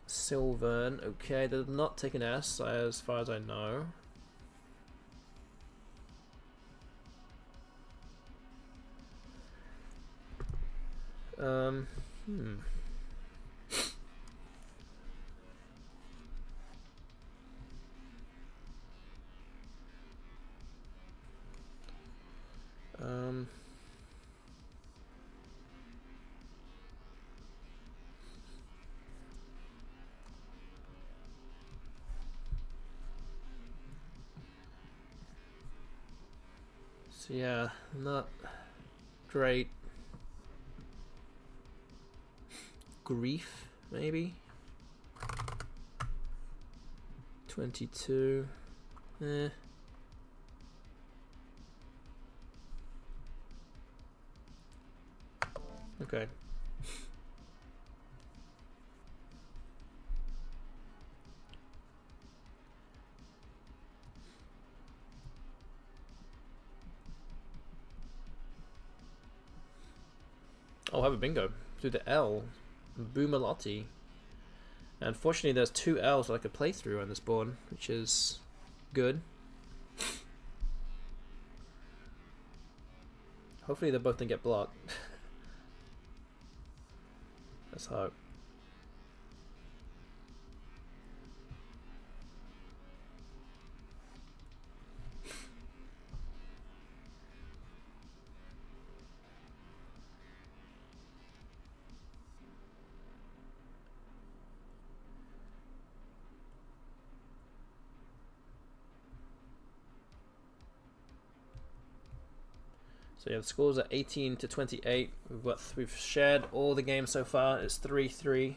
Sylvan, okay, they're not taking S as far as I know. Hmm. So yeah, not great. Grief, maybe. 22. Eh. Okay. Oh, have a bingo. Through the L. Boomalotti. Unfortunately, there's 2 L's that I could play through on this board, which is good. Hopefully they both didn't get blocked. Let's hope. So yeah, the scores are 18 to 28. We've shared all the games so far. It's 3-3.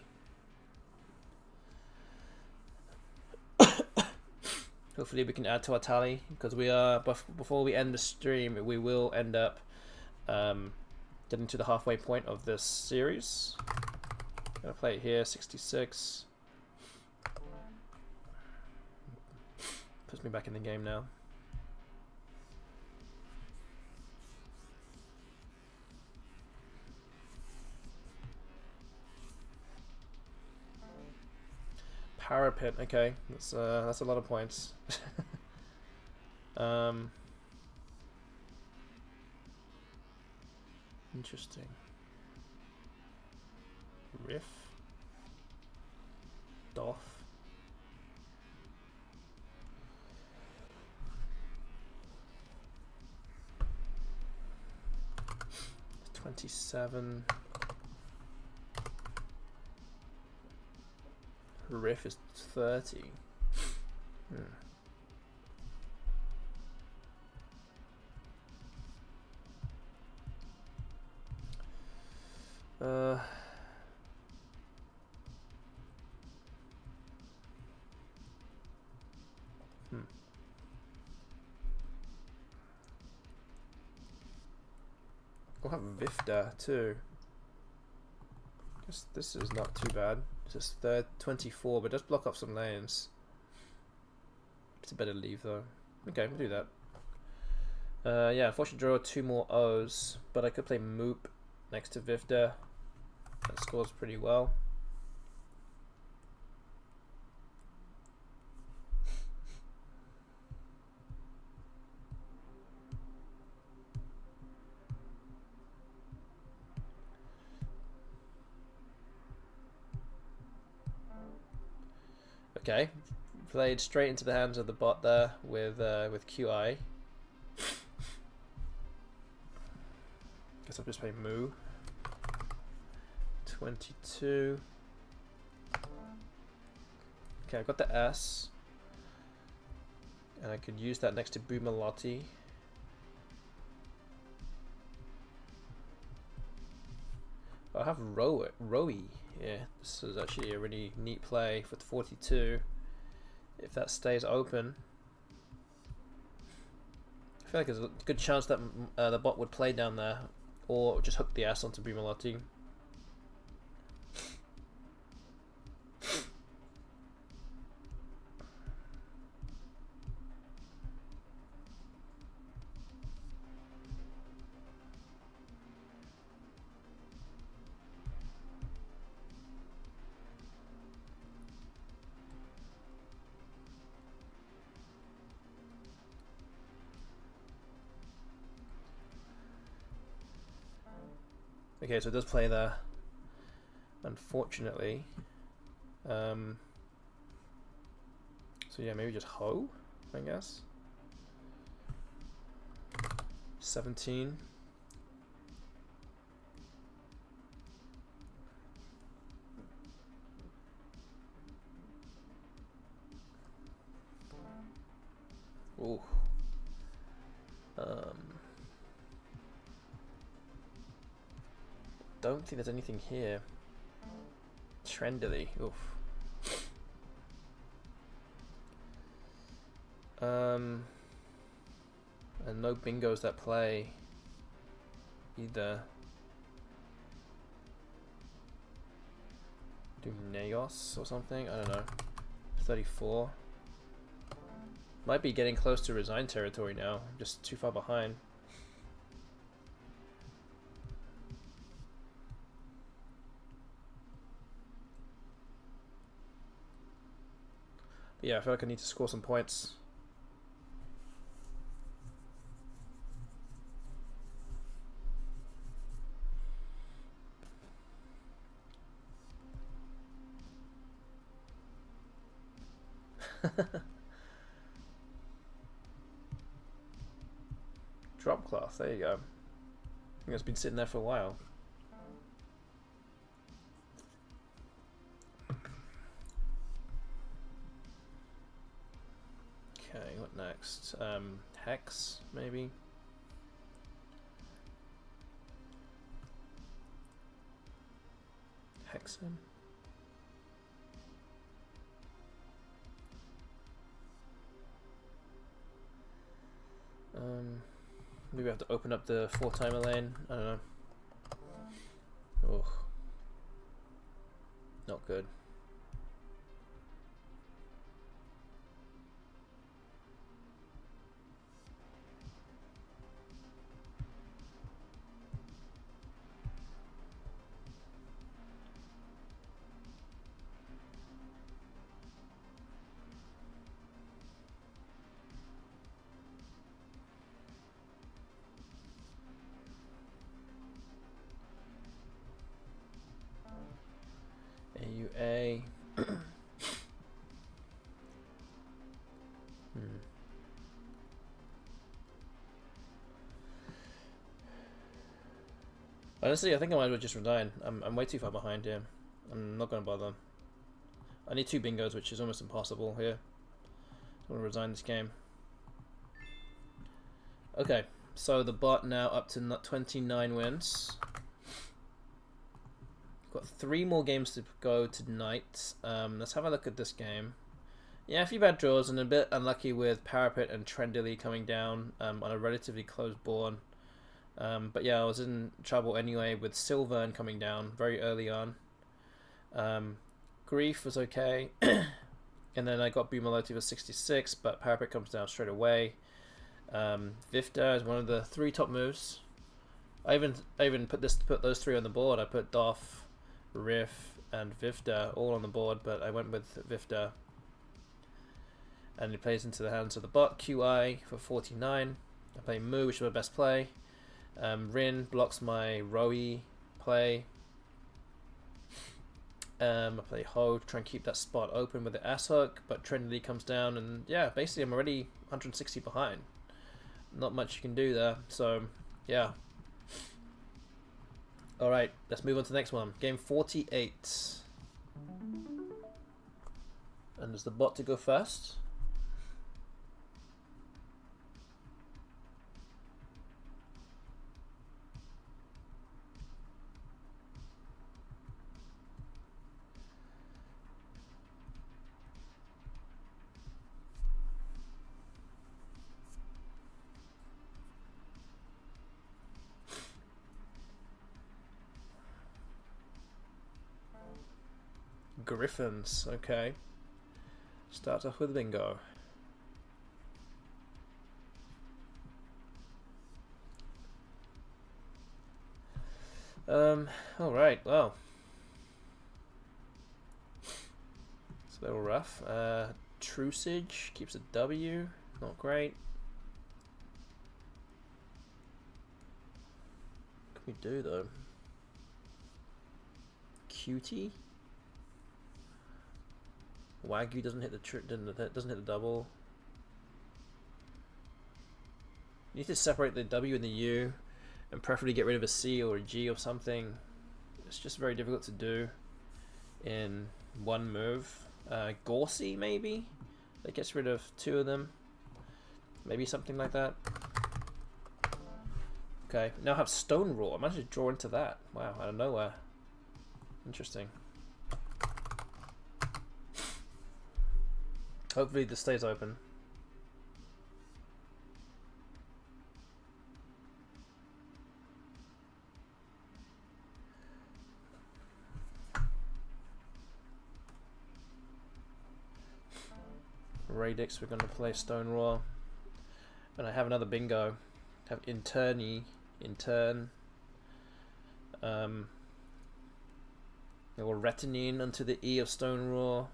Hopefully we can add to our tally, because we are, before we end the stream, we will end up getting to the halfway point of this series. Gonna play it here, 66. Puts me back in the game now. Parapet, okay, that's a lot of points. Interesting. Riff. Doff. It's 27. Riff is 30. We'll have Vifta too. Guess this is not too bad. It's just 24, but just block up some lanes. It's a better leave though. Okay, we'll do that. Yeah, unfortunately draw 2 more O's, but I could play Moop next to Vifta. That scores pretty well. Okay, played straight into the hands of the bot there with QI. Guess I'll just play Moo. 22. Okay, I've got the S, and I could use that next to Boomalotti. I have Rowie. Yeah, this is actually a really neat play for 42. If that stays open, I feel like there's a good chance that the bot would play down there, or just hook the ass onto Boomalotti. Okay, so it does play there. unfortunately. So yeah, maybe just Ho, I guess. 17. Ooh. Don't think there's anything here. Trendily. Oof. And no bingos that play either. Do Neos or something? I don't know. 34. Might be getting close to resign territory now. Just too far behind. But yeah, I feel like I need to score some points. Drop cloth, there you go. I think it's been sitting there for a while. Okay, what next? Hex, maybe? Hexen? Maybe I have to open up the 4-timer lane. I don't know. Oh, not good. AUA. Honestly, I think I might as well just resign. I'm way too far behind here. I'm not going to bother. I need 2 bingos, which is almost impossible here. I'm going to resign this game. Okay, so the bot now up to 29 wins. Got 3 more games to go tonight. Let's have a look at this game. Yeah, a few bad draws and a bit unlucky with Parapet and Trendily coming down on a relatively close board. But yeah, I was in trouble anyway with Silvern coming down very early on. Grief was okay. And then I got Bumaloti for 66, but Parapet comes down straight away. Vifta is one of the 3 top moves. I even put those 3 on the board. I put Doff, Riff, and Vifta all on the board, but I went with Vifta. And it plays into the hands of the bot. QI for 49. I play Moo, which is my best play. Rin blocks my Roe play. I play Ho to try and keep that spot open with the ass hook, but Trinity comes down, and yeah, basically I'm already 160 behind. Not much you can do there, so yeah. Alright, let's move on to the next one. Game 48. And there's the bot to go first. Griffins, okay. Start off with bingo. Alright, well. It's a little rough. Trucage keeps a W, not great. What can we do though? cutie. Wagyu doesn't hit the doesn't hit the double. You need to separate the W and the U, and preferably get rid of a C or a G or something. It's just very difficult to do in one move. Gorsey maybe? That gets rid of 2 of them. Maybe something like that. Okay, now I have Stone Raw. I managed to draw into that. Wow, out of nowhere. Interesting. Hopefully this stays open. Radix, we're going to play Stone Raw. And I have another bingo. I have Interny, Intern. They will retinine onto the E of Stone Raw.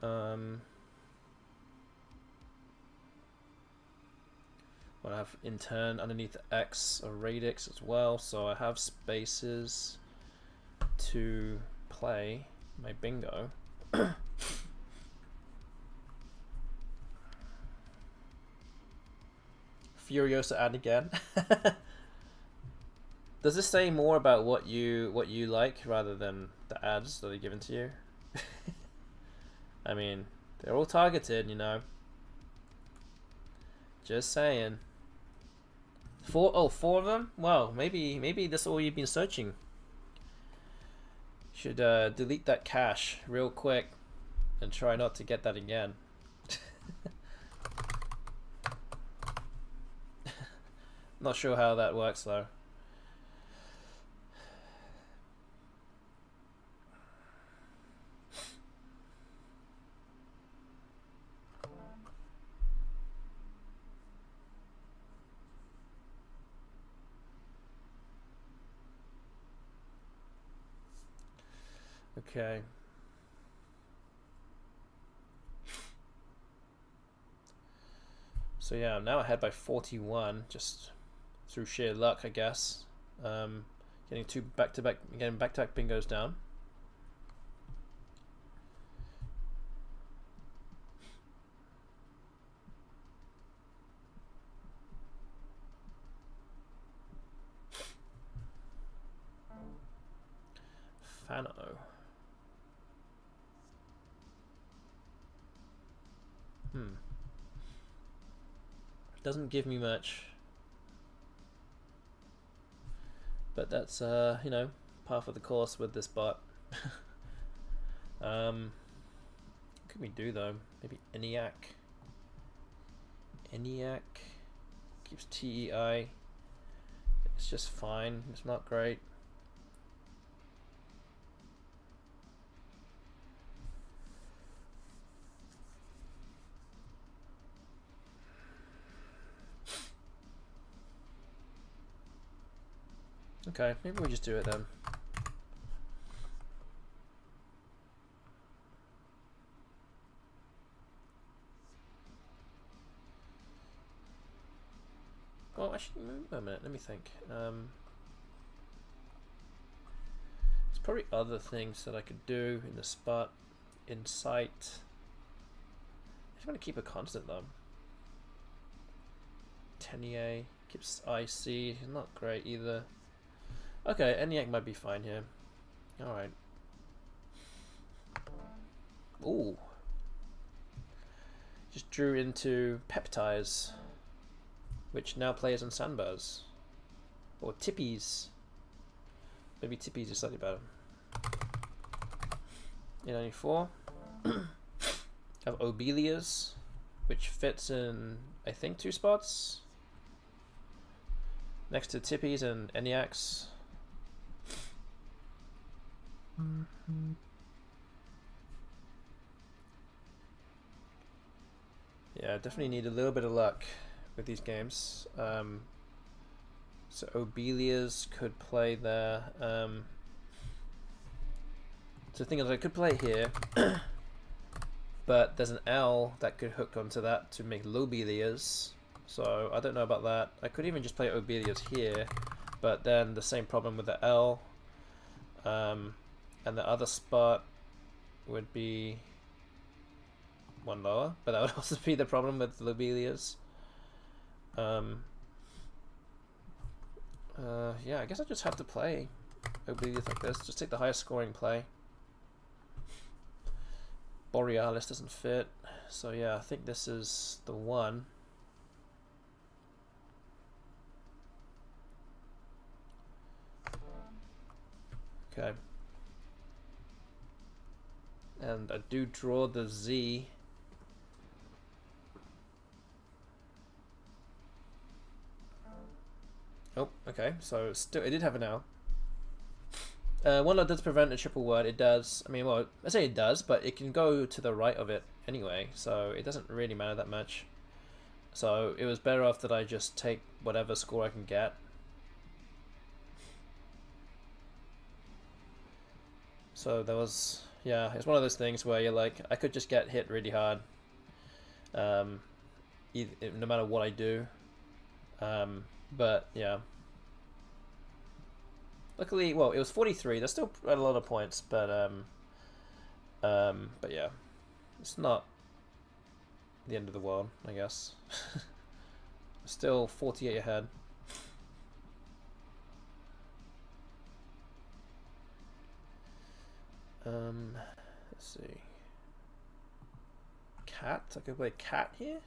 Well, I have Intern underneath the X of Radix as well, so I have spaces to play my bingo. Furiosa ad again. Does this say more about what you like rather than the ads that are given to you? I mean, they're all targeted, you know. Just saying. 4 of them? Well, maybe that's all you've been searching. Should delete that cache real quick and try not to get that again. Not sure how that works though. Okay. So yeah, I'm now ahead by 41, just through sheer luck, I guess. Getting back-to-back bingos down. Fano. Doesn't give me much, but that's you know, par for the course with this bot. What can we do though? Maybe ENIAC. ENIAC keeps TEI. It's just fine. It's not great. Okay, maybe we just do it then. Well, actually, wait a minute, let me think. There's probably other things that I could do in the spot, insight. I just want to keep a constant though. Tenier keeps IC, not great either. Okay, ENIAC might be fine here. Alright. Ooh. Just drew into Peptides, which now plays on Sandbars. Or Tippies. Maybe Tippies is slightly better. In 94. Have Obelias, which fits in, I think, 2 spots. Next to Tippies and ENIACs. Yeah, definitely need a little bit of luck with these games. So Obelias could play there. So the thing is, I could play here, but there's an L that could hook onto that to make Lobelias. So I don't know about that. I could even just play Obelias here, but then the same problem with the L, and the other spot would be one lower, but that would also be the problem with lobelias. Yeah, I guess I just have to play Obelius like this. Just take the highest scoring play. Borealis doesn't fit, so yeah, I think this is the one. Okay. And I do draw the Z. Oh, okay, so still, it did have an L. One that does prevent a triple word, it does. I mean, well, I say it does, but it can go to the right of it anyway, so it doesn't really matter that much. So it was better off that I just take whatever score I can get. So there was, yeah, it's one of those things where you're like, I could just get hit really hard, no matter what I do. But yeah. Luckily, well, it was 43. That's still a lot of points, but yeah, it's not the end of the world, I guess. Still 48 ahead. Let's see. Cat. I could play cat here.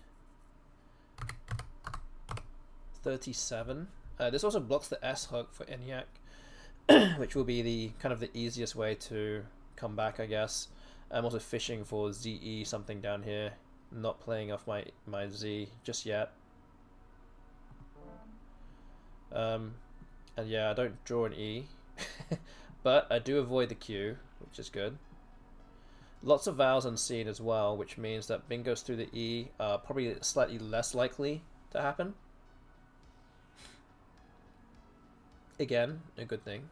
37. This also blocks the S hook for a9yt, which will be the kind of the easiest way to come back, I guess. I'm also fishing for ZE something down here. Not playing off my Z just yet. And yeah, I don't draw an E, but I do avoid the Q, which is good. Lots of vowels unseen as well, which means that bingos through the E are probably slightly less likely to happen. Again, a good thing.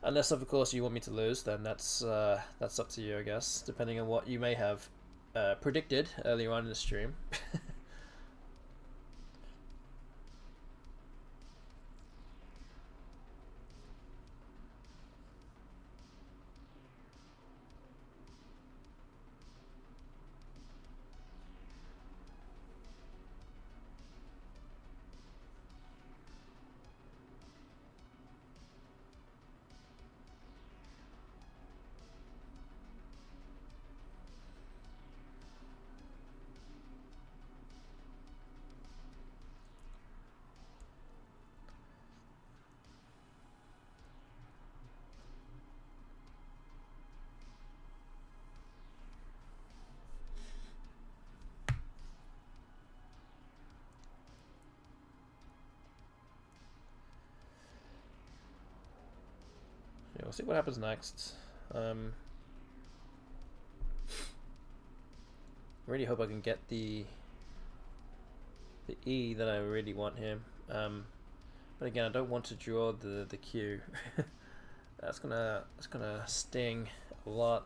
Unless, of course, you want me to lose, then that's up to you, I guess, depending on what you may have predicted earlier on in the stream. Yeah, we'll see what happens next. Really hope I can get the E that I really want here. But again, I don't want to draw the Q. That's gonna sting a lot.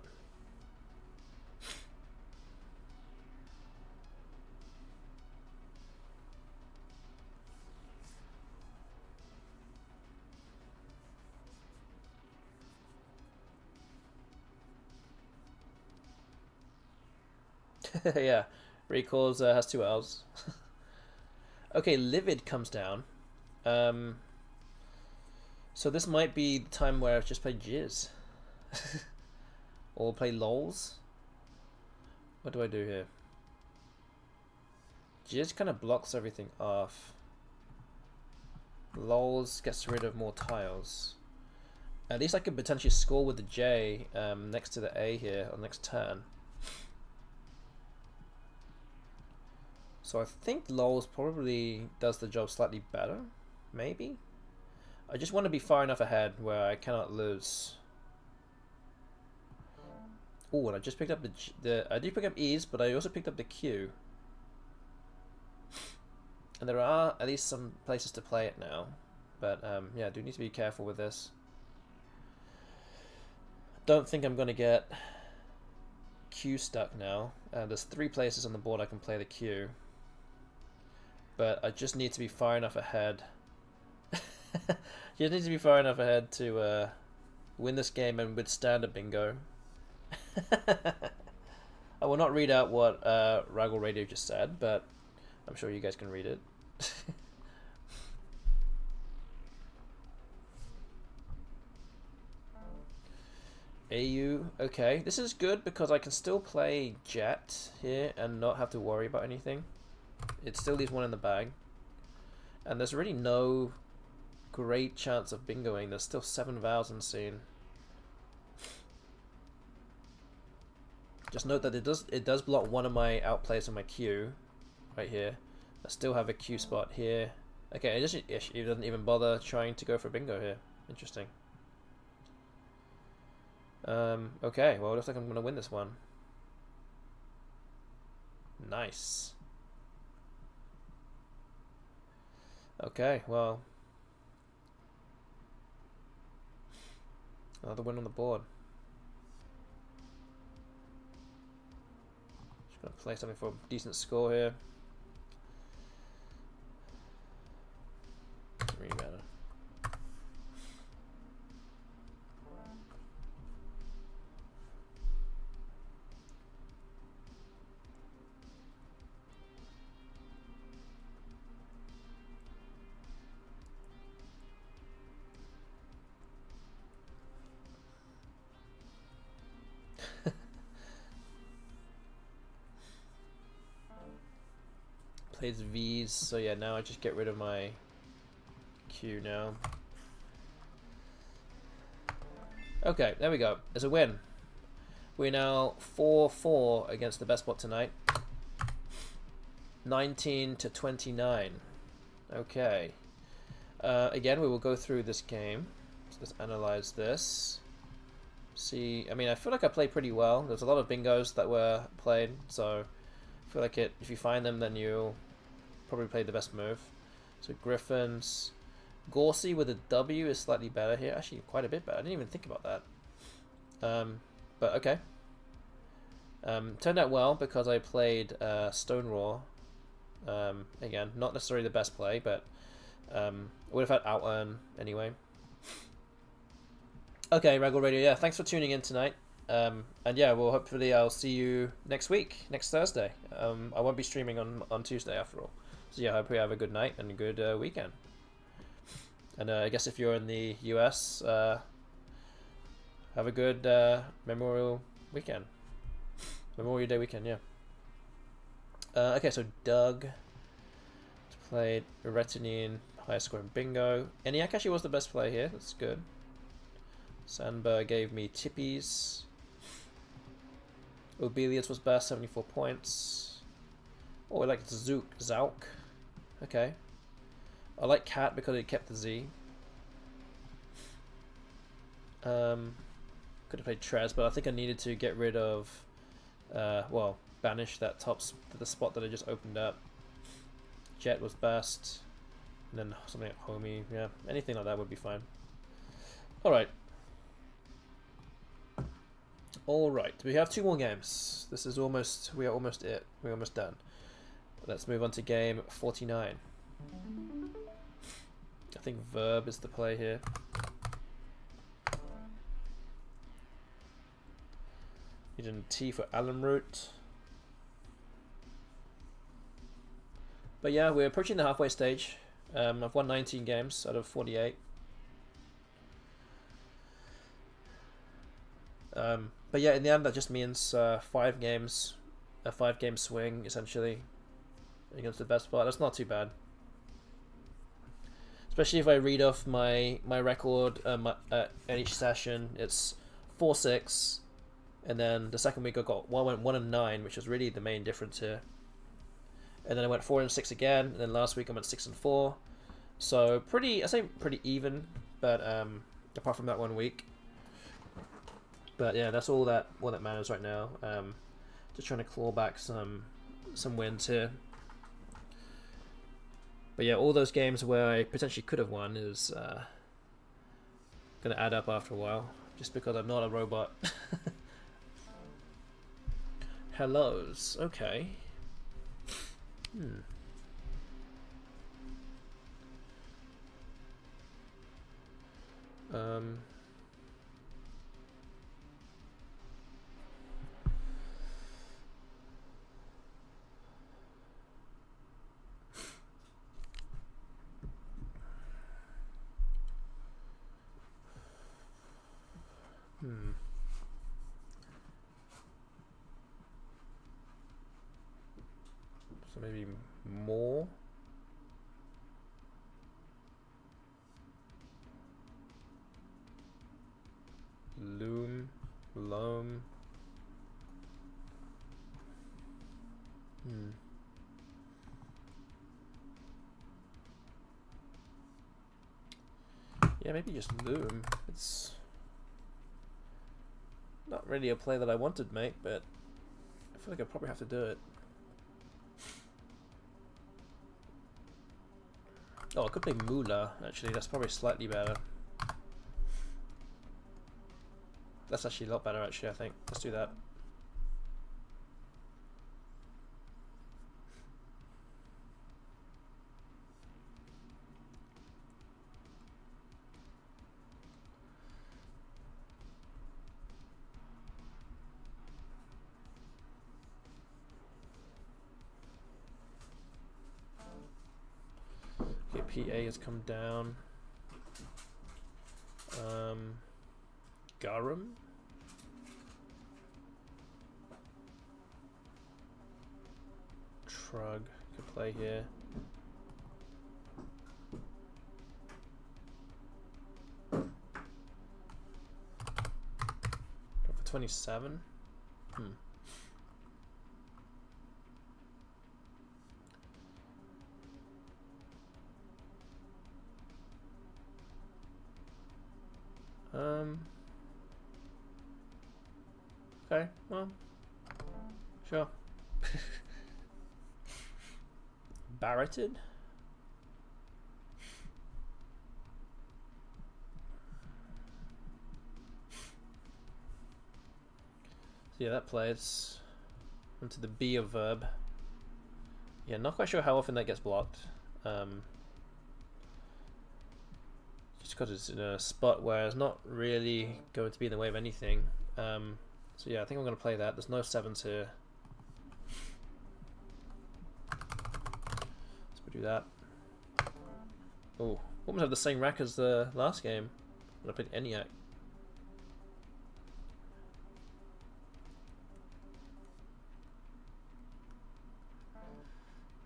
Yeah, recalls has 2 L's. Okay, livid comes down. So this might be the time where I've just played Jizz. Or play lols. What do I do here? Jizz kind of blocks everything off. Lols gets rid of more tiles. At least I could potentially score with the J next to the A here on next turn. So I think lols probably does the job slightly better, maybe? I just want to be far enough ahead where I cannot lose. Oh, and I just picked up I did pick up E's, but I also picked up the Q. And there are at least some places to play it now. But yeah, I do need to be careful with this. Don't think I'm going to get Q stuck now. There's 3 places on the board I can play the Q. but I just need to be far enough ahead. You need to be far enough ahead to win this game and withstand a bingo. I will not read out what Raggle Radio just said, but I'm sure you guys can read it. AU, okay. This is good because I can still play Jet here and not have to worry about anything. It still leaves one in the bag. And there's really no great chance of bingoing. There's still 7 vowels in scene. Just note that it does block one of my outplays in my queue right here. I still have a queue spot here. Okay, it doesn't even bother trying to go for bingo here. Interesting. Okay, well, it looks like I'm going to win this one. Nice. Okay, well. Another win on the board. Just going to play something for a decent score here. Doesn't really matter. Plays V's, so yeah, now I just get rid of my Q now. Okay, there we go. It's a win. We're now 4-4 against the BESTBOT tonight. 19 to 29. Okay. Again, we will go through this game. So let's analyze this. See, I mean, I feel like I played pretty well. There's a lot of bingos that were played, so I feel like if you find them, then you'll probably play the best move. So Griffins. Gorsey with a W is slightly better here. Actually, quite a bit better. I didn't even think about that. But okay. Turned out well because I played Stone Raw. Again, not necessarily the best play, but I would have had out earn anyway. Okay, Raggle Radio. Yeah, thanks for tuning in tonight. And yeah, well, hopefully I'll see you next week, next Thursday. I won't be streaming on Tuesday after all. So yeah, I hope you have a good night and a good weekend. And I guess if you're in the US, have a good Memorial weekend. Memorial Day weekend, yeah. Okay, so Doug played Retinine, highest score in bingo. ENIAC actually was the best play here. That's good. Sandberg gave me Tippies. Obelius was best, 74 points. Oh, I like Zauk. Okay. I like Cat because it kept the Z. Could have played Trez, but I think I needed to get rid of, well, banish that the spot that I just opened up. Jet was best. And then something like Homie. Yeah, anything like that would be fine. Alright. Alright, we have 2 more games. We are almost it. We're almost done. Let's move on to game 49. I think Verb is the play here. Need a T for Allen Root. But yeah, we're approaching the halfway stage. I've won 19 games out of 48. But yeah, in the end, that just means 5 games, a 5-game swing essentially against the BESTBOT. That's not too bad, especially if I read off my record at each session. It's 4-6, and then the second week I went 1-9, which is really the main difference here. And then I went 4-6 again, and then last week I went 6-4. So I say pretty even, but apart from that 1 week. But yeah, that's all that matters right now. Just trying to claw back some wins here. But yeah, all those games where I potentially could have won is going to add up after a while, just because I'm not a robot. Hellos, okay. So maybe more. Loom, loam. Yeah, maybe just loom. It's not really a play that I wanted, mate, but I feel like I probably have to do it. Oh, I could play moolah, actually. That's probably slightly better. That's actually a lot better, actually, I think. Let's do that. Okay, PA has come down. Garum? Shrug could play here. Go for 27. Okay, well, sure. Barretted? So yeah, that plays onto the B of verb. Yeah, not quite sure how often that gets blocked. Just because it's in a spot where it's not really going to be in the way of anything. So yeah, I think I'm going to play that. There's no 7s here. So we'll do that. Oh, almost have the same rack as the last game when I played a9yt.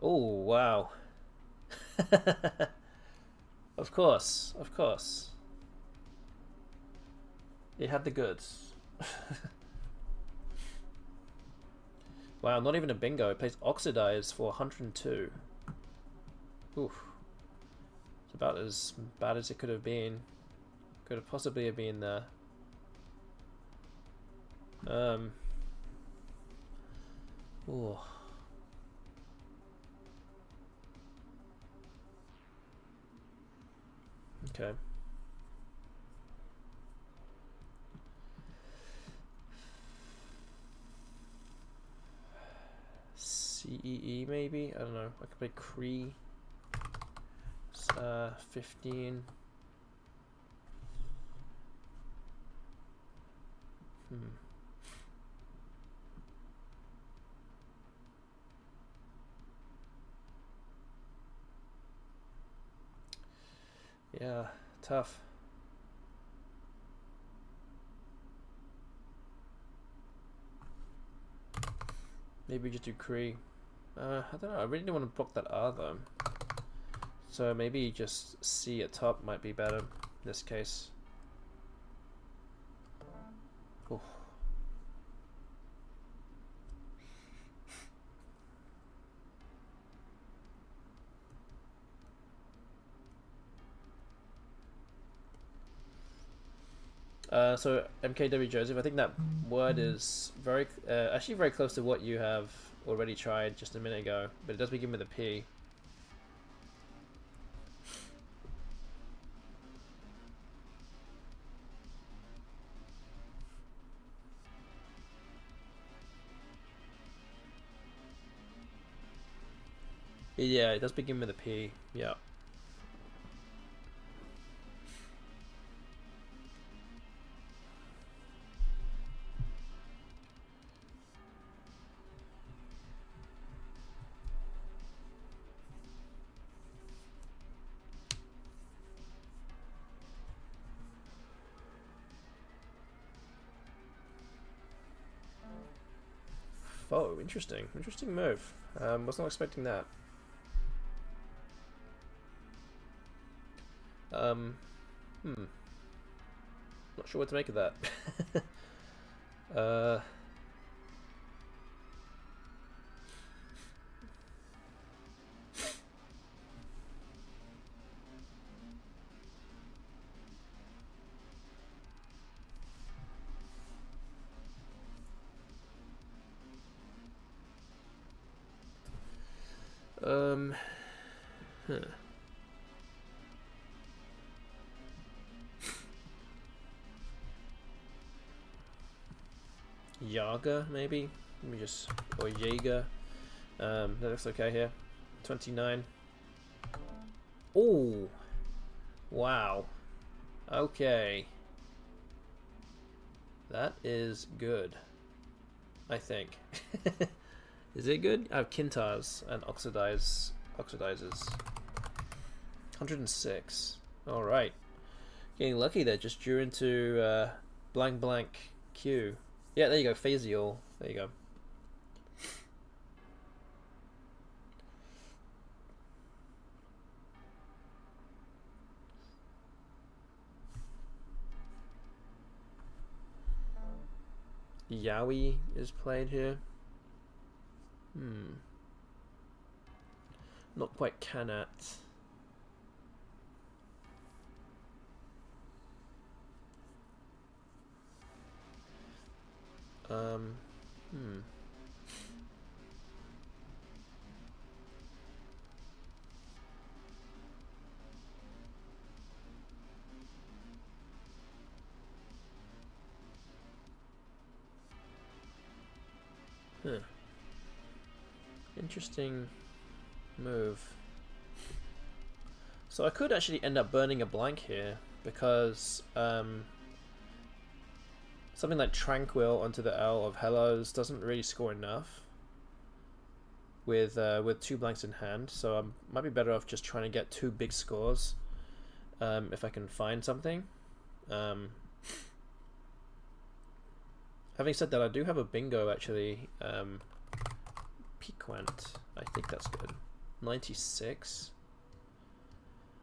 Oh, wow. Of course, of course. It had the goods. Wow, not even a bingo. It plays Oxidize for 102. Oof. It's about as bad as it could have been. Could have possibly have been there. Ooh. Okay. CEE maybe? I don't know. I could play Cree. 15. Yeah, tough. Maybe just do Cree. I don't know. I really don't want to block that R though. So maybe just C at top might be better in this case. Oof. So MKW Joseph, I think that word is very actually very close to what you have already tried just a minute ago, but it does begin with a P. Yeah, it does begin with a P. Yeah. Interesting move. Was not expecting that. Not sure what to make of that. Huh. Yaga, maybe? Let me just... or Jaeger. That looks okay here. 29. Oh! Wow. Okay. That is good. I think. Is it good? I have Kintars and oxidizers. 106. Alright. Getting lucky there, just drew into blank blank Q. Yeah, there you go, Phasial. There you go. Yowie is played here. Not quite Kanat. Interesting move. So I could actually end up burning a blank here because something like Tranquil onto the L of Hellos doesn't really score enough with 2 blanks in hand. So I might be better off just trying to get 2 big scores if I can find something. Having said that, I do have a bingo actually. Piquant, I think that's good. 96.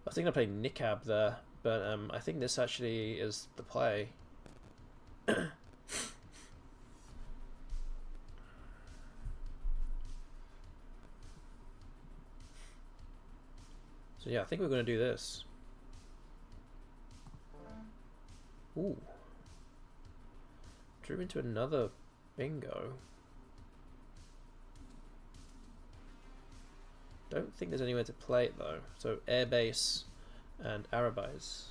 I think I play Nickab there, but I think this actually is the play. So yeah, I think we're going to do this. Ooh. Drew into another bingo. Don't think there's anywhere to play it though. So Airbase and Arabise.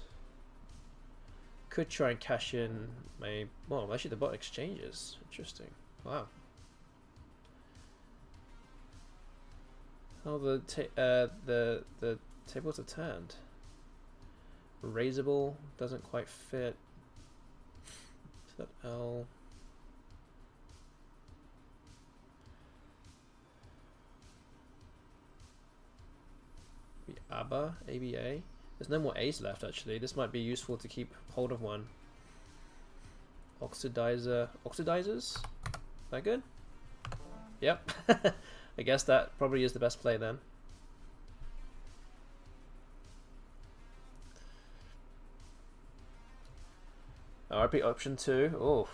Could try and cash in my... well, actually the bot exchanges. Interesting. Wow. Oh, the tables are turned. Raisable doesn't quite fit. So that L... ABA. There's no more A's left actually. This might be useful to keep hold of one. Oxidizers? That good? Yep. I guess that probably is the best play then. RP option 2. Oh,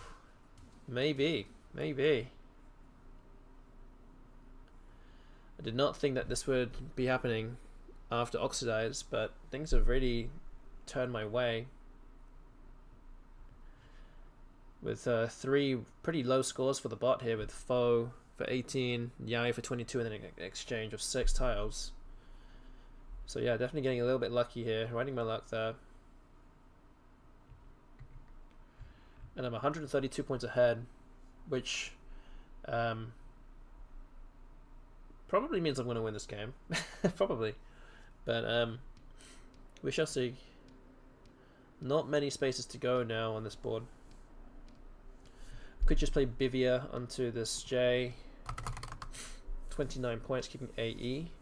maybe. I did not think that this would be happening after Oxidize, but things have really turned my way. With 3 pretty low scores for the bot here, with Foe for 18, Yai for 22, and then an exchange of 6 tiles. So yeah, definitely getting a little bit lucky here, riding my luck there. And I'm 132 points ahead, which probably means I'm going to win this game. Probably. But we shall see. Not many spaces to go now on this board. Could just play Bivia onto this J. 29 points, keeping AE.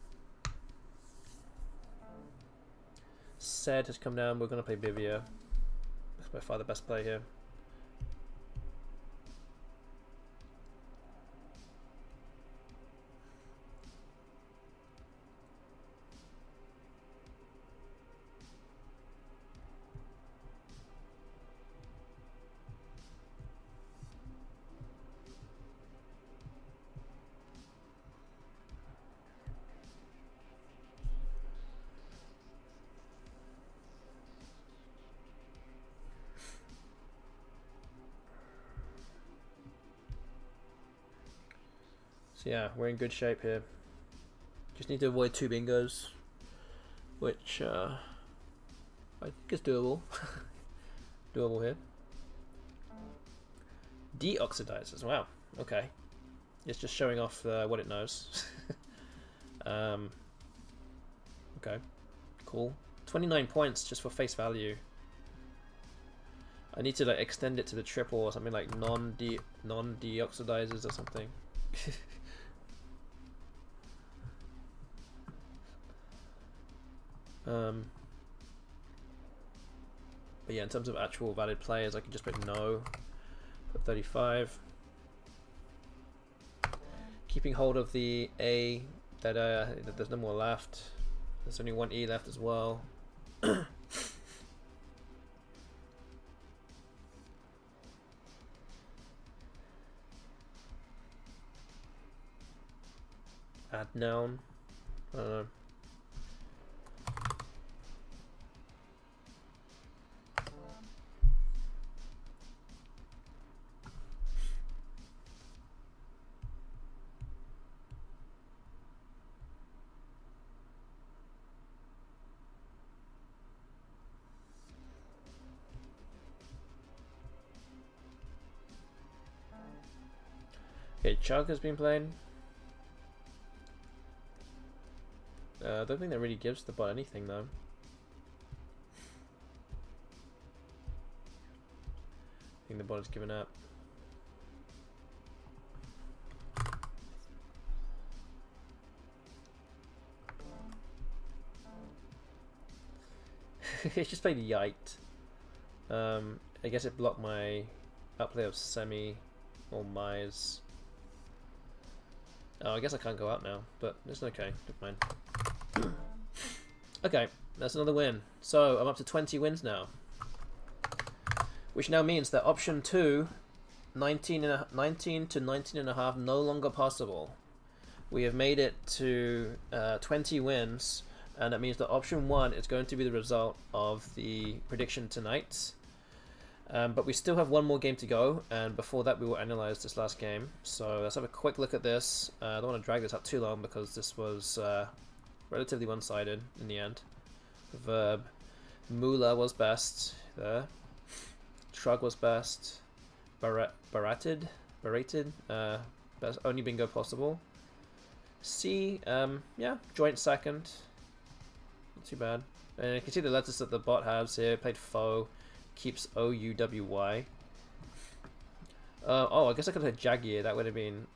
Sed has come down. We're going to play Bivia. That's by far the best play here. So yeah, we're in good shape here. Just need to avoid 2 bingos, which I think is doable. Doable here. Deoxidizers, wow, okay. It's just showing off what it knows. Okay, cool. 29 points just for face value. I need to like extend it to the triple or something like non-deoxidizers or something. But yeah, in terms of actual valid players, I can just put no, put 35. Keeping hold of the A, that there's no more left. There's only 1 E left as well. Add noun. I don't know. Okay, Chug has been played. I don't think that really gives the bot anything though. I think the bot has given up. It's just played a 9yt. I guess it blocked my upplay of Semi or Mize. Oh, I guess I can't go out now, but it's okay. Never mind. Okay, that's another win. So I'm up to 20 wins now, which now means that option 2, 19 to 19.5, no longer possible. We have made it to 20 wins, and that means that option 1 is going to be the result of the prediction tonight. But we still have 1 more game to go, and before that we will analyze this last game. So let's have a quick look at this. I don't want to drag this out too long because this was relatively one-sided in the end. Verb. Moolah was best there. Shrug was best. Berated. Best only bingo possible. C, yeah, joint second. Not too bad. And you can see the letters that the bot has here. Played faux. Keeps O-U-W-Y. Oh, I guess I could have had Jagier. That would have been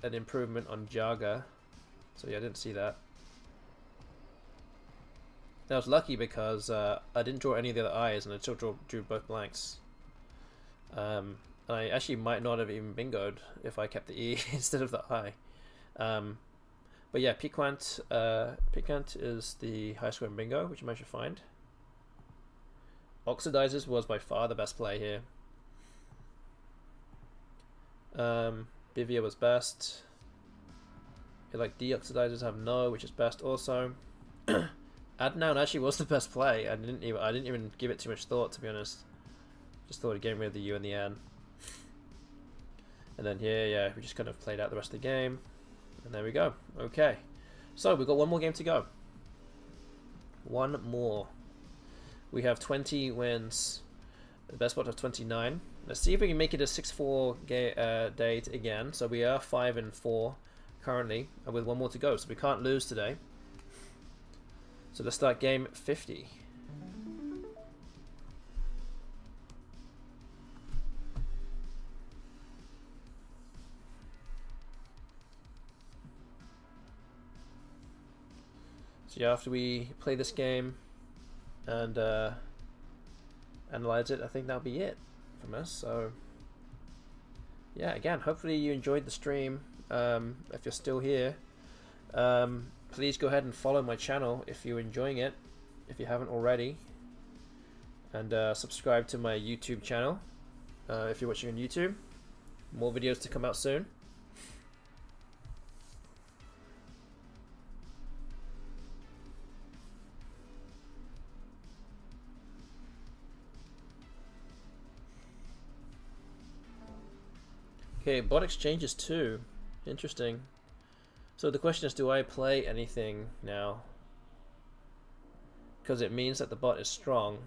an improvement on Jaga. So yeah, I didn't see that. I was lucky because I didn't draw any of the other eyes, and I still drew both blanks. And I actually might not have even bingoed if I kept the E instead of the I. But yeah, Piquant is the high score in bingo, which you might should find. Oxidizers was by far the best play here. Bivia was best. Like deoxidizers have no, which is best also. Adnoun actually was the best play. I didn't even give it too much thought, to be honest. Just thought of getting rid of the U and the N. And then here, yeah, we just kind of played out the rest of the game. And there we go. Okay. So we've got 1 more game to go. 1 more. We have 20 wins. The best bot of 29. Let's see if we can make it a 6-4 date again. So we are 5-4 currently, with 1 more to go. So we can't lose today. So let's start game 50. So yeah, after we play this game and analyze it, I think that'll be it from us. So yeah, again, hopefully you enjoyed the stream. If you're still here, please go ahead and follow my channel if you're enjoying it, if you haven't already, and subscribe to my YouTube channel if you're watching on YouTube. More videos to come out soon. Okay, bot exchanges too. Interesting. So the question is, do I play anything now? Because it means that the bot is strong.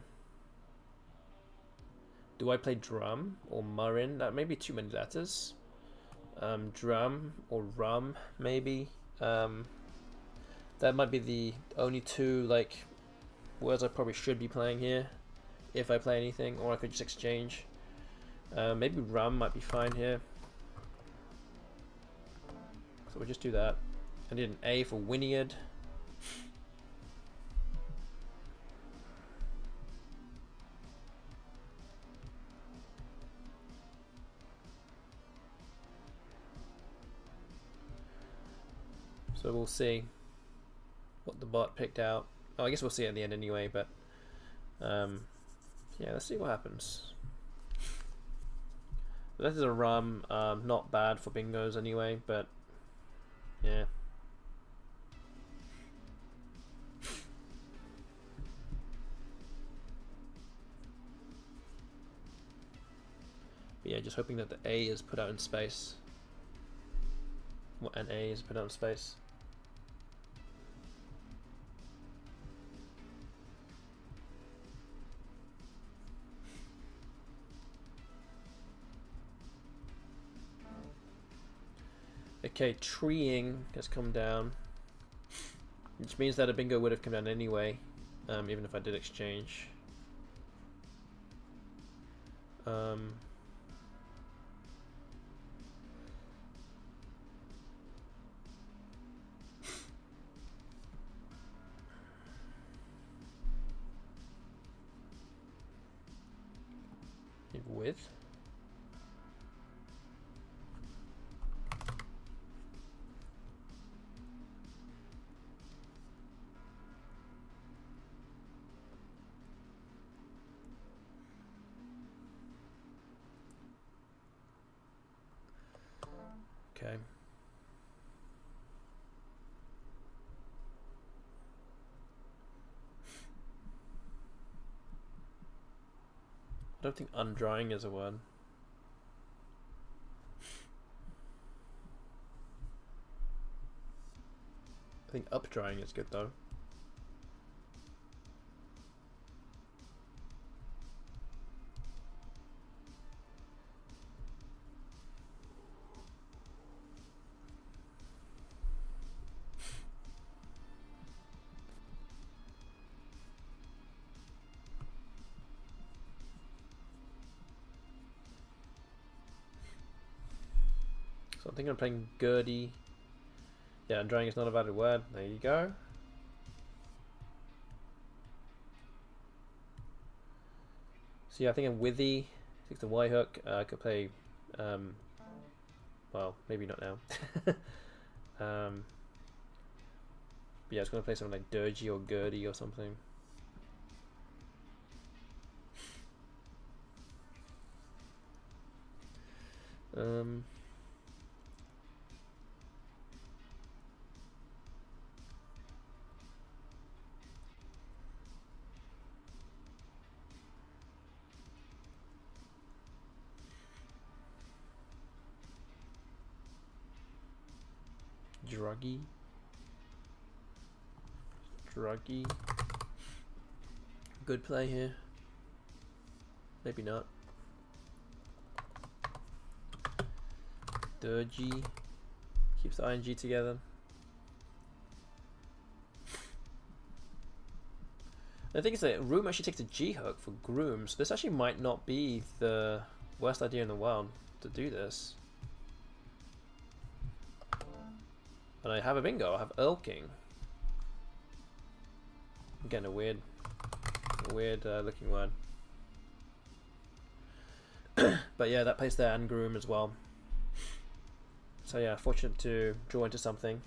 Do I play drum or Marin? That may be too many letters. Drum or rum, maybe. That might be the only two like words I probably should be playing here, if I play anything, or I could just exchange. Maybe rum might be fine here. So we'll just do that. I need an A for Wyniad. So we'll see what the bot picked out. Oh, I guess we'll see at the end anyway, but yeah, let's see what happens. So this is a rum, not bad for bingos anyway, but yeah. But yeah, just hoping that the A is put out in space. What an A is put out in space. Okay, treeing has come down, which means that a bingo would have come down anyway, even if I did exchange. With. Okay. I don't think undrying is a word. I think updrying is good though. So I think I'm playing Gertie. Yeah, undrying is not a valid word. There you go. So yeah, I think I'm Withy. Takes the Y hook. I could play, well, maybe not now. But yeah, I was going to play something like Dirgy or Gertie or something. Druggy. Good play here. Maybe not. Dirgy. Keeps the ing together. The thing is that room actually takes a G hook for groom, so this actually might not be the worst idea in the world to do this. And I have a bingo, I have Earl King. I'm getting a weird looking word. But yeah, that plays there and groom as well. So yeah, fortunate to draw into something.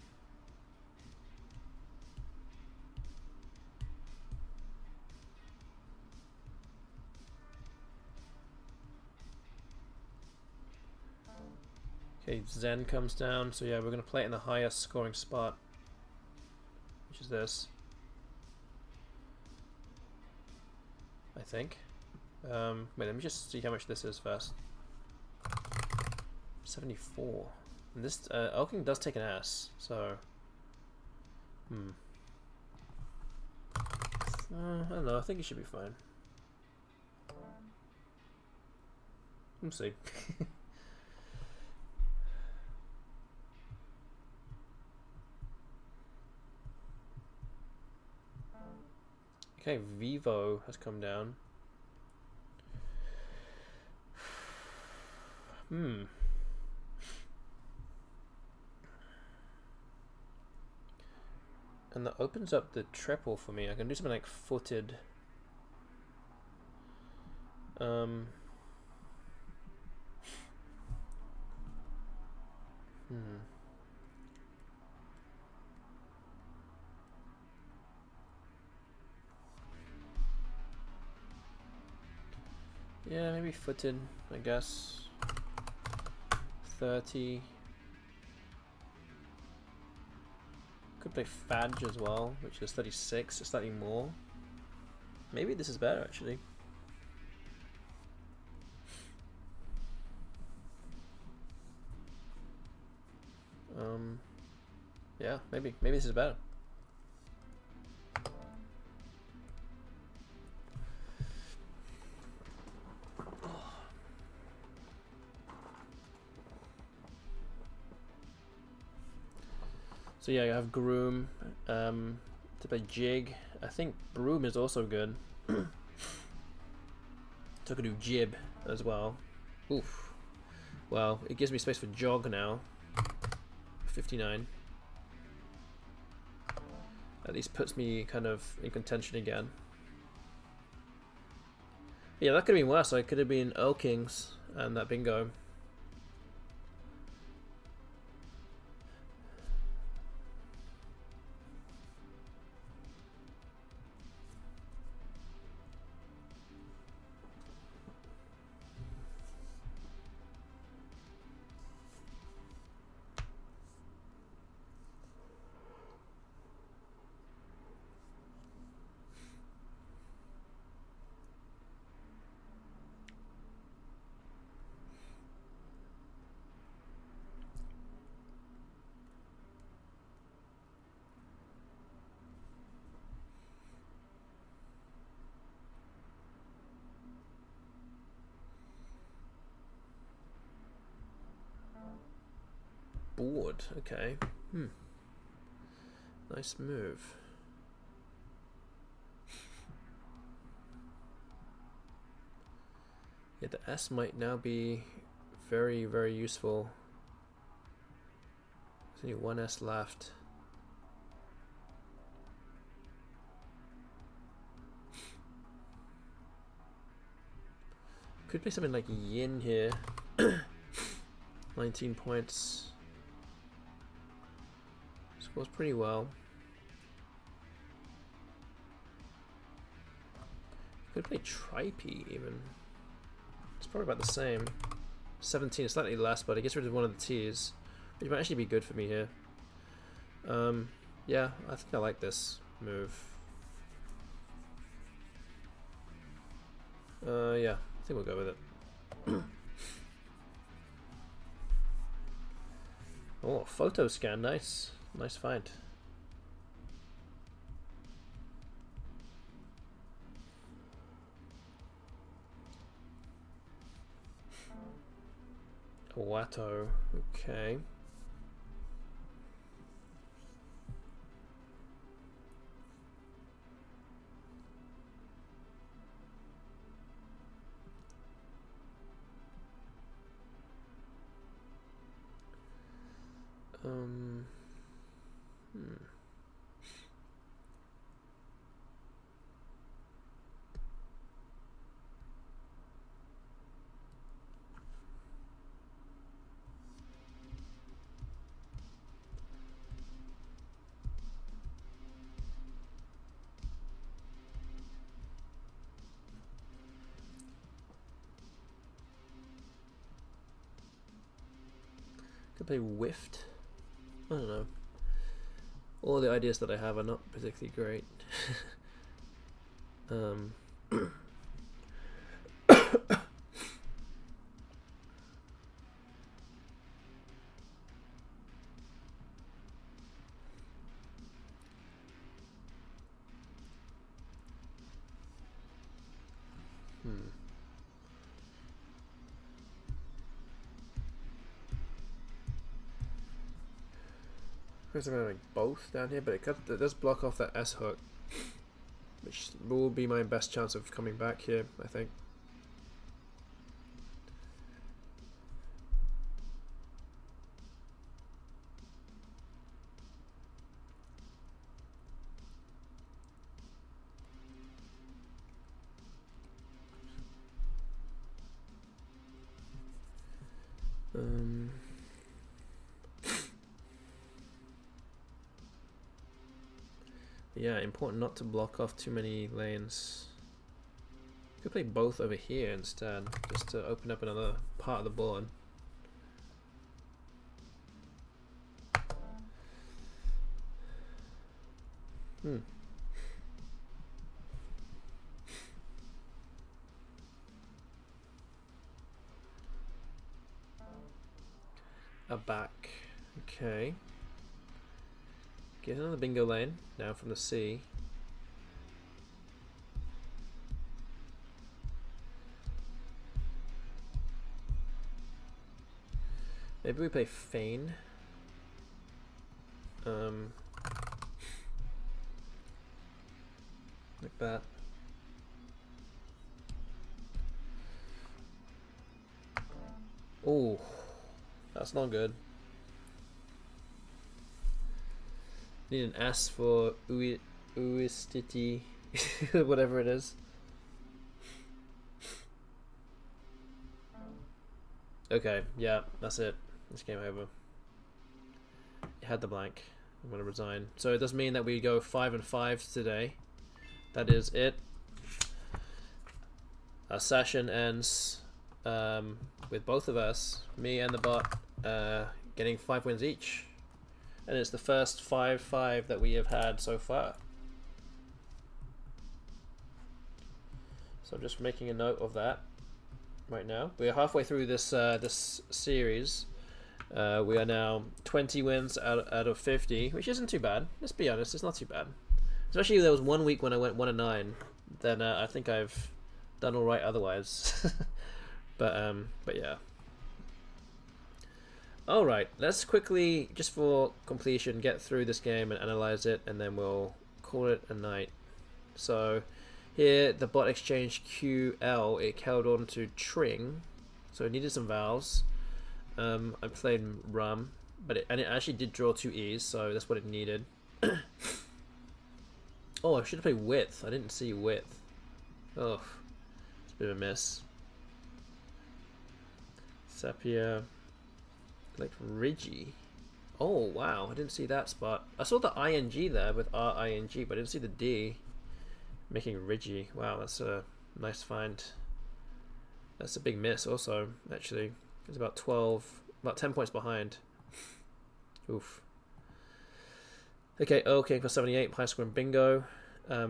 Okay, Zen comes down, so yeah, we're going to play it in the highest scoring spot, which is this, I think. Wait, let me just see how much this is first. 74. And this Elking does take an S, so I don't know. I think it should be fine. We'll see. Okay, Vivo has come down. And that opens up the triple for me. I can do something like footed. Yeah, maybe footed, I guess. 30. Could play Fadge as well, which is 36, so slightly more. Maybe this is better actually. Yeah, maybe this is better. So yeah, I have Groom to play Jig. I think Broom is also good. So I could do Jib as well. Oof. Well, it gives me space for Jog now. 59. At least puts me kind of in contention again. Yeah, that could have been worse. I could have been Earl Kings and that bingo. Board, okay. Nice move. Yeah, the S might now be very, very useful. There's only one S left. Could play something like Yin here. 19 points. Scores pretty well. Could play Tripey even. It's probably about the same. 17 is slightly less, but it gets rid of one of the T's, which might actually be good for me here. Yeah, I think I like this move. Yeah, I think we'll go with it. Oh, photo scan, nice. Nice find. Watto, okay. Could play Whiffed. I don't know. All the ideas that I have are not particularly great. Because I'm going to make both down here, but it does block off that S hook, which will be my best chance of coming back here, I think. Yeah, important not to block off too many lanes. Could play both over here instead, just to open up another part of the board. A back. Okay. Get another bingo lane now from the C. Maybe we play feign. Like that. Oh, that's not good. Need an S for uistiti, whatever it is. Okay, yeah, that's it. This game over. It had the blank. I'm gonna resign. So it does mean that we go 5 and 5 today. That is it. Our session ends with both of us, me and the bot, getting 5 wins each. And it's the first 5-5 that we have had so far. So I'm just making a note of that right now. We're halfway through this this series. We are now 20 wins out of 50, which isn't too bad. Let's be honest, it's not too bad. Especially there was 1 week when I went 1-9. Then I think I've done all right otherwise. but yeah. Alright, let's quickly, just for completion, get through this game and analyze it, and then we'll call it a night. So, here, the bot exchange QL, it held on to Tring, so it needed some vowels. I played Rum, but it actually did draw 2 E's, so that's what it needed. Oh, I should have played Width. I didn't see Width. Oh, it's a bit of a miss. Sepia. Like Rigi. Oh wow, I didn't see that spot. I saw the ing there with ring, but I didn't see the D. Making Rigi. Wow, that's a nice find. That's a big miss also, actually. It's about 10 points behind. Oof. Okay, okay for 78, high score in bingo.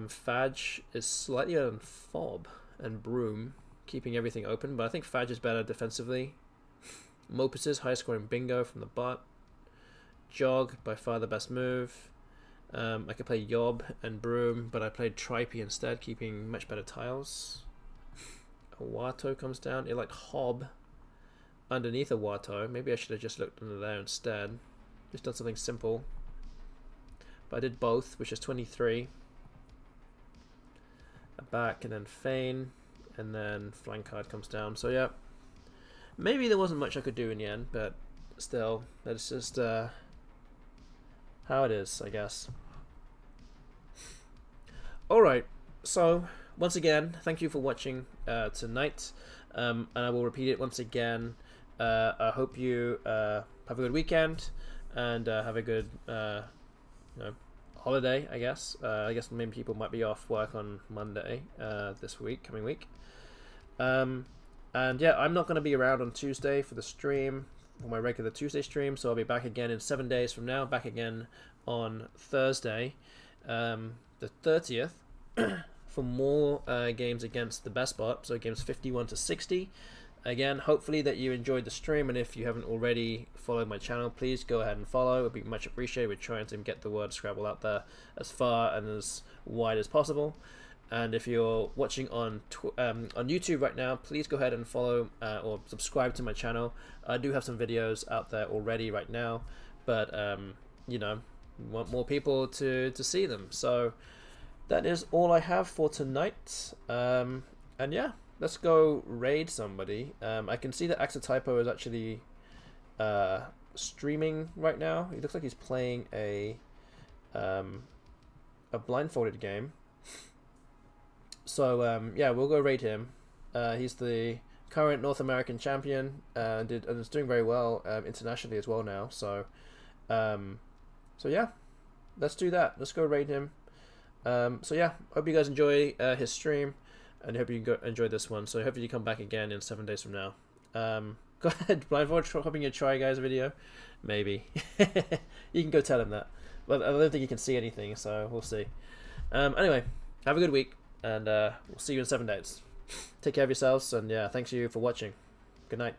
Fadge is slightly on Fob and Broom, keeping everything open, but I think Fadge is better defensively. Mopus's high scoring bingo from the bot. Jog, by far the best move. I could play Yob and Broom, but I played Tripey instead, keeping much better tiles. Awato comes down. It like Hob underneath Awato. Maybe I should have just looked under there instead. Just done something simple. But I did both, which is 23. A back and then feign, and then flank card comes down. So yeah. Maybe there wasn't much I could do in the end, but still, that's just how it is, I guess. Alright, so once again, thank you for watching tonight, and I will repeat it once again. I hope you have a good weekend, and have a good holiday, I guess. I guess many people might be off work on Monday this week, coming week. And yeah, I'm not going to be around on Tuesday for the stream, for my regular Tuesday stream, so I'll be back again in 7 days from now, back again on Thursday, the 30th, for more games against the BESTBOT, so games 51 to 60. Again, hopefully that you enjoyed the stream, and if you haven't already followed my channel, please go ahead and follow. It would be much appreciated. We're trying to get the word Scrabble out there as far and as wide as possible. And if you're watching on YouTube right now, please go ahead and follow or subscribe to my channel. I do have some videos out there already right now, but you know, want more people to see them. So that is all I have for tonight. And yeah, let's go raid somebody. I can see that Axotypo is actually streaming right now. He looks like he's playing a blindfolded game. So yeah, we'll go raid him. He's the current North American champion and is doing very well internationally as well now. So so yeah, let's do that. Let's go raid him. So yeah, hope you guys enjoy his stream, and hope you enjoy this one. So hopefully you come back again in 7 days from now. Go ahead, blindfold, hoping you Try Guys video, maybe. You can go tell him that, but I don't think he can see anything, so we'll see. Anyway, have a good week, and we'll see you in 7 days. Take care of yourselves, and yeah, thanks you for watching. Good night.